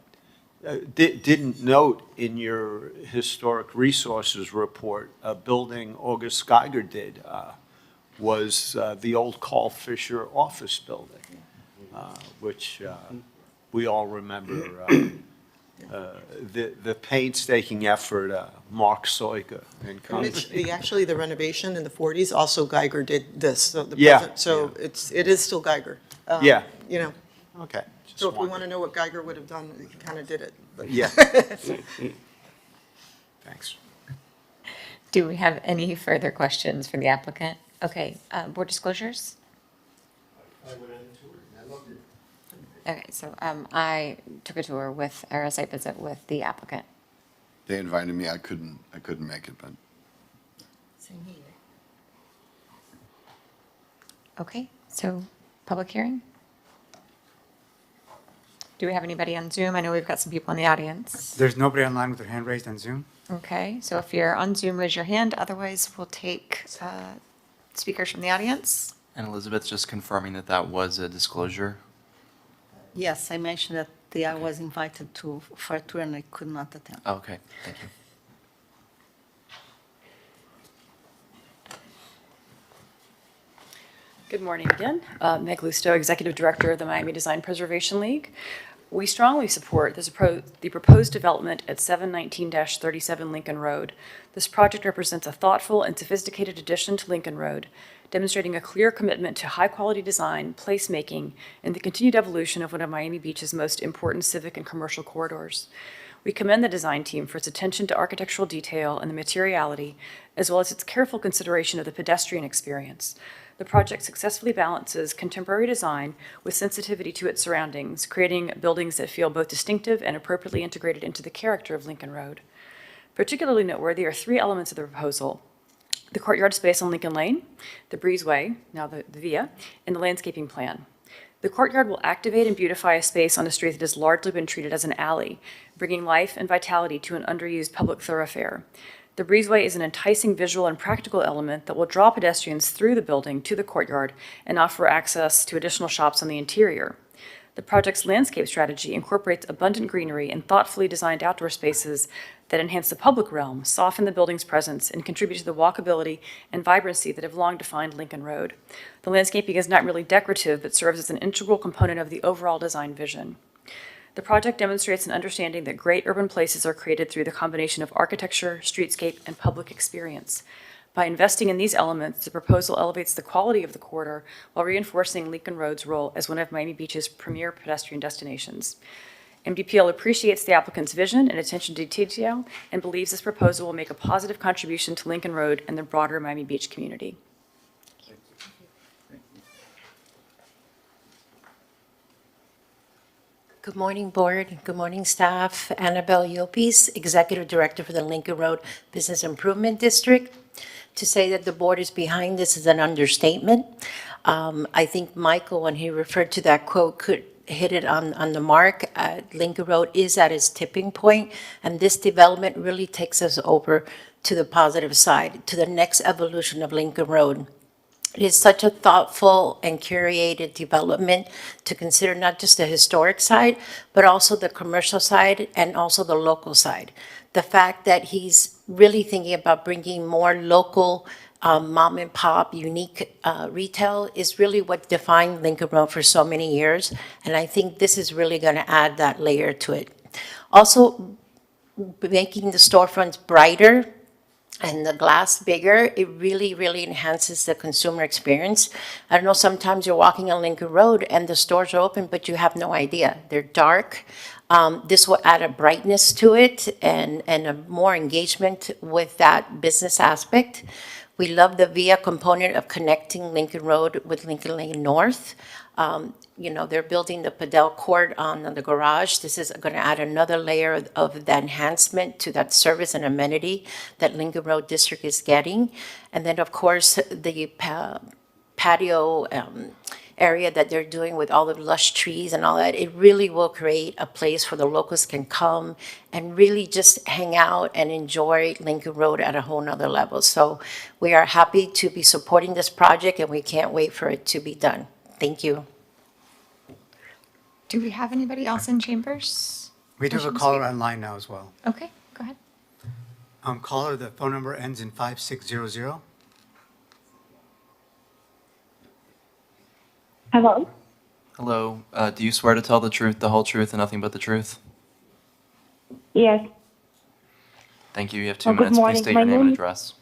didn't note in your historic resources report, a building August Geiger did was the old Carl Fisher office building, which we all remember the painstaking effort Mark Soika and company. Actually, the renovation in the 40s, also Geiger did this, so the Yeah. present, so it is still Geiger. Yeah. You know, Okay. so if we want to know what Geiger would have done, he kind of did it. but- Yeah. Thanks. Do we have any further questions for the applicant? Okay, board disclosures? Okay, so I took a tour with, or a site visit with the applicant. They invited me, I couldn't make it, but Okay, so public hearing? Do we have anybody on Zoom? I know we've got some people in the audience. There's nobody online with their hand raised on Zoom? Okay, so if you're on Zoom, raise your hand. Otherwise, we'll take speakers from the audience. And Elizabeth, just confirming that that was a disclosure. Yes, I mentioned that I was invited for a tour and I could not attend. Oh, okay, thank you. Good morning again. Meg Lusto, Executive Director of the Miami Design Preservation League. We strongly support the proposed development at 719-37 Lincoln Road. This project represents a thoughtful and sophisticated addition to Lincoln Road, demonstrating a clear commitment to high-quality design, placemaking, and the continued evolution of one of Miami Beach's most important civic and commercial corridors. We commend the design team for its attention to architectural detail and the materiality, as well as its careful consideration of the pedestrian experience. The project successfully balances contemporary design with sensitivity to its surroundings, creating buildings that feel both distinctive and appropriately integrated into the character of Lincoln Road. Particularly noteworthy are three elements of the proposal: the courtyard space on Lincoln Lane, the breezeway, now the via, and the landscaping plan. The courtyard will activate and beautify a space on a street that has largely been treated as an alley, bringing life and vitality to an underused public thoroughfare. The breezeway is an enticing visual and practical element that will draw pedestrians through the building to the courtyard and offer access to additional shops on the interior. The project's landscape strategy incorporates abundant greenery and thoughtfully designed outdoor spaces that enhance the public realm, soften the building's presence, and contribute to the walkability and vibrancy that have long defined Lincoln Road. The landscaping is not merely decorative, but serves as an integral component of the overall design vision. The project demonstrates an understanding that great urban places are created through the combination of architecture, streetscape, and public experience. By investing in these elements, the proposal elevates the quality of the corridor while reinforcing Lincoln Road's role as one of Miami Beach's premier pedestrian destinations. MDPL appreciates the applicant's vision and attention to detail and believes this proposal will make a positive contribution to Lincoln Road and the broader Miami Beach community. Good morning, Board. Good morning, staff. Annabelle Yopis, Executive Director for the Lincoln Road Business Improvement District. To say that the Board is behind this is an understatement. I think Michael, when he referred to that quote, could hit it on the mark. Lincoln Road is at its tipping point, and this development really takes us over to the positive side, to the next evolution of Lincoln Road. It is such a thoughtful and curated development to consider not just the historic side, but also the commercial side and also the local side. The fact that he's really thinking about bringing more local mom and pop unique retail is really what defined Lincoln Road for so many years. And I think this is really going to add that layer to it. Also, making the storefronts brighter and the glass bigger, it really, really enhances the consumer experience. I don't know, sometimes you're walking on Lincoln Road and the stores are open, but you have no idea. They're dark. This will add a brightness to it and a more engagement with that business aspect. We love the VIA component of connecting Lincoln Road with Lincoln Lane North. They're building the Padel Court on the garage. This is going to add another layer of the enhancement to that service and amenity that Lincoln Road District is getting. And then, of course, the patio area that they're doing with all the lush trees and all that, it really will create a place where the locals can come and really just hang out and enjoy Lincoln Road at a whole nother level. So we are happy to be supporting this project and we can't wait for it to be done. Thank you. Do we have anybody else in chambers? We do have a wishing to caller speak? online now as well. Okay, go ahead. Caller, the phone number ends in 5600. Hello? Hello, do you swear to tell the truth, the whole truth, and nothing but the truth? Yes. Thank you. You have 2 Good minutes. Please morning. state My your name name and is- address.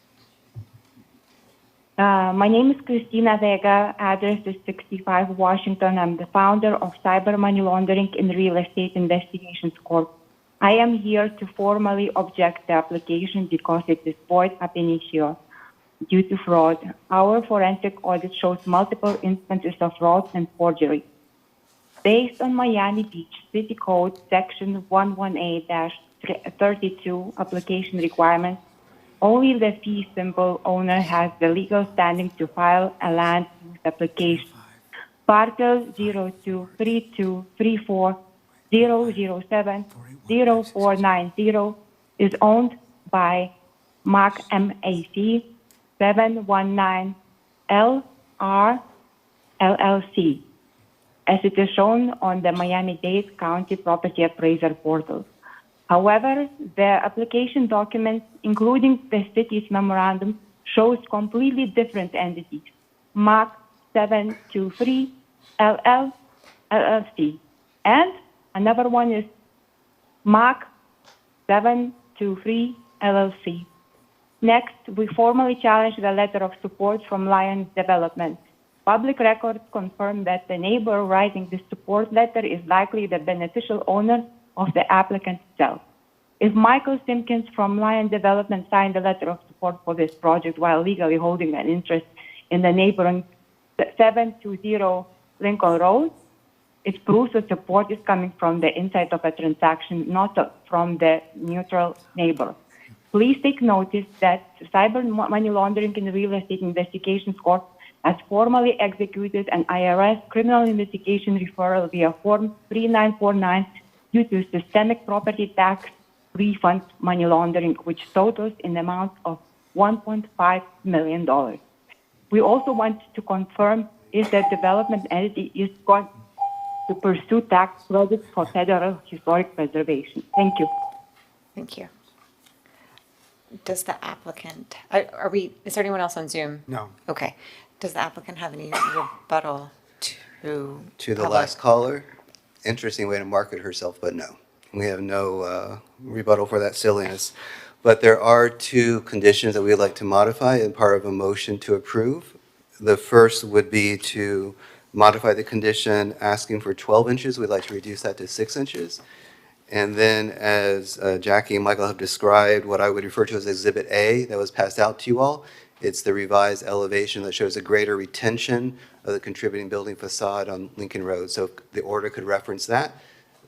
My name is Cristina Vega. Address is 65 Washington. I'm the founder of Cyber Money Laundering and Real Estate Investigations Corp. I am here to formally object the application because it is void ab initio due to fraud. Our forensic audit shows multiple instances of fraud and forgery. Based on Miami Beach City Code Section 118-32 application requirements, only the fee simple owner has the legal standing to file a land use application. Parcel 02323400700490 is owned by MAC 719 LR LLC, as it is shown on the Miami-Dade County Property Appraiser portal. However, the application documents, including the city's memorandum, shows completely different entities, MAC 723 LL LLC, and another one is MAC 723 LLC. Next, we formally challenge the letter of support from Lions Development. Public records confirm that the neighbor writing the support letter is likely the beneficial owner of the applicant itself. If Michael Simpkins from Lion Development signed a letter of support for this project while legally holding an interest in the neighboring 720 Lincoln Road, it proves the support is coming from the inside of a transaction, not from the neutral neighbor. Please take notice that Cyber Money Laundering and Real Estate Investigations Corp has formally executed an IRS criminal investigation referral via Form 3949 due to systemic property tax refund money laundering, which totals in the amount of $1.5 million. We also want to confirm if the development entity is going to pursue tax credits for federal historic preservation. Thank you. Thank you. Does the applicant, is there anyone else on Zoom? No. Okay. Does the applicant have any rebuttal to? To the public? last caller, interesting way to market herself, but no. We have no rebuttal for that silliness. But there are 2 conditions that we'd like to modify in part of a motion to approve. The first would be to modify the condition asking for 12 inches. We'd like to reduce that to 6 inches. And then, as Jackie and Michael have described, what I would refer to as Exhibit A that was passed out to you all, it's the revised elevation that shows a greater retention of the contributing building facade on Lincoln Road. So the order could reference that.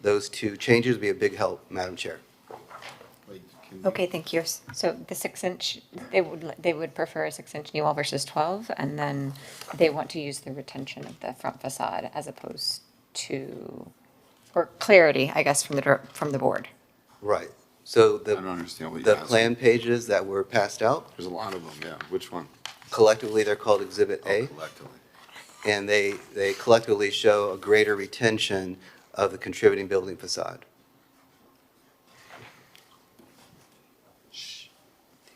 Those 2 changes would be a big help, Madam Chair. Okay, thank you. So the 6-inch, they would prefer a 6-inch knee wall versus 12, and then they want to use the retention of the front facade as opposed to, or clarity, I guess, from the board. Right. So I don't understand what the you're asking. plan pages that were passed out, There's a lot of them, yeah. Which one? collectively, they're called Exhibit A. Collectively. And they collectively show a greater retention of the contributing building facade. Do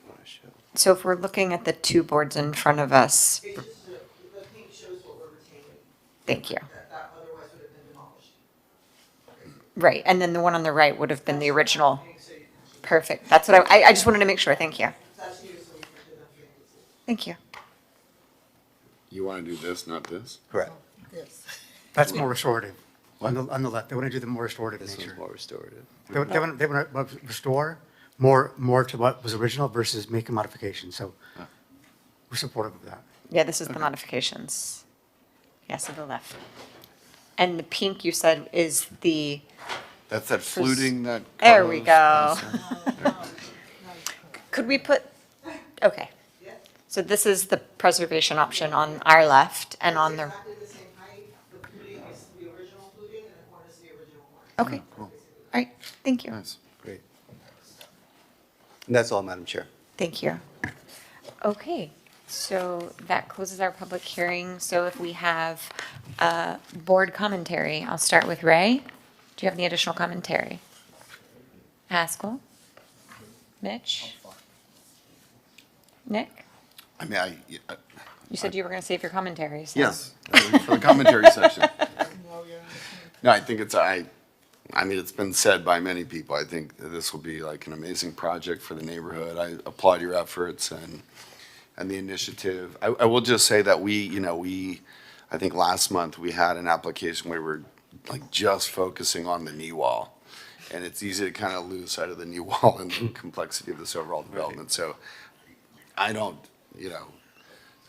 you want to show? So if we're looking at the 2 boards in front of us. The pink shows what we're retaining. Thank you. That otherwise would have been demolished. Right, and then the one on the right would have been the original. Perfect. That's what I just wanted to make sure. Thank you. That's new, so we printed up here. Thank you. You want to do this, not this? Correct. Yes. That's more restorative. On the left, they want to do the more restorative This nature. one's more restorative. They want to restore more to what was original versus make a modification. So we're supportive of that. Yeah, this is the modifications. Yes, to the left. And the pink you said is the, That's that fluting that. there we Carlos go. wants to- Could we put, okay. So this is the preservation option on our left and on the, Exactly the same height, the fluting is the original fluting, and the corner is the original corner. okay. All right, thank you. Nice, great. And that's all, Madam Chair. Thank you. Okay, So that closes our public hearing. So if we have board commentary, I'll start with Ray. Do you have any additional commentary? Haskell? Mitch? Nick? I mean, You said you were going to save your commentary, so. yes, for the commentary section. No, I think I mean, it's been said by many people. I think that this will be like an amazing project for the neighborhood. I applaud your efforts and the initiative. I will just say that I think last month we had an application where we're like just focusing on the knee wall. And it's easy to kind of lose sight of the knee wall and the complexity of this overall development. So I don't,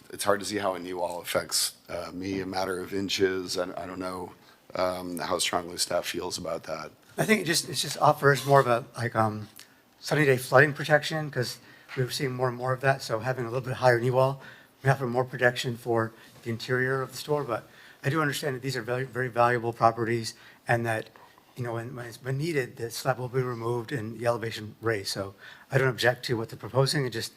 it's hard to see how a knee wall affects me, a matter of inches. I don't know how strongly staff feels about that. I think it just offers more of a, sunny day flooding protection, because we're seeing more and more of that, so having a little bit higher knee wall, we offer more protection for the interior of the store, but I do understand that these are very, very valuable properties, and that, when needed, the slab will be removed and the elevation raised, so I don't object to what they're proposing. It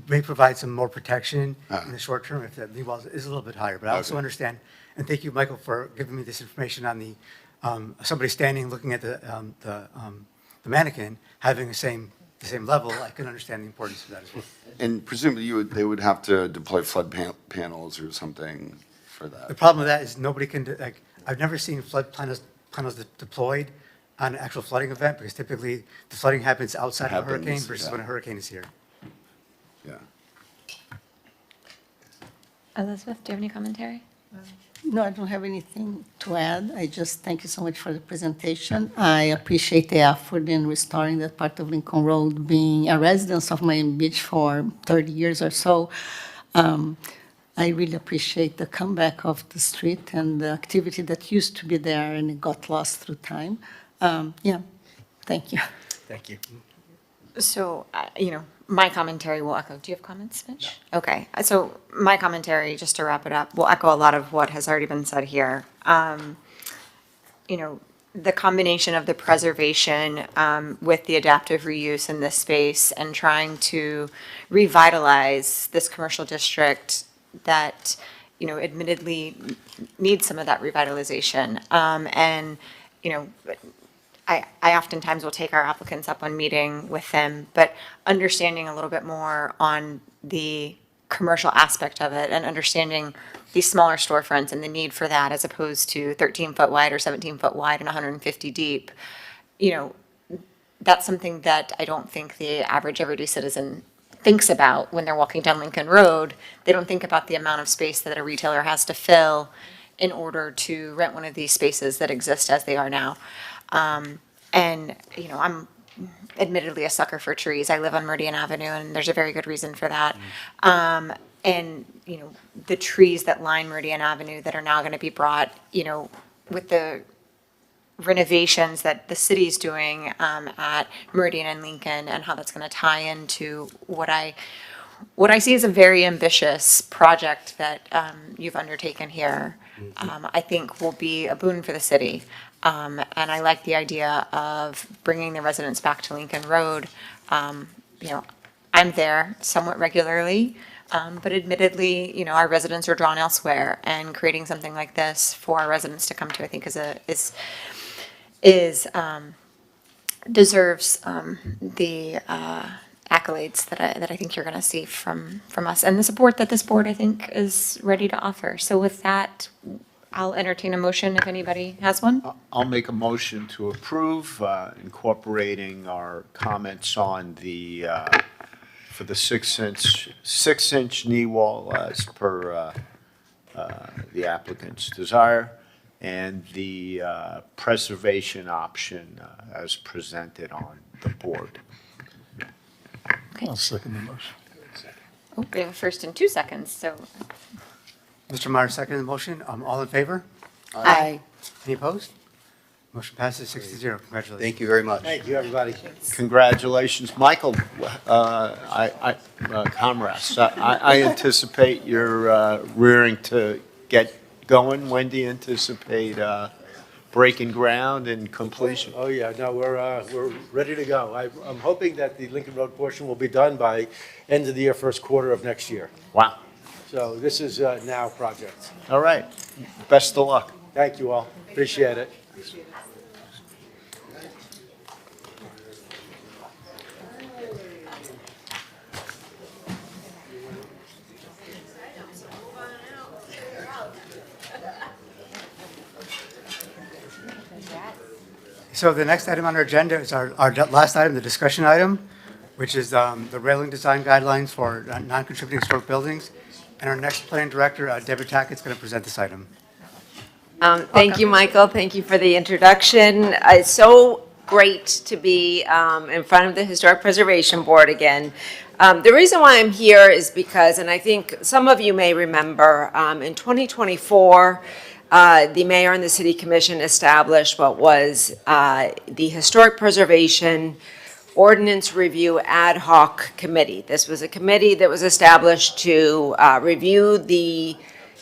may provide some more protection in the short term if the knee wall is a little bit higher, but I also understand, and thank you, Michael, for giving me this information on the, somebody standing looking at the mannequin, having the same level. I can understand the importance of that as well. And presumably they would have to deploy flood panels or something for that. The problem with that is nobody can, I've never seen flood panels deployed on an actual flooding event, because typically the flooding happens outside of a hurricane versus when a hurricane is here. Yeah. Elizabeth, do you have any commentary? No, I don't have anything to add. I just thank you so much for the presentation. I appreciate the effort in restoring that part of Lincoln Road, being a resident of Miami Beach for 30 years or so. I really appreciate the comeback of the street and the activity that used to be there and it got lost through time. Yeah, thank you. Thank you. So, my commentary will echo. Do you have comments, Mitch? No. Okay, so my commentary, just to wrap it up, will echo a lot of what has already been said here. The combination of the preservation with the adaptive reuse in this space and trying to revitalize this commercial district that, admittedly needs some of that revitalization. I oftentimes will take our applicants up on meeting with them, but understanding a little bit more on the commercial aspect of it and understanding these smaller storefronts and the need for that as opposed to 13-foot wide or 17-foot wide and 150 deep, that's something that I don't think the average everyday citizen thinks about when they're walking down Lincoln Road. They don't think about the amount of space that a retailer has to fill in order to rent one of these spaces that exist as they are now. I'm admittedly a sucker for trees. I live on Meridian Avenue, and there's a very good reason for that. The trees that line Meridian Avenue that are now going to be brought, with the renovations that the city's doing at Meridian and Lincoln, and how that's going to tie into what I see as a very ambitious project that you've undertaken here. I think will be a boon for the city. And I like the idea of bringing the residents back to Lincoln Road. I'm there somewhat regularly, but admittedly, our residents are drawn elsewhere, and creating something like this for our residents to come to, I think, deserves the accolades that I think you're going to see from us, and the support that this board, I think, is ready to offer. So with that, I'll entertain a motion if anybody has one. I'll make a motion to approve, incorporating our comments on for the 6-inch knee wall as per the applicant's desire, and the preservation option as presented on the board. I'll second the motion. Oh, we have a first in 2 seconds, so. Mr. Meyer, second the motion. All in favor? Aye. Any opposed? Motion passes 6-0. Congratulations. Thank you very much. Thank you, everybody. Congratulations. Michael, Comrades, I anticipate you're rearing to get going. When do you anticipate breaking ground and completion? Oh, yeah, no, we're ready to go. I'm hoping that the Lincoln Road portion will be done by end of the year, first quarter of next year. Wow. So this is a now project. All right. Best of luck. Thank you all. Appreciate it. So the next item on our agenda is our last item, the discussion item, which is the railing design guidelines for non-contributing historic buildings. And our next planning director, Deborah Tackett's going to present this item. Thank you, Michael. Thank you for the introduction. It's so great to be in front of the Historic Preservation Board again. The reason why I'm here is because, and I think some of you may remember, in 2024, the mayor and the city commission established what was the Historic Preservation Ordinance Review Ad Hoc Committee. This was a committee that was established to review the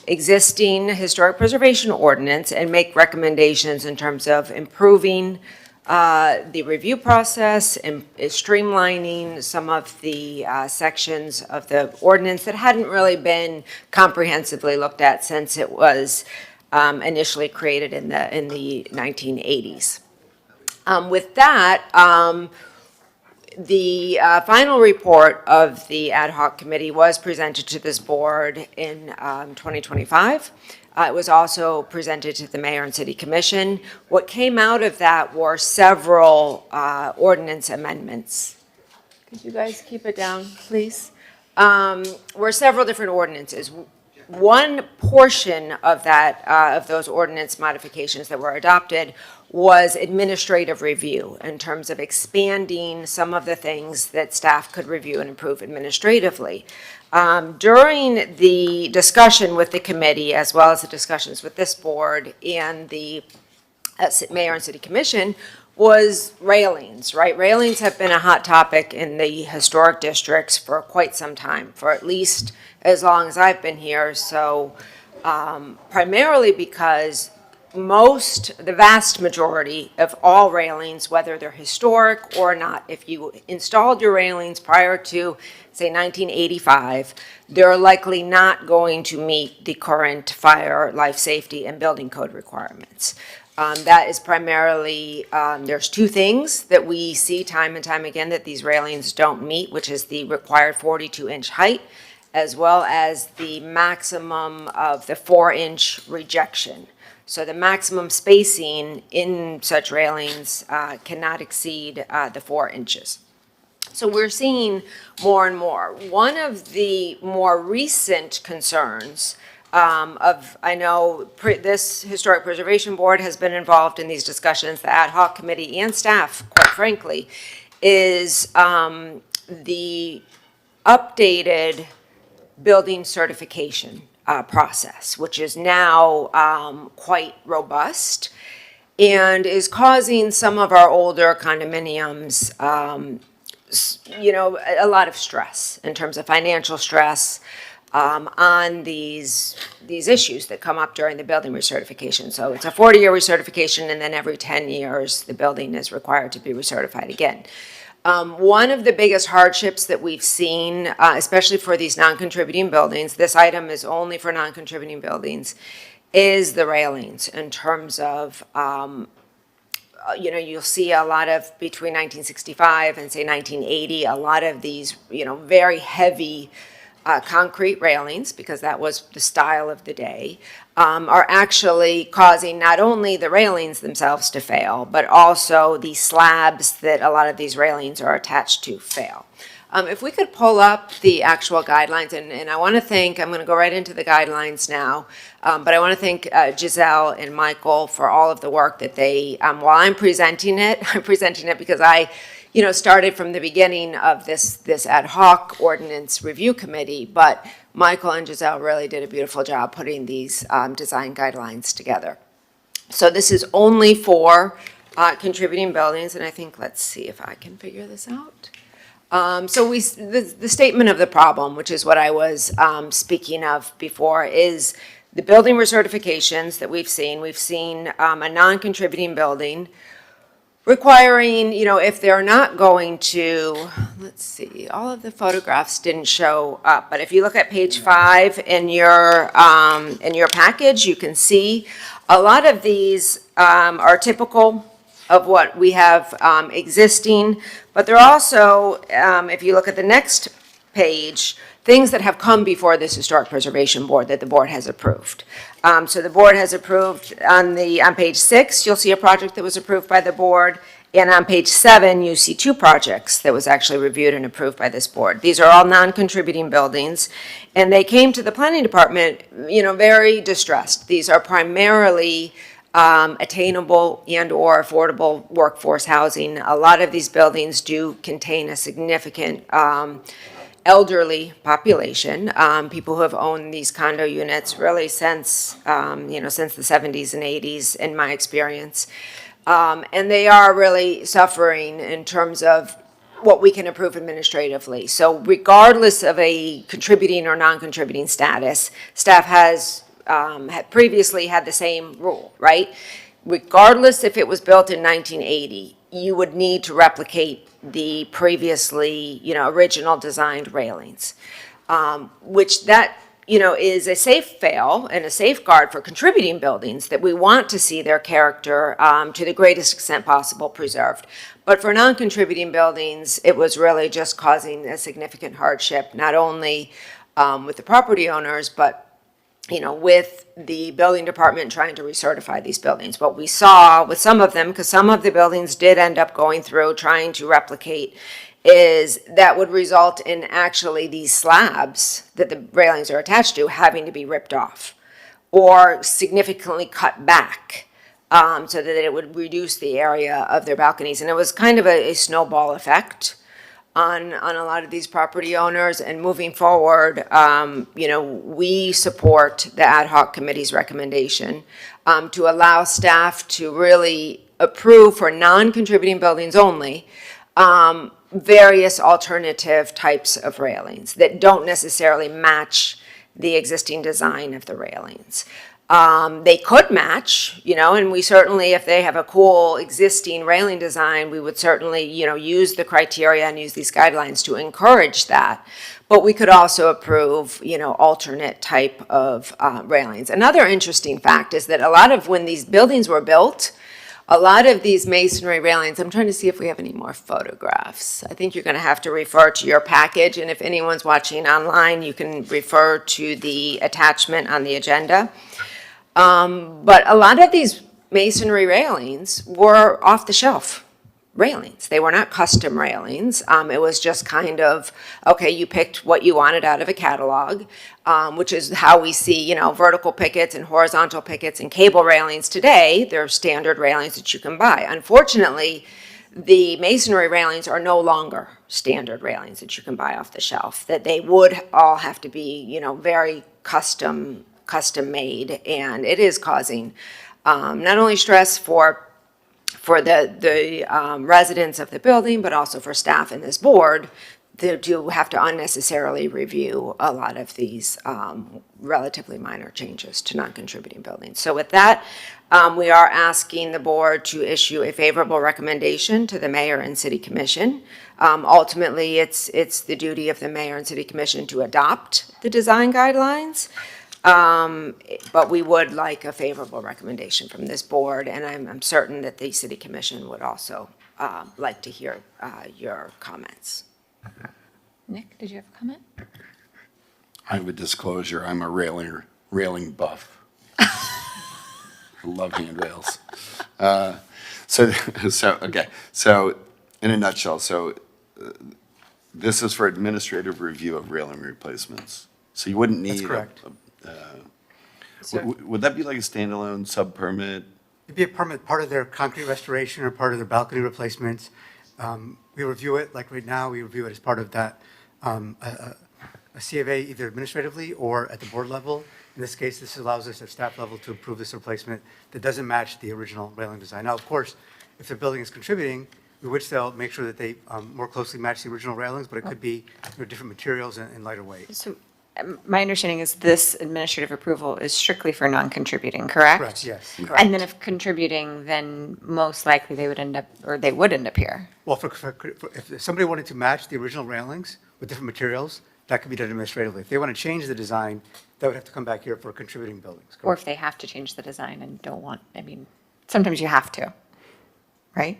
existing historic preservation ordinance and make recommendations in terms of improving the review process and streamlining some of the sections of the ordinance that hadn't really been comprehensively looked at since it was initially created in the 1980s. With that, the final report of the ad hoc committee was presented to this board in 2025. It was also presented to the mayor and city commission. What came out of that were several ordinance amendments. Could you guys keep it down, please? Were several different ordinances. One portion of that, of those ordinance modifications that were adopted was administrative review in terms of expanding some of the things that staff could review and improve administratively. During the discussion with the committee, as well as the discussions with this board and the mayor and city commission, was railings, right? Railings have been a hot topic in the historic districts for quite some time, for at least as long as I've been here. So primarily because the vast majority of all railings, whether they're historic or not, if you installed your railings prior to, say, 1985, they're likely not going to meet the current fire, life safety, and building code requirements. That is primarily, there's two things that we see time and time again that these railings don't meet, which is the required 42-inch height, as well as the maximum of the 4-inch rejection. So the maximum spacing in such railings cannot exceed the 4 inches. So we're seeing more and more. One of the more recent concerns I know this Historic Preservation Board has been involved in these discussions, the ad hoc committee and staff, quite frankly, is the updated building certification process, which is now quite robust and is causing some of our older condominiums, a lot of stress in terms of financial stress on these issues that come up during the building recertification. So it's a 40-year recertification, and then every 10 years, the building is required to be recertified again. One of the biggest hardships that we've seen, especially for these non-contributing buildings, this item is only for non-contributing buildings, is the railings in terms of, you'll see a lot of, between 1965 and say 1980, a lot of these, very heavy concrete railings, because that was the style of the day, are actually causing not only the railings themselves to fail, but also the slabs that a lot of these railings are attached to fail. If we could pull up the actual guidelines, and I want to thank, I'm going to go right into the guidelines now, but I want to thank Giselle and Michael for all of the work that they, while I'm presenting it because I started from the beginning of this ad hoc ordinance review committee, but Michael and Giselle really did a beautiful job putting these design guidelines together. So this is only for contributing buildings, and I think, let's see if I can figure this out. So the statement of the problem, which is what I was speaking of before, is the building recertifications that we've seen. We've seen a non-contributing building requiring, if they're not going to, let's see, all of the photographs didn't show up, but if you look at page 5 in your package, you can see a lot of these are typical of what we have existing, but they're also, if you look at the next page, things that have come before this Historic Preservation Board that the board has approved. So the board has approved on page 6, you'll see a project that was approved by the board. And on page 7, you see 2 projects that was actually reviewed and approved by this board. These are all non-contributing buildings. And they came to the planning department, very distressed. These are primarily attainable and/or affordable workforce housing. A lot of these buildings do contain a significant elderly population, people who have owned these condo units really since the 70s and 80s, in my experience. And they are really suffering in terms of what we can approve administratively. So regardless of a contributing or non-contributing status, staff has had previously had the same rule, right? Regardless if it was built in 1980, you would need to replicate the previously, original designed railings, which that, is a safe fail and a safeguard for contributing buildings that we want to see their character to the greatest extent possible preserved. But for non-contributing buildings, it was really just causing a significant hardship, not only with the property owners, but with the building department trying to recertify these buildings. What we saw with some of them, because some of the buildings did end up going through trying to replicate, is that would result in actually these slabs that the railings are attached to having to be ripped off or significantly cut back so that it would reduce the area of their balconies. And it was kind of a snowball effect on a lot of these property owners. And moving forward, we support the ad hoc committee's recommendation to allow staff to really approve for non-contributing buildings only various alternative types of railings that don't necessarily match the existing design of the railings. They could match, and we certainly, if they have a cool existing railing design, we would certainly, use the criteria and use these guidelines to encourage that. But we could also approve, alternate type of railings. Another interesting fact is that a lot of when these buildings were built, a lot of these masonry railings, I'm trying to see if we have any more photographs. I think you're going to have to refer to your package, and if anyone's watching online, you can refer to the attachment on the agenda. But a lot of these masonry railings were off-the-shelf railings. They were not custom railings. It was just kind of, okay, you picked what you wanted out of a catalog, which is how we see, vertical pickets and horizontal pickets and cable railings today. They're standard railings that you can buy. Unfortunately, the masonry railings are no longer standard railings that you can buy off the shelf, that they would all have to be, very custom made, and it is causing not only stress for the residents of the building, but also for staff and this board to have to unnecessarily review a lot of these relatively minor changes to non-contributing buildings. So with that, we are asking the board to issue a favorable recommendation to the mayor and city commission. Ultimately, it's the duty of the mayor and city commission to adopt the design guidelines. But we would like a favorable recommendation from this board, and I'm certain that the city commission would also like to hear your comments. Nick, did you have a comment? I have a disclosure, I'm a railing buff. I love handrails. So in a nutshell, this is for administrative review of railing replacements. So you wouldn't need. That's correct. Would that be like a standalone sub-permit? It'd be a permit, part of their concrete restoration or part of their balcony replacements. We review it, like right now, we review it as part of that, a C of A either administratively or at the board level. In this case, this allows us at staff level to approve this replacement that doesn't match the original railing design. Now, of course, if the building is contributing, we would still make sure that they more closely match the original railings, but it could be different materials and lighter weight. So My understanding is this administrative approval is strictly for non-contributing, correct? Correct, yes. And then if contributing, then most likely they would end up here. Well, if somebody wanted to match the original railings with different materials, that could be done administratively. If they want to change the design, that would have to come back here for contributing buildings. Or if they have to change the design and don't want, I mean, sometimes you have to, right?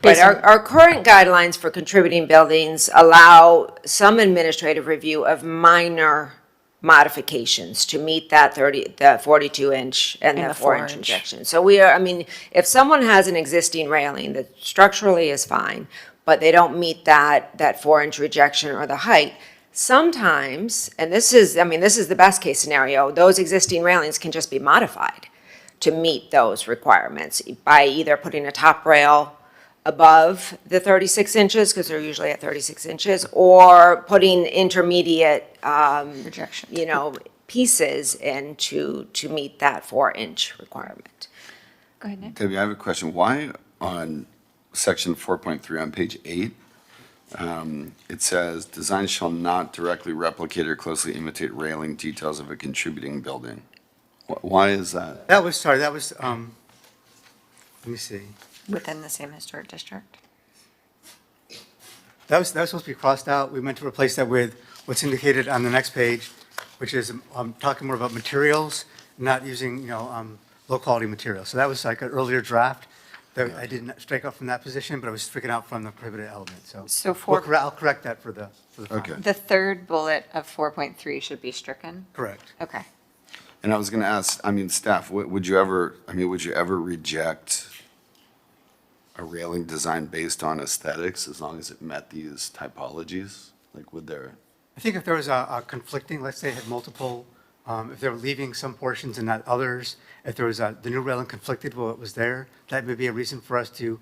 But our current guidelines for contributing buildings allow some administrative review of minor modifications to meet that the 42-inch and And the the 4-inch 4-inch. injection. So we are, I mean, if someone has an existing railing that structurally is fine, but they don't meet that 4-inch rejection or the height, sometimes, and this is the best case scenario, those existing railings can just be modified to meet those requirements by either putting a top rail above the 36 inches, because they're usually at 36 inches, or putting intermediate, Rejection. pieces in to meet that 4-inch requirement. Go ahead, Nick. Debbie, I have a question. Why on section 4.3 on page 8, it says, "Design shall not directly replicate or closely imitate railing details of a contributing building"? Why is that? That was, let me see. Within the same historic district? That was supposed to be crossed out. We meant to replace that with what's indicated on the next page, which is talking more about materials, not using, low-quality materials. So that was like an earlier draft that I didn't strike out from that position, but I was stricken out from the prohibited element. So I'll correct that for the file. Okay. The third bullet of 4.3 should be stricken? Correct. Okay. And I was going to ask, staff, would you ever reject a railing design based on aesthetics as long as it met these typologies? Like, would there? I think if there was a conflicting, let's say it had multiple, if they were leaving some portions and not others, if there was the new railing conflicted with what was there, that may be a reason for us to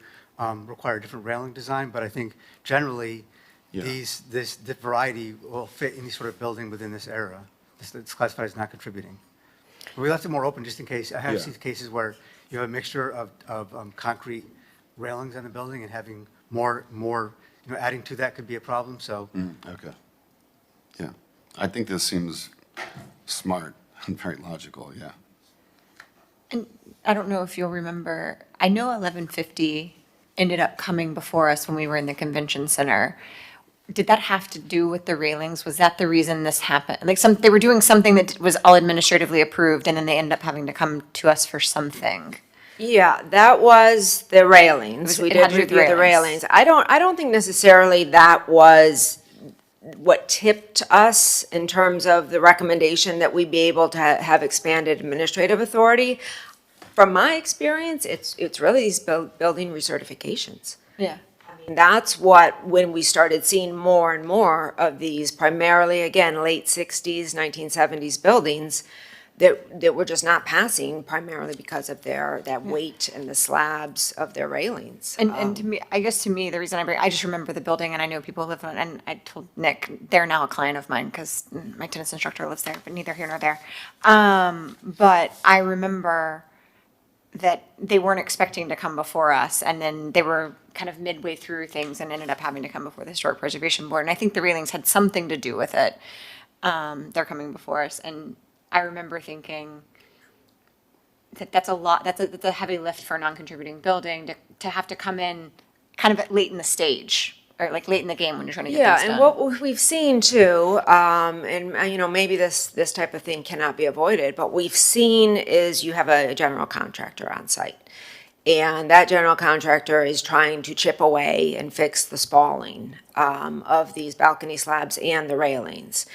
require a different railing design. But I think generally, this variety will fit any sort of building within this era. It's classified as not contributing. We left it more open just in case. I have seen cases where you have a mixture of concrete railings on the building and having more, adding to that could be a problem, so. Okay. Yeah. I think this seems smart and very logical, yeah. And I don't know if you'll remember, I know 1150 ended up coming before us when we were in the convention center. Did that have to do with the railings? Was that the reason this happened? Like they were doing something that was all administratively approved and then they ended up having to come to us for something. Yeah, that was the railings. We It had did to do with review the railings. railings. I don't think necessarily that was what tipped us in terms of the recommendation that we be able to have expanded administrative authority. From my experience, it's really these building recertifications. Yeah. I mean, that's what, when we started seeing more and more of these, primarily, again, late 60s, 1970s buildings, that were just not passing primarily because of that weight and the slabs of their railings. And to me, I guess to me, the reason I just remember the building and I know people live on, and I told Nick, they're now a client of mine because my tennis instructor lives there, but neither here nor there. But I remember that they weren't expecting to come before us and then they were kind of midway through things and ended up having to come before the Historic Preservation Board. And I think the railings had something to do with it. They're coming before us. And I remember thinking that that's a heavy lift for a non-contributing building to have to come in kind of late in the stage or like late in the game when you're trying to get things done. Yeah, and what we've seen too, and maybe this type of thing cannot be avoided, but we've seen is you have a general contractor on site. And that general contractor is trying to chip away and fix the spalling of these balcony slabs and the railings.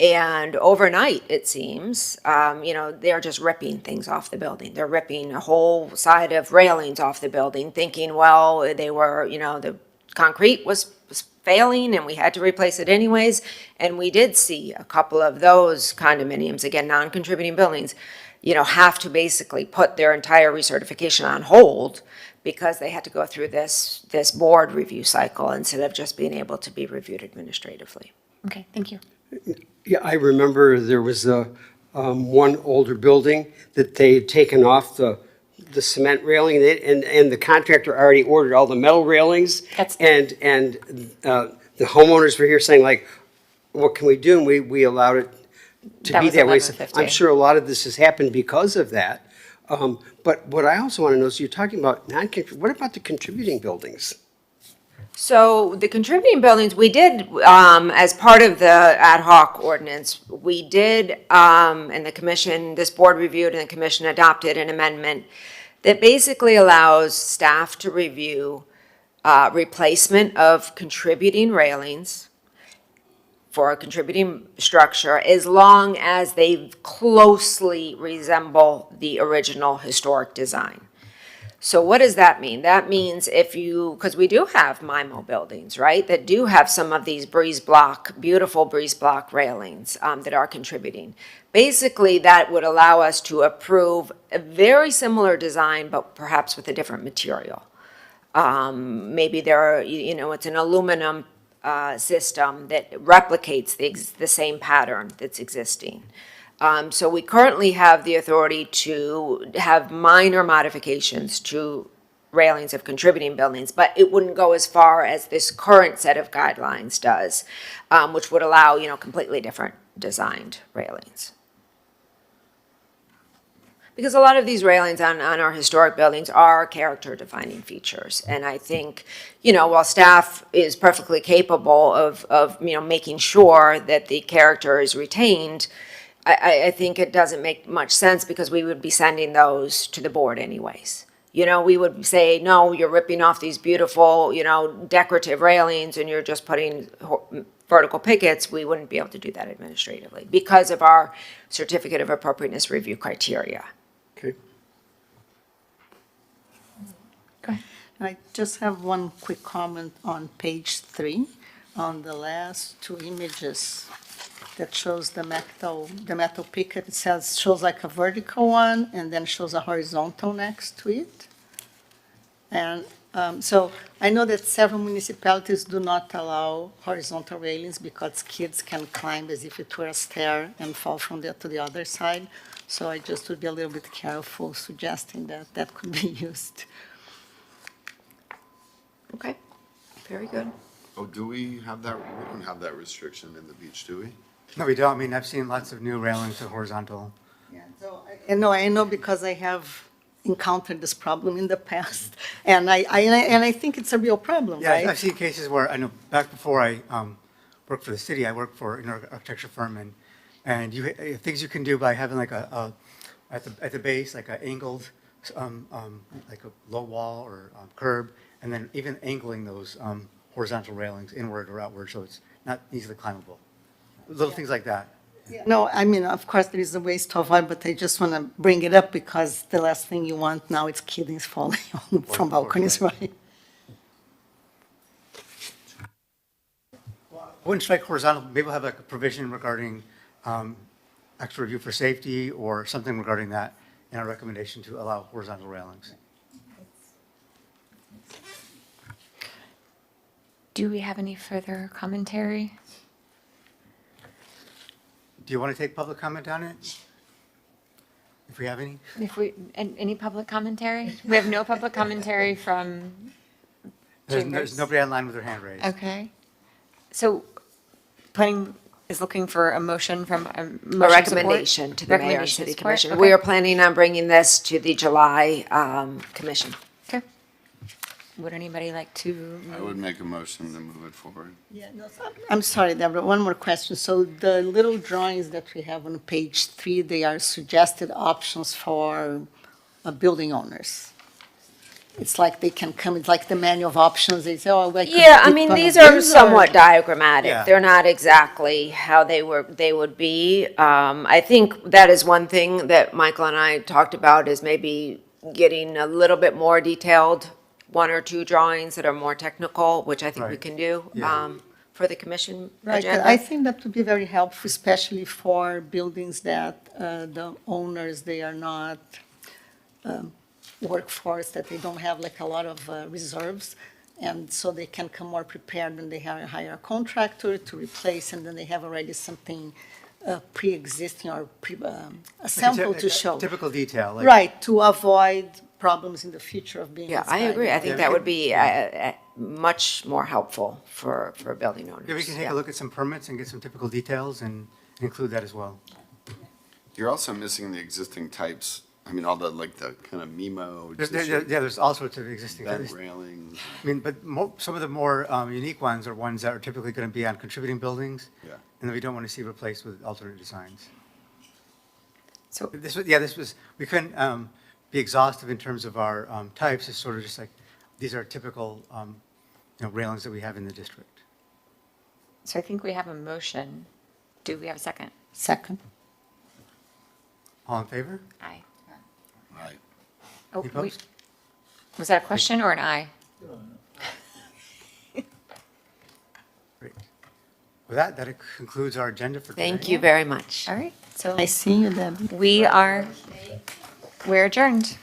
And overnight, it seems, they're just ripping things off the building. They're ripping a whole side of railings off the building, thinking, well, they were, the concrete was failing and we had to replace it anyways. And we did see a couple of those condominiums, again, non-contributing buildings, have to basically put their entire recertification on hold because they had to go through this board review cycle instead of just being able to be reviewed administratively. Okay, thank you. Yeah, I remember there was one older building that they had taken off the cement railing and the contractor already ordered all the metal railings. And the homeowners were here saying like, what can we do? And we allowed it to That be was that way. 11:50. I'm sure a lot of this has happened because of that. But what I also want to know is you're talking about what about the contributing buildings? So the contributing buildings, we did, as part of the ad hoc ordinance, we did, and the commission, this board reviewed and the commission adopted an amendment that basically allows staff to review replacement of contributing railings for a contributing structure as long as they closely resemble the original historic design. So what does that mean? That means if you, because we do have MIMO buildings, right, that do have some of these breeze block, beautiful breeze block railings that are contributing. Basically, that would allow us to approve a very similar design, but perhaps with a different material. Maybe there are, it's an aluminum system that replicates the same pattern that's existing. So we currently have the authority to have minor modifications to railings of contributing buildings, but it wouldn't go as far as this current set of guidelines does, which would allow, completely different designed railings. Because a lot of these railings on our historic buildings are character-defining features. And I think, while staff is perfectly capable of making sure that the character is retained, I think it doesn't make much sense because we would be sending those to the board anyways. We would say, no, you're ripping off these beautiful, decorative railings and you're just putting vertical pickets. We wouldn't be able to do that administratively because of our certificate of appropriateness review criteria. Okay. I just have one quick comment on page 3, on the last 2 images that shows the metal picket. It shows like a vertical one and then shows a horizontal next to it. And so I know that several municipalities do not allow horizontal railings because kids can climb as if it were a stair and fall from there to the other side. So I just would be a little bit careful suggesting that that could be used. Okay, very good. Oh, do we have that? We don't have that restriction in the beach, do we? No, we don't. I mean, I've seen lots of new railings to horizontal. I know because I have encountered this problem in the past, and I think it's a real problem, Yeah, right? I've seen cases where, I know, back before I worked for the city, I worked for an architecture firm, and things you can do by having like at the base, like an angled, like a low wall or curb, and then even angling those horizontal railings inward or outward, so it's not easily climbable. Little things like that. No, I mean, of course, there is a ways to avoid, but I just want to bring it up because the last thing you want now is kids falling from balconies, right? Wouldn't strike horizontal, maybe we'll have like a provision regarding extra review for safety or something regarding that in our recommendation to allow horizontal railings. Do we have any further commentary? Do you want to take public comment on it? If we have any? Any public commentary? We have no public commentary from There's chambers. nobody online with their hand raised. Okay. So planning is looking for a motion from, A motion support? recommendation to the mayor and Recommendation city support, commission. okay. We are planning on bringing this to the July commission. Okay. Would anybody like to? I would make a motion to move it forward. Yeah, no, I'm sorry, Deborah, one more question. So the little drawings that we have on page 3, they are suggested options for building owners. It's like they can come, it's like the manual of options, they say, oh, I could Yeah, I pick mean, one of these are these, or- somewhat diagrammatic. Yeah. They're not exactly how they would be. I think that is one thing that Michael and I talked about is maybe getting a little bit more detailed, 1 or 2 drawings that are more technical, which I think we Right. can do Yeah. For the commission Right, agenda. I think that would be very helpful, especially for buildings that the owners, they are not workforce, that they don't have like a lot of reserves. And so they can come more prepared when they hire a contractor to replace, and then they have already something pre-existing or a sample to show. Typical detail, like. Right, to avoid problems in the future of being Yeah, I inside. agree. I think that would be much more helpful for building owners. Yeah, we can take a look at some permits and get some typical details and include that as well. You're also missing the existing types. I mean, all the, like, the kind of MIMO. Yeah, there's all sorts of existing. Bed railings. I mean, but some of the more unique ones are ones that are typically going to be on contributing buildings. Yeah. And that we don't want to see replaced with alternate designs. So- This was, we couldn't be exhaustive in terms of our types. It's sort of just like, these are typical, railings that we have in the district. So I think we have a motion. Do we have a second? Second. All in favor? Aye. Right. Oh, Any opposed? was that a question or an aye? Great. With that concludes our agenda for today. Thank you very much. All right, so I see you, Debbie. we're adjourned.